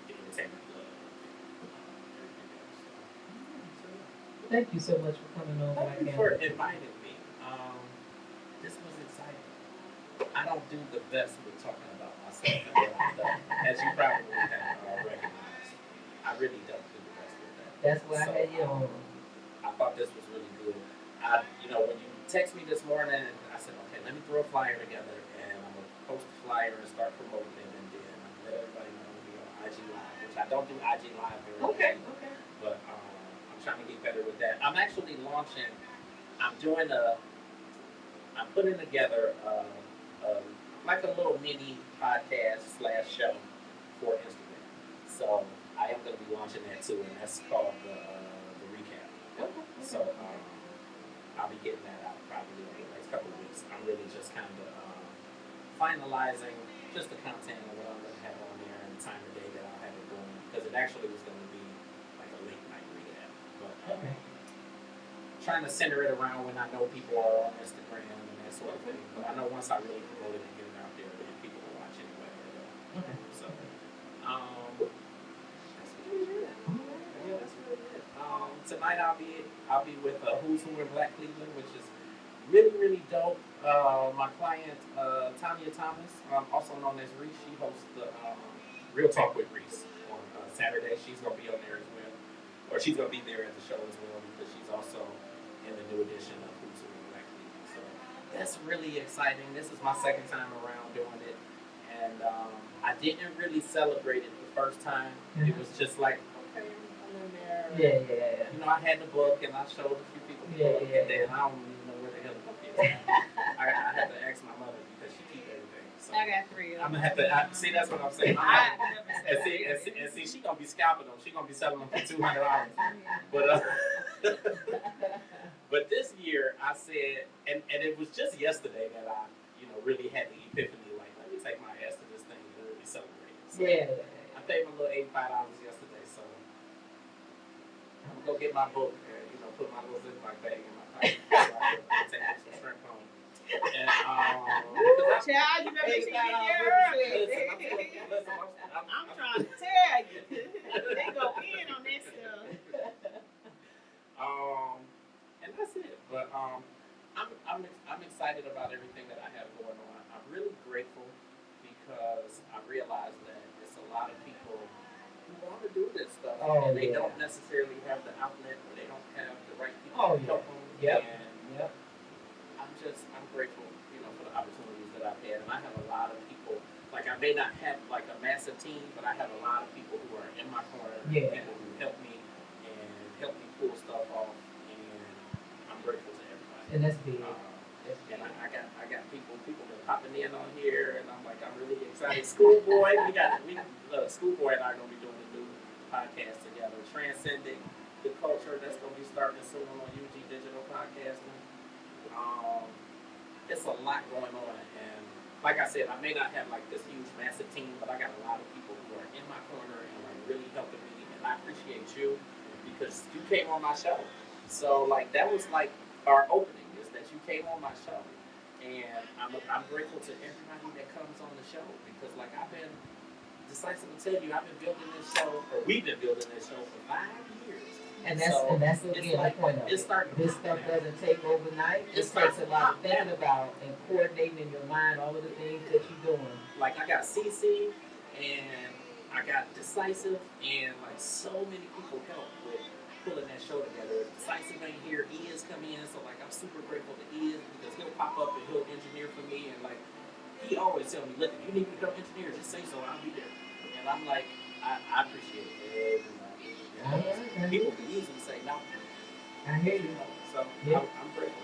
the entertainment club. Thank you so much for coming on. Thank you for inviting me. This was exciting. I don't do the best with talking about myself and what I've done, as you probably have recognized. I really don't do the best with that. That's why I had you on. I thought this was really good. When you text me this morning, I said, okay, let me throw a flyer together, and I'm gonna post the flyer and start promoting it, and then let everybody know to be on IG Live, which I don't do IG Live very well. Okay. But I'm trying to get better with that. I'm actually launching. I'm putting together like a little mini podcast / show for Instagram. So I am going to be launching that too, and that's called the recap. So I'll be getting that out probably in the next couple of weeks. I'm really just kind of finalizing just the content and what I'm going to have on there and the time of day that I'll have it going, because it actually was going to be like a late night recap. But trying to center it around when I know people are on Instagram and that sort of thing. But I know once I really promote it and get it out there, then people will watch anyway. So, that's really it. Yeah, that's really it. Tonight I'll be with Who's Who in Black Cleveland, which is really, really dope. My client, Tanya Thomas, also known as Reese, she hosts the Real Talk with Reese on Saturday. She's going to be on there as well. Or she's going to be there at the show as well, because she's also in the new edition of Who's Who in Black Cleveland. So that's really exciting. This is my second time around doing it. And I didn't really celebrate it the first time. It was just like, okay, I'm in there. Yeah. You know, I had the book and I showed a few people the book, and then I don't even know where the hell the book is. I had to ask my mother because she keeps everything. So I got 3 of them. I'm gonna have to see. That's what I'm saying. And see, she gonna be scalping them. She gonna be selling them for $200. But this year I said, and it was just yesterday that I, really had the epiphany. Like, let me take my ass to this thing and really celebrate it. So I paid my little $85 yesterday. So go get my book and, you know, put my little Ziploc bag in my pocket. So I can take some shrimp home. And, Child, you better make sure you get there early. I'm trying to tell you. They go in on that stuff. And that's it. But I'm excited about everything that I have going on. I'm really grateful because I realize that it's a lot of people who want to do this stuff and they don't necessarily have the outlet or they don't have the right people to help them. And I'm grateful, you know, for the opportunities that I've had. And I have a lot of people, like I may not have like a massive team, but I have a lot of people who are in my corner and who help me pull stuff off. And I'm grateful to everybody. And that's big. And I got people been popping in on here, and I'm like, I'm really excited. Schoolboy, Schoolboy and I are gonna be doing a new podcast together, Transcending the Culture. That's gonna be starting soon on UG Digital Podcasting. It's a lot going on, and like I said, I may not have like this huge, massive team, but I got a lot of people who are in my corner and like really helping me, and I appreciate you because you came on my show. So like that was like our opening is that you came on my show, and I'm grateful to everybody that comes on the show because like I've been decisive to tell you I've been building this show, or we've been building this show for 5 years. And that's again the point of it. This stuff doesn't take overnight. It takes a lot of thinking about and coordinating in your mind all of the things that you're doing. Like I got CC and I got Decisive and like so many people help with pulling that show together. Decisive ain't here, Ian's come in, so like I'm super grateful to Ian because he'll pop up and he'll engineer for me and like he always tell me, look, if you need me to come engineer, just say so, I'll be there. And I'm like, I appreciate everybody. People can easily say no. I hear you. So I'm grateful.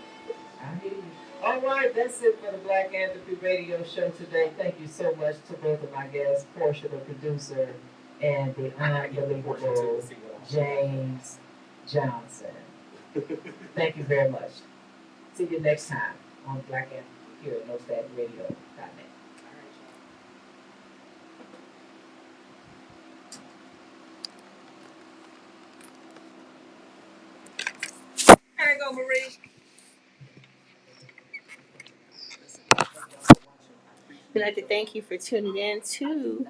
I hear you. All right, that's it for the Black Anthropy Radio Show today. Thank you so much to both of my guests, Portia, the producer, and the unbelievable James Johnson. Thank you very much. See you next time on Black Anthropy here at NoStaticRadio.net. There you go, Marie. We'd like to thank you for tuning in to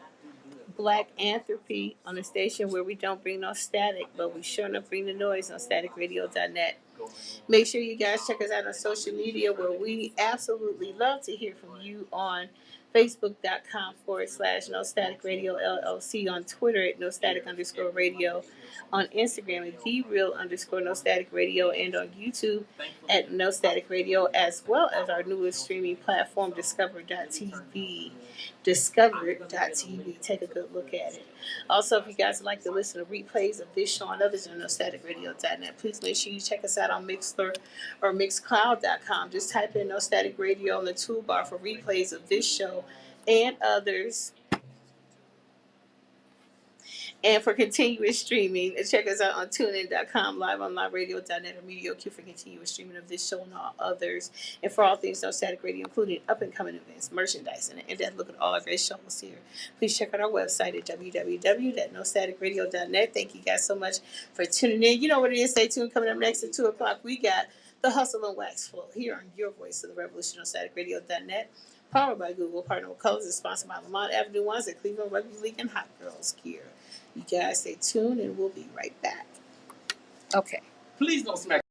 Black Anthropy on the station where we don't bring no static, but we sure enough bring the noise on staticradio.net. Make sure you guys check us out on social media where we absolutely love to hear from you on Facebook.com/No Static Radio LLC, on Twitter at No Static _radio, on Instagram at TheReal_No Static Radio, and on YouTube at No Static Radio, as well as our newest streaming platform, Discover.tv. Discover.tv. Take a good look at it. Also, if you guys would like to listen to replays of this show and others on NoStaticRadio.net, please make sure you check us out on Mixler or Mixcloud.com. Just type in No Static Radio on the toolbar for replays of this show and others. And for continuous streaming, check us out on TuneIn.com, live on LiveRadio.net, or MediaQ for continuous streaming of this show and all others. And for all things No Static Radio, including up-and-coming events, merchandise, and an in-depth look at all our great shows here, please check out our website at www.nostaticradio.net. Thank you guys so much for tuning in. You know what it is. Stay tuned. Coming up next at 2 o'clock, we got The Hustle and Wax Flow here on your voice of the revolution, NoStaticRadio.net. Powered by Google, Partner with Colors, is sponsored by Lamont Avenue Ones at Cleveland Rugby League and Hot Girls Gear. You guys stay tuned and we'll be right back. Okay. Please don't smack